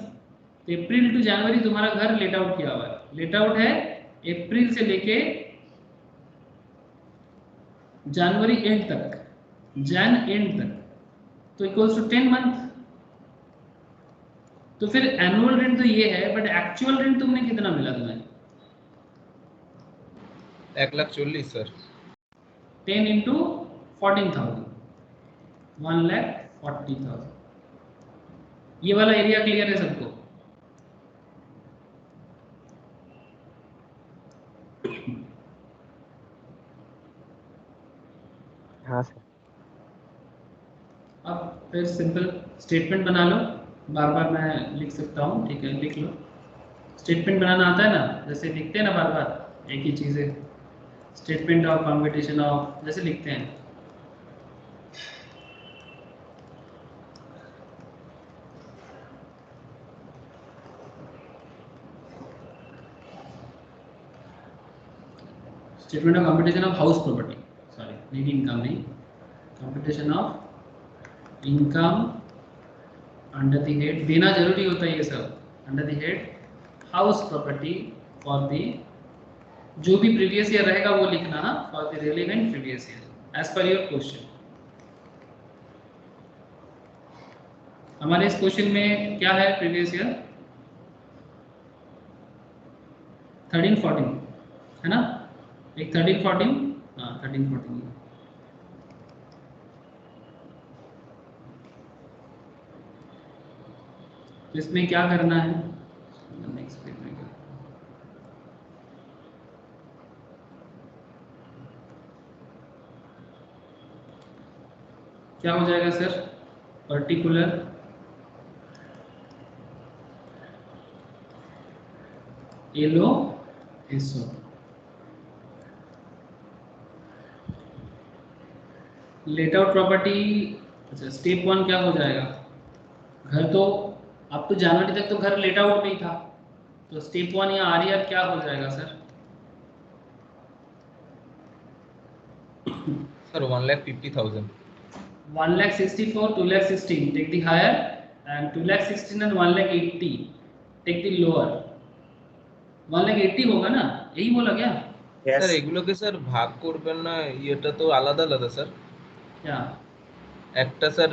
तो अप्रैल टू जनवरी तुम्हारा घर लेट आउट किया हुआ है। लेट आउट है अप्रैल से लेके जनवरी एंड तक, जैन एंड तक, तो इक्वल्स टू 10 मंथ। तो फिर एनुअल रेंट तो ये है, बट एक्चुअल रेंट तुमने कितना मिला तुम्हें? 1,40,000 सर। 10 इंटू 14,000, 1,40,000। ये वाला एरिया क्लियर है सबको? हाँ सर। अब फिर सिंपल स्टेटमेंट बना लो, बार बार मैं लिख सकता हूँ, ठीक है, लिख लो। स्टेटमेंट बनाना आता है ना, जैसे लिखते हैं ना बार बार एक ही चीज़ें, स्टेटमेंट ऑफ कॉम्पिटिशन ऑफ, जैसे लिखते हैं। Statement of competition of house property, sorry नहीं इनकम नहीं, competition of income under the head, देना जरूरी होता है ये सब, under the head house property for the, जो भी प्रीवियस ईयर रहेगा वो लिखना, for the relevant previous year as per your question. हमारे इस क्वेश्चन में क्या है प्रीवियस ईयर? 13-14 है ना, एक 13-14, हाँ 13-14। तो इसमें क्या करना है? नेक्स्ट पेज में क्या हो जाएगा सर? पर्टिकुलर एलो एसो, लेट आउट प्रॉपर्टी। अच्छा, स्टेप 1 क्या हो जाएगा? घर तो अब तो जनवरी तक तो घर लेट आउट नहीं था, तो स्टेप 1 या आरईआर क्या हो जाएगा sir? Sir 1,50,000। 1,64,000, 2,16,000, take the higher, and 2,16,000 and 1,80,000, take the lower। 1,80,000 होगा ना, यही बोला क्या? yes, স্যার এগুলোকে স্যার ভাগ করবেন না, এটা তো আলাদা আলাদা স্যার। क्या? একটা স্যার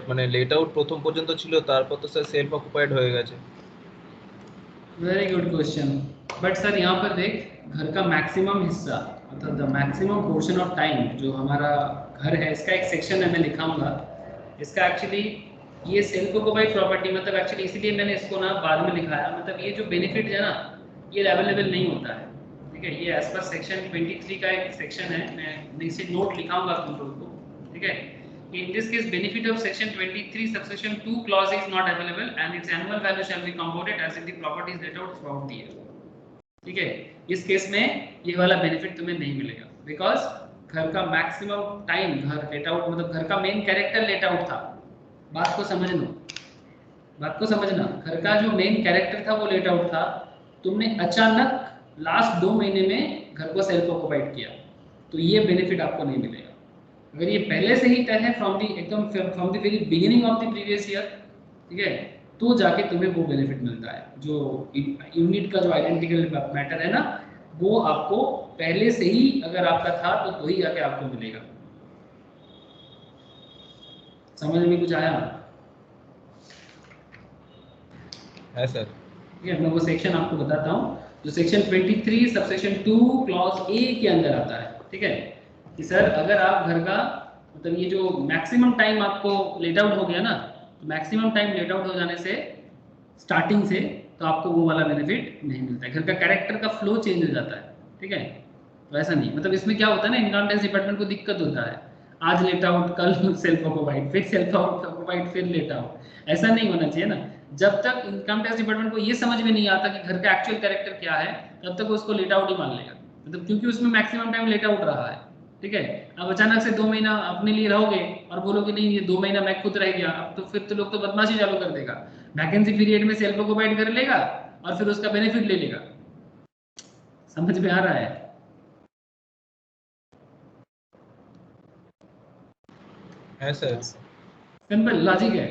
মানে লেট আউট প্রথম পর্যন্ত ছিল, তারপর তো স্যার সেলফ অকুপাইড হয়ে গেছে। Very good question, but sir यहाँ पर देख, घर का मैक्सिमम हिस्सा मतलब the maximum portion of time जो हमारा घर है, इसका एक सेक्शन है, मैं लिखाऊंगा इसका। एक्चुअली ये सेल्फ ऑक्युपाइड प्रॉपर्टी, मतलब एक्चुअली इसीलिए मैंने इसको ना बाद में लिखाया, मतलब ये जो बेनिफिट है ना, ये अवेलेबल नहीं होता है, ठीक है। ये एज पर सेक्शन 23 का एक सेक्शन है, मैं नीचे नोट लिखाऊंगा तुम लोग को, ठीक है। In this case, benefit of section 23 subsection 2 clause is not available and its annual value shall be computed as if the property is let out throughout the year, ठीक है। इस केस में ये वाला बेनिफिट तुम्हें नहीं मिलेगा, बिकॉज घर का मैक्सिमम टाइम घर लेट आउट, मतलब घर का मेन कैरेक्टर लेट आउट था। बात को समझना, बात को समझना, घर का जो मेन कैरेक्टर था वो लेट आउट था। तुमने अचानक लास्ट 2 महीने में घर को सेल्फ ऑक्युपाइड किया, तो ये बेनिफिट आपको नहीं मिलेगा। अगर ये पहले से ही तय है फ्रॉम दी एकदम from the very beginning of the previous year, ठीक है, तो जाके तुम्हें वो बेनिफिट मिलता है। जो यूनिट का जो आइडेंटिकल मैटर है ना, वो आपको पहले से ही अगर आपका था तो ही जाके आपको मिलेगा। समझ में कुछ आया? है सर। ठीक है, मैं वो सेक्शन आपको बताता हूँ जो सेक्शन 23 सबसेक्शन 2 क्लॉज ए के अंदर आता है। ठीक है, कि सर अगर आप घर का मतलब ये जो मैक्सिमम टाइम आपको लेट आउट हो गया ना, तो मैक्सिमम टाइम लेट आउट हो जाने से स्टार्टिंग से तो आपको वो वाला बेनिफिट नहीं मिलता है। घर का कैरेक्टर का फ्लो चेंज हो जाता है। ठीक है, तो ऐसा नहीं, मतलब इसमें क्या होता है ना, इनकम टैक्स डिपार्टमेंट को दिक्कत होता है, आज लेट आउट, कल सेल्फ ऑक्युपाइड, फिर सेल्फ ऑक्युपाइड, फिर लेट आउट। ऐसा नहीं होना चाहिए ना। जब तक इनकम टैक्स डिपार्टमेंट को ये समझ में नहीं आता कि घर का एक्चुअल कैरेक्टर क्या है, तब तक उसको लेट आउट ही मान लेगा, मतलब क्योंकि उसमें मैक्सिमम टाइम लेट आउट रहा है। ठीक है, अब अचानक से 2 महीना अपने लिए रहोगे और बोलोगे नहीं ये 2 महीना मैं खुद रह गया, अब तो फिर तो लोग तो बदमाशी चालू कर देगा, वैकेंसी पीरियड में सेल्फ ऑक्युपाइड कर लेगा और फिर उसका बेनिफिट ले लेगा। समझ में आ रहा है? है सर। सिंपल लॉजिक है।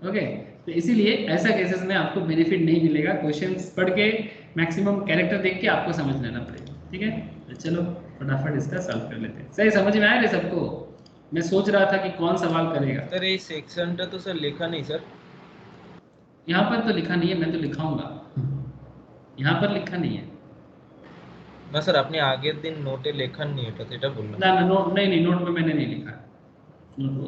ओके, तो इसीलिए ऐसा केसेस में आपको बेनिफिट नहीं मिलेगा। क्वेश्चंस पढ़ के मैक्सिमम कैरेक्टर देख के आपको समझ लेना पड़ेगा। ठीक है, तो चलो फटाफट इसका सॉल्व कर लेते हैं। सही समझ में आया रे सबको? मैं सोच रहा था कि कौन सवाल करेगा। सर ये सेक्शनটা तो सर लिखा नहीं सर। यहाँ पर तो लिखा नहीं है, मैं तो लिखाऊंगा। यहाँ पर लिखा नहीं है না স্যার আপনি আগের দিন নোটে লেখান নি এটা, সেটা বললাম। ना, नोट नहीं, नोट में मैंने नहीं लिखा।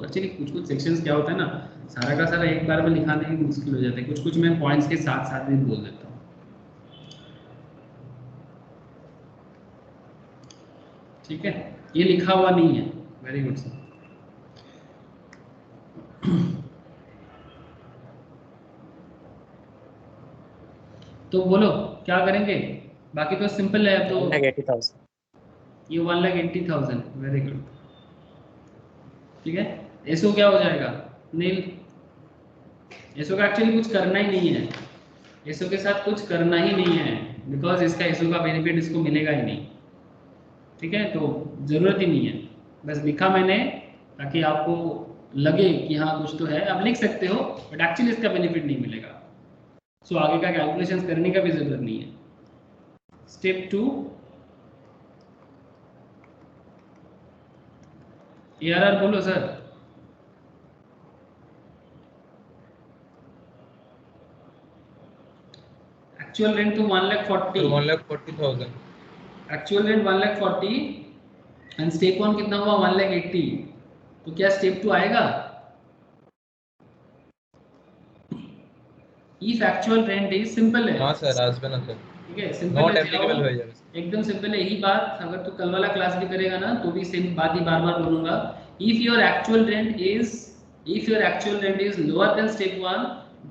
एक्चुअली कुछ कुछ सेक्शंस क्या होता है ना, सारा का सारा एक बार में लिखाने में मुश्किल हो जाता है, कुछ कुछ मैं पॉइंट्स के साथ साथ भी बोल देता हूँ। ठीक है, ये लिखा हुआ नहीं है। Very good sir. तो बोलो क्या करेंगे, बाकी तो सिंपल है। तो 1,80,000 ये 1,80,000, वेरी गुड। ठीक है, एसओ क्या हो जाएगा? नील, एसओ का एक्चुअली कुछ करना ही नहीं है, एसओ के साथ कुछ करना ही नहीं है, बिकॉज इसका एसओ का बेनिफिट इसको मिलेगा ही नहीं। ठीक है, तो ज़रूरत ही नहीं है, बस लिखा मैंने ताकि आपको लगे कि हाँ कुछ तो है। आप लिख सकते हो बट एक्चुअली इसका बेनिफिट नहीं मिलेगा। सो आगे का कैलकुलेशंस करने का भी ज़रूरत नहीं है। स्टेप 2, ARR बोलो सर। एक्चुअल रेंट तो 1,40,000, 1,40,000। एक्चुअल रेंट 1,40,000 एंड स्टेप 1 कितना हुआ? 1,80,000। तो क्या स्टेप 2 आएगा? If actual rent is simple है। हाँ सर আসবে না স্যার। ठीक है, सिंपल नॉट है, एप्लीकेबल हो जाएगा। एकदम सिंपल है। यही बात अगर तू कल वाला क्लास भी करेगा ना तो भी सेम बात ही बार बार बोलूंगा। If your actual rent is lower then step 1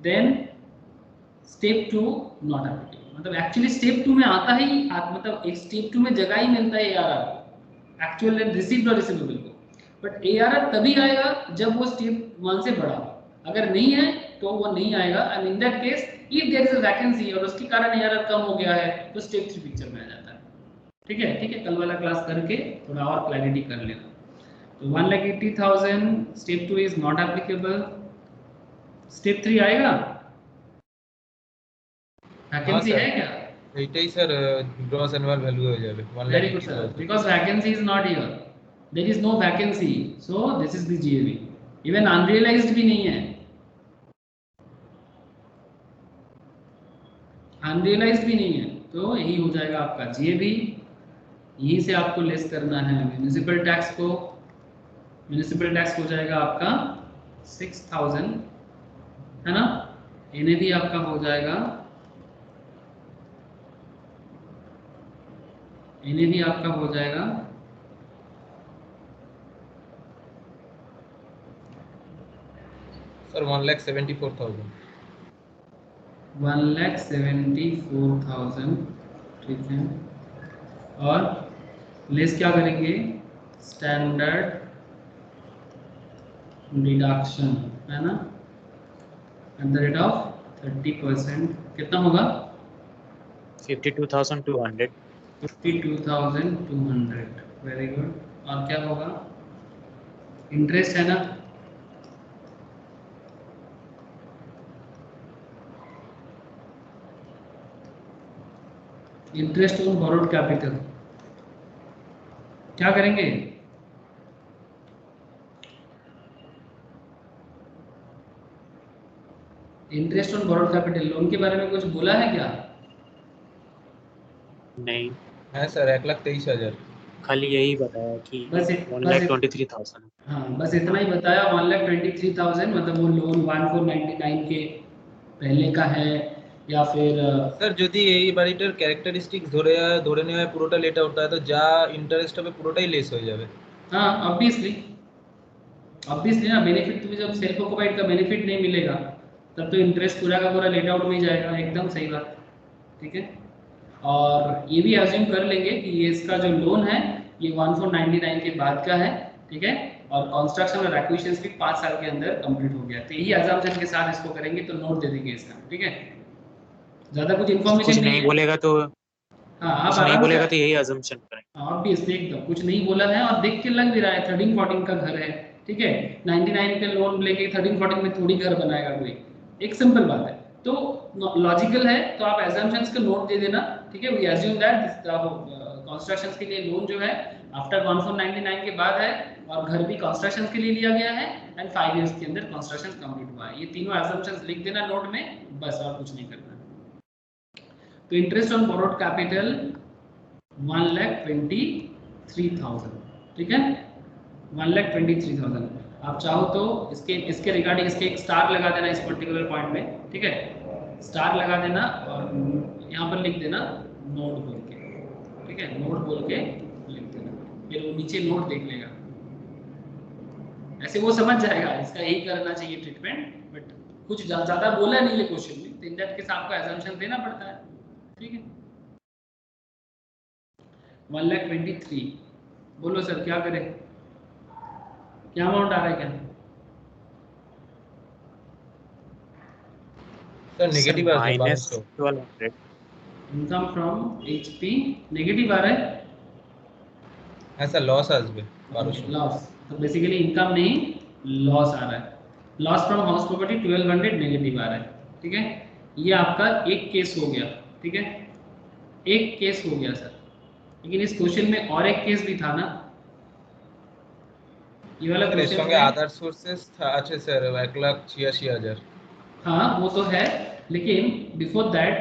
then step 2 not applicable. मतलब एक्चुअली स्टेप 2 में आता ही मतलब एक स्टेप 2 में जगह ही मिलता है ARR को, एक्चुअल रेंट रिसीव्ड और रिसीवेबल को। बट ARR तभी आएगा जब वो स्टेप 1 से बड़ा हो, अगर नहीं है तो वो नहीं आएगा। And in that case if there is a vacancy और उसके कारण ARR कम हो गया है तो स्टेप 3 पिक्चर में आ जाता है। ठीक है, ठीक है, कल वाला क्लास करके थोड़ा और क्लैरिटी कर लेना। तो 1,80,000 step 2 is not applicable. Step 3 आएगा? वैकेंसी है क्या? এইটাই স্যার গ্রস অ্যানুয়াল ভ্যালু হয়ে যাবে Very good sir, 1,80,000। because vacancy is not here, there is no vacancy, so this is the GAV। even unrealized भी नहीं है, अनरियलाइज्ड भी नहीं है, तो यही हो जाएगा आपका GAV। यहीं से आपको लेस करना है म्यूनिसिपल टैक्स को। म्यूनिसिपल टैक्स हो जाएगा आपका 6,000, है ना। इन्हें भी आपका हो जाएगा, इन्हें भी आपका हो जाएगा सर 1,74,000। 1,74,000। ठीक है, और लेस क्या करेंगे? स्टैंडर्ड डिडक्शन, है ना, एट द रेट ऑफ 30%। कितना होगा? 52,200। 52,200। Very good. और क्या होगा? इंटरेस्ट है ना? इंटरेस्ट ऑन बोरोड कैपिटल क्या करेंगे? Interest on borrowed capital loan के बारे में कुछ बोला है क्या? नहीं, है सर 1,23,000। खाली यही बताया कि बस 1,23,000। हाँ, बस इतना ही बताया। 1,23,000 मतलब वो लोन 1499 के पहले का है या फिर স্যার যদি এই বাড়িটার ক্যারেক্টারিস্টিক্স ধরে নেওয়া হয় পুরোটা লেট আউট তাহলে তো যা ইন্টারেস্ট হবে পুরোটাই লেস হয়ে যাবে। हाँ ऑब्वियसली ना, बेनिफिट तुम्हें जब सेल्फ ऑक्युपाइड का बेनिफिट नहीं मिलेगा तब तो इंटरेस्ट पूरा का पूरा लेट आउट में ही जाएगा। एकदम सही बात, ठीक है। और ये भी एज्यूम कर लेंगे कि ये इसका जो लोन है ये 1499 के बाद का है, ठीक है। और कंस्ट्रक्शन और एक्विजिशंस भी 5 साल के अंदर कंप्लीट हो गया। तो यही अजम्पशन के साथ इसको करेंगे तो नोट दे देंगे इसका, ठीक है। ज़्यादा कुछ इन्फॉर्मेशन कुछ नहीं बोलेगा तो हाँ आप कुछ नहीं आराम बोलेगा से तो यही अजम्पशन करेंगे। ऑब्वियसली एकदम कुछ नहीं बोला है और देख के लग भी रहा है 13-14 का घर है, ठीक है। 99 के लोन लेके 13-14 में थोड़ी घर बनाएगा कोई, एक सिंपल बात है। तो लॉजिकल है तो आप एजम्पशंस का नोट दे देना, ठीक है। वी एज्यूम दैट कंस्ट्रक्शंस के लिए लोन जो है आफ्टर 1499 के बाद है और घर भी कंस्ट्रक्शंस के लिए लिया गया है एंड 5 इयर्स के अंदर कंस्ट्रक्शन कंप्लीट हुआ है। ये तीनों एजम्पशंस लिख देना नोट में, बस और कुछ नहीं करना। तो इंटरेस्ट ऑन बोरोड कैपिटल 1,23,000, ठीक है। 1,23,000 आप चाहो तो इसके रिगार्डिंग इसके एक स्टार लगा देना इस पर्टिकुलर पॉइंट में, ठीक है। स्टार लगा देना और यहाँ पर लिख देना नोट बोल के, ठीक है। नोट बोल के लिख देना, फिर वो नीचे नोट देख लेगा, ऐसे वो समझ जाएगा इसका यही करना चाहिए ट्रीटमेंट। बट कुछ ज़्यादा बोला नहीं है क्वेश्चन में, तो इन दैट केस आपको एजम्पशन देना पड़ता है, ठीक है। 1,23,000 बोलो सर क्या करें, क्या अमाउंट आ रहा है क्या? স্যার নেগেটিভ আসবে minus 1200। 1200। Income from HP negative आ रहा है। হ্যাঁ স্যার লস আসবে 1200। लॉस, तो बेसिकली इनकम नहीं लॉस आ रहा है। Loss from house property 1200 negative आ रहा है, ठीक है। ये आपका एक केस हो गया, ठीक है। एक केस हो गया सर, लेकिन इस क्वेश्चन में और एक केस भी था ना, ये वाला স্যার এর क्वेश्चन সঙ্গে में আদার সোর্সেস আছে স্যার 1,86,000। हाँ वो तो है, लेकिन बिफोर दैट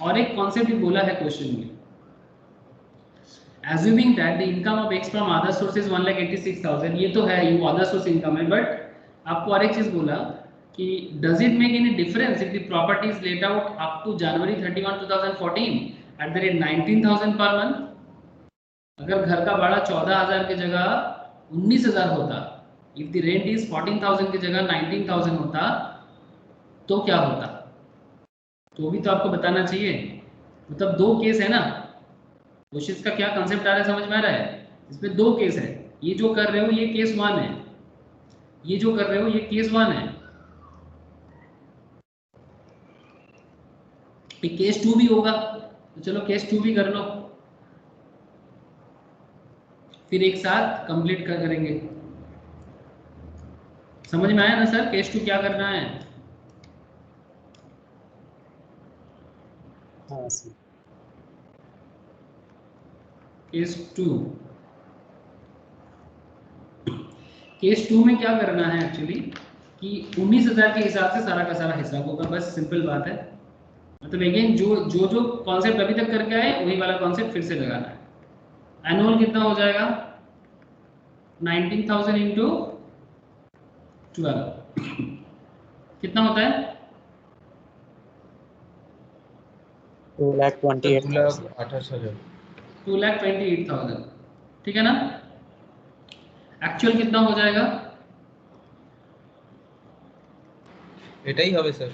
और एक कॉन्सेप्ट भी बोला है क्वेश्चन में। Assuming that the income of X from other sources 1,86,000, ये तो है, ये अदर सोर्स इनकम है। बट आपको और एक चीज बोला कि does it make any difference if the property is let out up to January 31, 2014 at the rate 19,000 per month. अगर घर का भाड़ा 14,000 की जगह 19,000 होता, इफ द रेंट इज 14,000 की जगह 19,000 होता, तो क्या होता? तो भी तो आपको बताना चाहिए। मतलब दो केस है ना, क्वेश्चन का क्या कंसेप्ट आ रहा है समझ में आ रहा है? इसमें दो केस है, ये जो कर रहे हो ये केस 1 है, ये जो कर रहे हो ये केस 1 है। केस 2 भी होगा, तो चलो केस 2 भी कर लो, फिर एक साथ कंप्लीट करेंगे। समझ में आया ना सर केस 2 क्या करना है? हाँ सर। केस 2 में क्या करना है एक्चुअली कि 19,000 के हिसाब से सारा का सारा हिसाब होगा, बस सिंपल बात है। मतलब अगेन जो कॉन्सेप्ट अभी तक करके आए वही वाला कॉन्सेप्ट फिर से लगाना है। एनुअल कितना हो जाएगा? 19,000 इंटू 12 कितना होता है? 2,28,000। 2,28,000। 2,28,000, ठीक है ना। एक्चुअल कितना हो जाएगा? এটাই হবে স্যার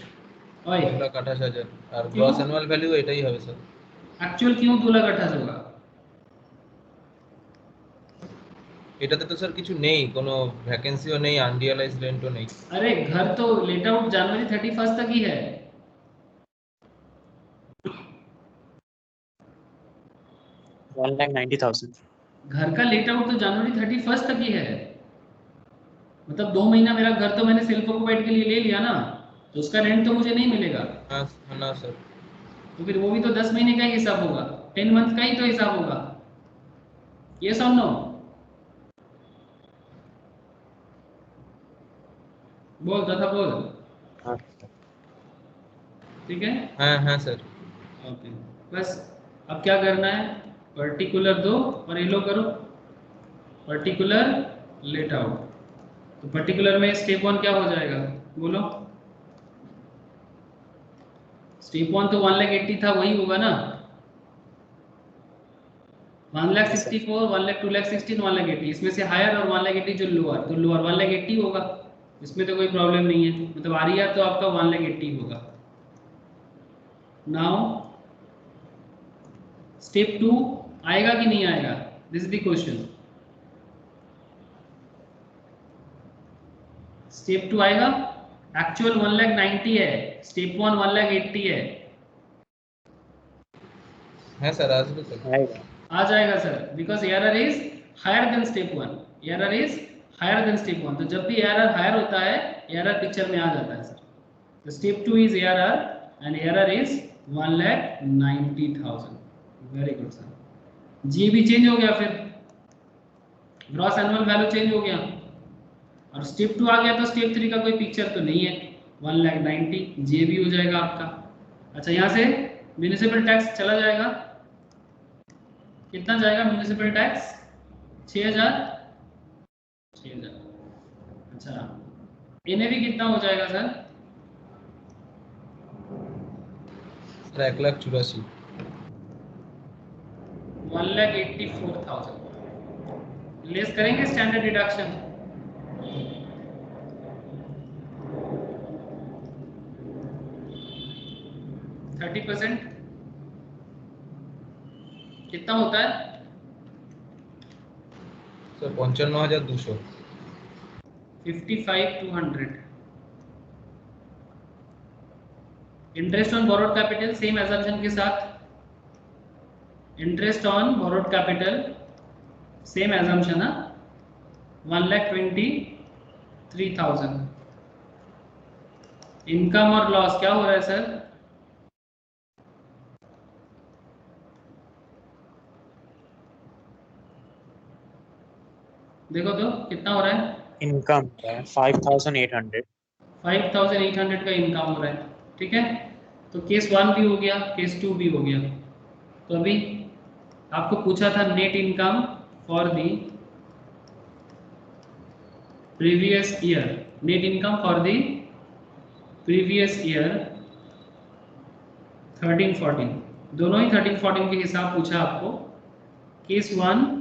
ओए 2,28,000 আর क्यों? গ্রস অ্যানুয়াল ভ্যালু এটাই হবে স্যার। एक्चुअल क्यों 2,28,000 होगा? এটাতে তো স্যার কিছু নেই, কোনো ভ্যাকেন্সিও নেই, আনরিয়ালাইজড রেন্টও নেই। अरे घर तो लेट आउट जनवरी 31 तक ही है। 1,90,000। घर का लेट आउट तो जनवरी 31 तक ही है। मतलब 2 महीना मेरा घर तो मैंने सेल्फ ऑक्यूपाइड के लिए ले लिया ना, तो उसका रेंट तो मुझे नहीं मिलेगा। हाँ ना सर। तो फिर वो भी तो 10 महीने का ही हिसाब होगा, 10 मंथ का ही तो हिसाब होगा। यस और नो? बोल तथा बोल। हाँ ठीक है। हाँ सर। ओके, बस अब क्या करना है, पर्टिकुलर दो और ये लो करो, पर्टिकुलर लेट आउट। तो पर्टिकुलर में स्टेप 1 क्या हो जाएगा, बोलो। स्टेप 1 तो 1,80,000 था, वही होगा ना। 1,64,000, 1,02,16, 1,80,000, इसमें से हायर और 1,80,000 जो लोअर, तो लोअर 1,80,000 होगा, इसमें तो कोई प्रॉब्लम नहीं है। मतलब आरिया तो आपका 1,80,000 होगा। नाउ स्टेप 2 आएगा कि नहीं आएगा, this is the question. Step 2 आएगा, एक्चुअल 1,90,000 है, स्टेप 1 1,80,000 है सर आज भी सर आएगा। आ जाएगा sir, because error is higher than step 1, error is higher than step 1। तो जब भी एरर हायर होता है, एरर पिक्चर में आ जाता है सर। तो step 2 is error and error is 1,90,000। Very good sir. जी भी चेंज हो गया, फिर ग्रॉस एनुअल वैल्यू चेंज हो गया, और स्टेप 2 आ गया तो स्टेप 3 का कोई पिक्चर तो नहीं है, 1,90,000 जे भी हो जाएगा आपका। अच्छा, यहाँ से म्यूनिसिपल टैक्स चला जाएगा, कितना जाएगा म्यूनिसिपल टैक्स, 6,000। अच्छा, इन्हें भी कितना हो जाएगा सर, 1,84,000। 1,84,000 लेस करेंगे स्टैंडर्ड डिडक्शन। थर्टी % कितना होता है sir 55,200। 55,200। Interest on borrowed capital same assumption के साथ, interest on borrowed capital same assumption है, 1,23,000। इनकम और लॉस क्या हो रहा है सर, देखो तो कितना हो रहा है, इनकम 5,800। 5,800 का इनकम हो रहा है। ठीक है, तो केस 1 भी हो गया, केस 2 भी हो गया। तो अभी आपको पूछा था net income for the previous year, net income for the previous year 13-14, दोनों ही 13-14 के हिसाब पूछा आपको, केस 1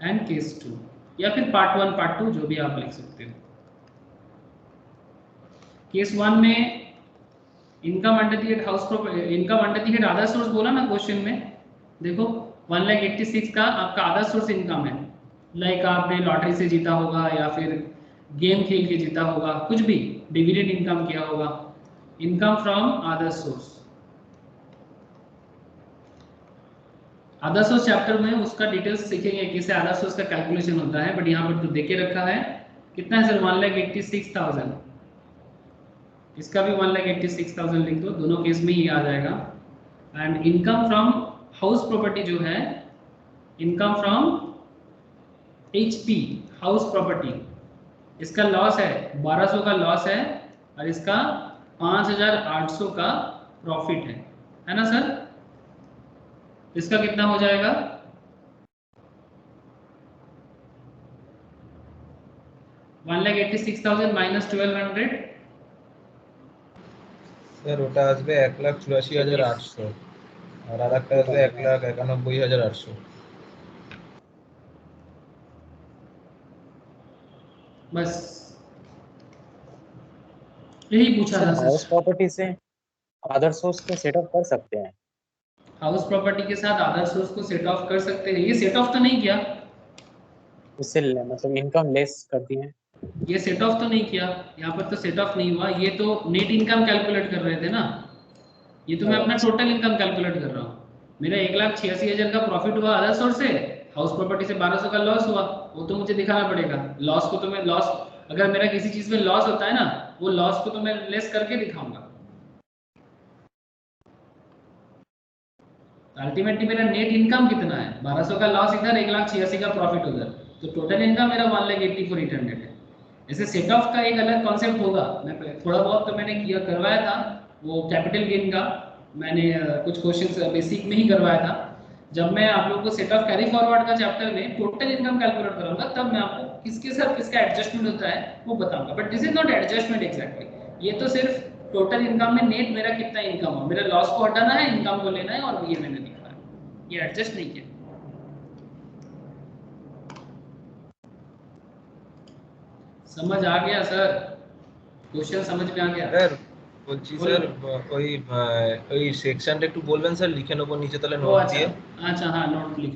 एंड केस 2, या फिर पार्ट 1 पार्ट 2 जो भी आप लिख सकते हो। केस 1 में income under the head house property, income under the head other source बोला ना क्वेश्चन में, देखो 1,86,000 का आपका अदर सोर्स इनकम है, लाइक आपने लॉटरी से जीता होगा या फिर गेम खेल के जीता होगा, कुछ भी डिविडेंड इनकम किया होगा, income from other source. Other source chapter में उसका डिटेल्स सीखेंगे कैसे अदर सोर्स का कैलकुलेशन होता है, बट यहाँ पर तो देके रखा है कितना है सर, 1,86,000। इसका भी 1,86,000 लिख दो, दोनों केस में ही आ जाएगा। And income from house property जो है, income from HP house property, इसका लॉस है 1,200 का लॉस है, और इसका 5,800 का प्रॉफिट है ना सर। इसका कितना हो जाएगा, $1,86,000 माइनस 1,200, স্যার ওটা আসবে 1,84,800 আর আরেকটা আসবে 1,91,800। बस यही पूछा था हाउस सर। प्रॉपर्टी से अदर सोर्स को सेट ऑफ कर सकते हैं, हाउस प्रॉपर्टी के साथ अदर सोर्स को सेट ऑफ कर सकते हैं, ये सेट ऑफ तो नहीं किया, उससे मतलब इनकम लेस करती हैं। ये सेट ऑफ तो नहीं किया, यहाँ पर तो सेट ऑफ नहीं हुआ, ये तो नेट इनकम कैलकुलेट कर रहे थे ना, ये तो मैं अपना टोटल इनकम कैलकुलेट कर रहा हूँ। मेरा 1,86,000 का प्रॉफिट हुआ अदर सोर्स से, हाउस प्रॉपर्टी से 1200 का लॉस हुआ, वो तो मुझे दिखाना पड़ेगा। लॉस को तो मैं लॉस, अगर मेरा किसी चीज में लॉस होता है ना, वो लॉस को तो मैं लेस करके दिखाऊंगा। अल्टीमेटली मेरा नेट इनकम कितना है, 1200 का लॉस इधर, 1,86,000 का प्रॉफिट उधर, तो टोटल इनकम मेरा 1,84,800 है। ऐसे सेट ऑफ का एक अलग कॉन्सेप्ट होगा, मैं थोड़ा बहुत तो मैंने किया करवाया था, वो कैपिटल गेन का मैंने कुछ क्वेश्चंस बेसिक में ही करवाया था। जब मैं आप लोगों को सेट ऑफ कैरी फॉरवर्ड का चैप्टर में टोटल इनकम कैलकुलेट करूंगा, तब मैं आपको किसके साथ किसका एडजस्टमेंट होता है वो बताऊंगा। But this is not adjustment exactly, ये तो सिर्फ टोटल इनकम में नेट मेरा कितना इनकम हो, मेरा लॉस को हटाना है, इनकम को लेना है, और ये मैंने लिखा है, ये एडजस्ट नहीं किया। समझ आ गया सर? क्वेश्चन समझ में आ गया? স্যার বলছি স্যার ওই সেকশনটা একটু বলবেন স্যার, লিখে নেবো নিচে তাহলে ओ নোট अच्छा দিয়ে। अच्छा, हाँ नोट लिख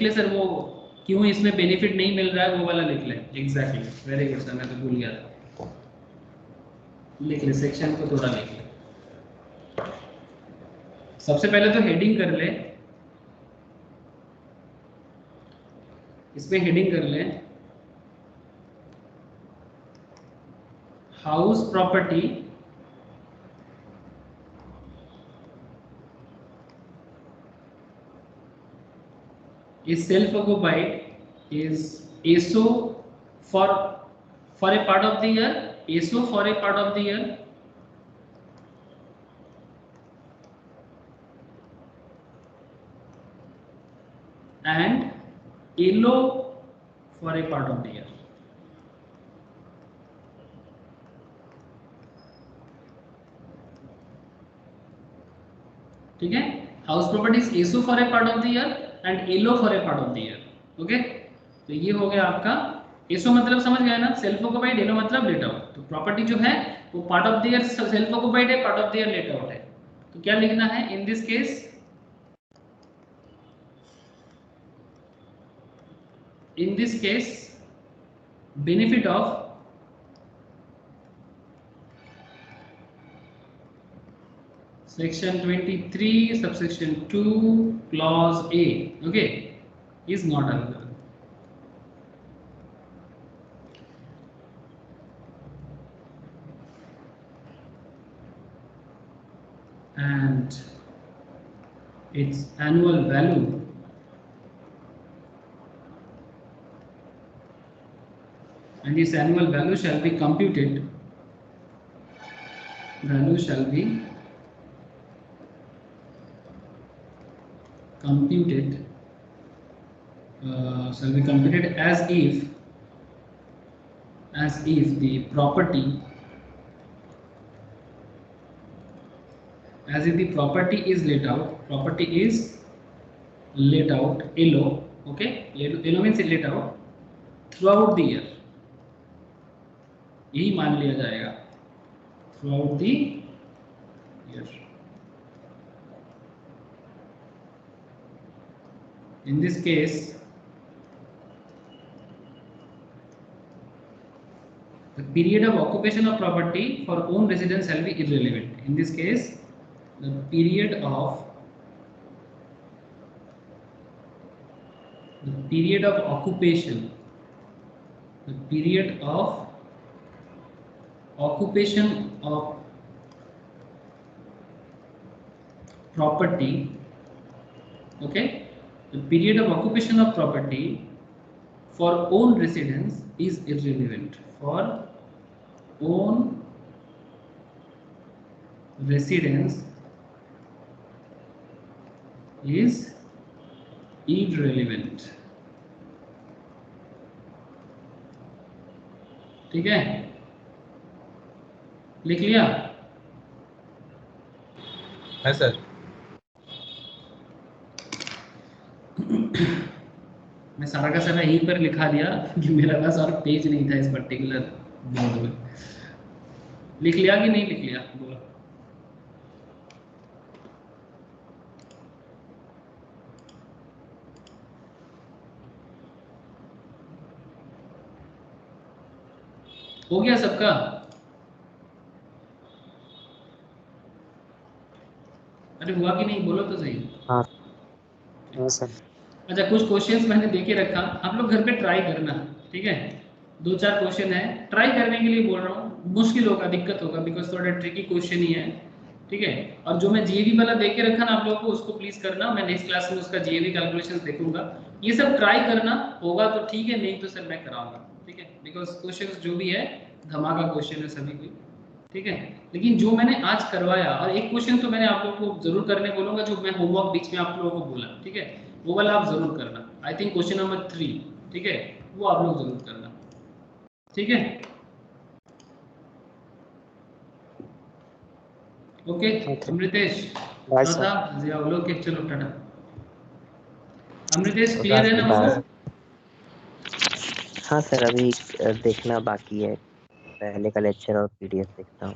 ले सर। वो क्यों इसमें बेनिफिट नहीं मिल रहा है वो वाला लिख ले। एग्जैक्टली, वेरी गुड सर, मैं तो भूल गया था। लिख ले, सेक्शन को थोड़ा लिख ले। सबसे पहले तो हेडिंग कर ले, इसमें हेडिंग कर ले house property is self-occupied is ASO for a part of the year, ASO for a part of the year, and ELO for a part of the year. ठीक है, house property is ASO for a part of the year and ELO for a part of the year. Okay, तो ये हो गया आपका। ASO मतलब समझ गए ना, सेल्फ ऑक्युपाइड, ELO मतलब लेट आउट। तो प्रॉपर्टी जो है वो part of the year self occupied है, part of the year let out है। तो क्या लिखना है in this case? In this case, benefit of section 23 subsection 2 clause A, okay, is not available. And its annual value shall be computed, shall be computed as if the property is let out, ELO, okay, ELO means let out throughout the year, यही मान लिया जाएगा throughout the year. In this case, the period of occupation of property for own residence shall be irrelevant. In this case, the period of occupation of property, okay, the period of occupation of property for own residence is irrelevant. For own residence is irrelevant. ठीक है, लिख लिया? है sir. मैं सारा का सारा यहीं पर लिखा दिया कि मेरा पास और पेज नहीं था इस पर्टिकुलर बोर्ड में। लिख लिया कि नहीं लिख लिया? बोलो। हो गया सबका? अरे हुआ कि नहीं, बोलो तो सही। हाँ हाँ सर। अच्छा, कुछ क्वेश्चंस मैंने दे के रखा, आप लोग घर पे ट्राई करना, ठीक है। 2-4 क्वेश्चन है, ट्राई करने के लिए बोल रहा हूँ। मुश्किल होगा, दिक्कत होगा, बिकॉज थोड़ा ट्रिकी क्वेश्चन ही है, ठीक है। और जो मैं जीएवी वाला दे के रखा ना आप लोगों को, उसको प्लीज करना। मैं नेक्स्ट क्लास में उसका जीएवी कैलकुलेशंस देखूंगा। ये सब ट्राई करना, होगा तो ठीक है, नहीं तो सर मैं कराऊंगा, ठीक है। बिकॉज क्वेश्चंस जो भी है धमाका क्वेश्चन है सभी कोई, ठीक है। लेकिन जो मैंने आज करवाया, और एक क्वेश्चन तो मैंने आप लोगों को जरूर करने बोलूंगा, जो मैं होमवर्क बीच में आप लोगों को बोला, ठीक है, वो वाला आप जरूर करना। आई थिंक क्वेश्चन नंबर 3, ठीक है, वो आप लोग जरूर करना, ठीक है। Okay Amritesh, bye sir. Shraddha, Jiya, okay, चलो टाटा। अमृतेश तो क्लियर है ना वो? हाँ सर, अभी देखना बाकी है, पहले का लेक्चर और पीडीएफ देखता हूँ।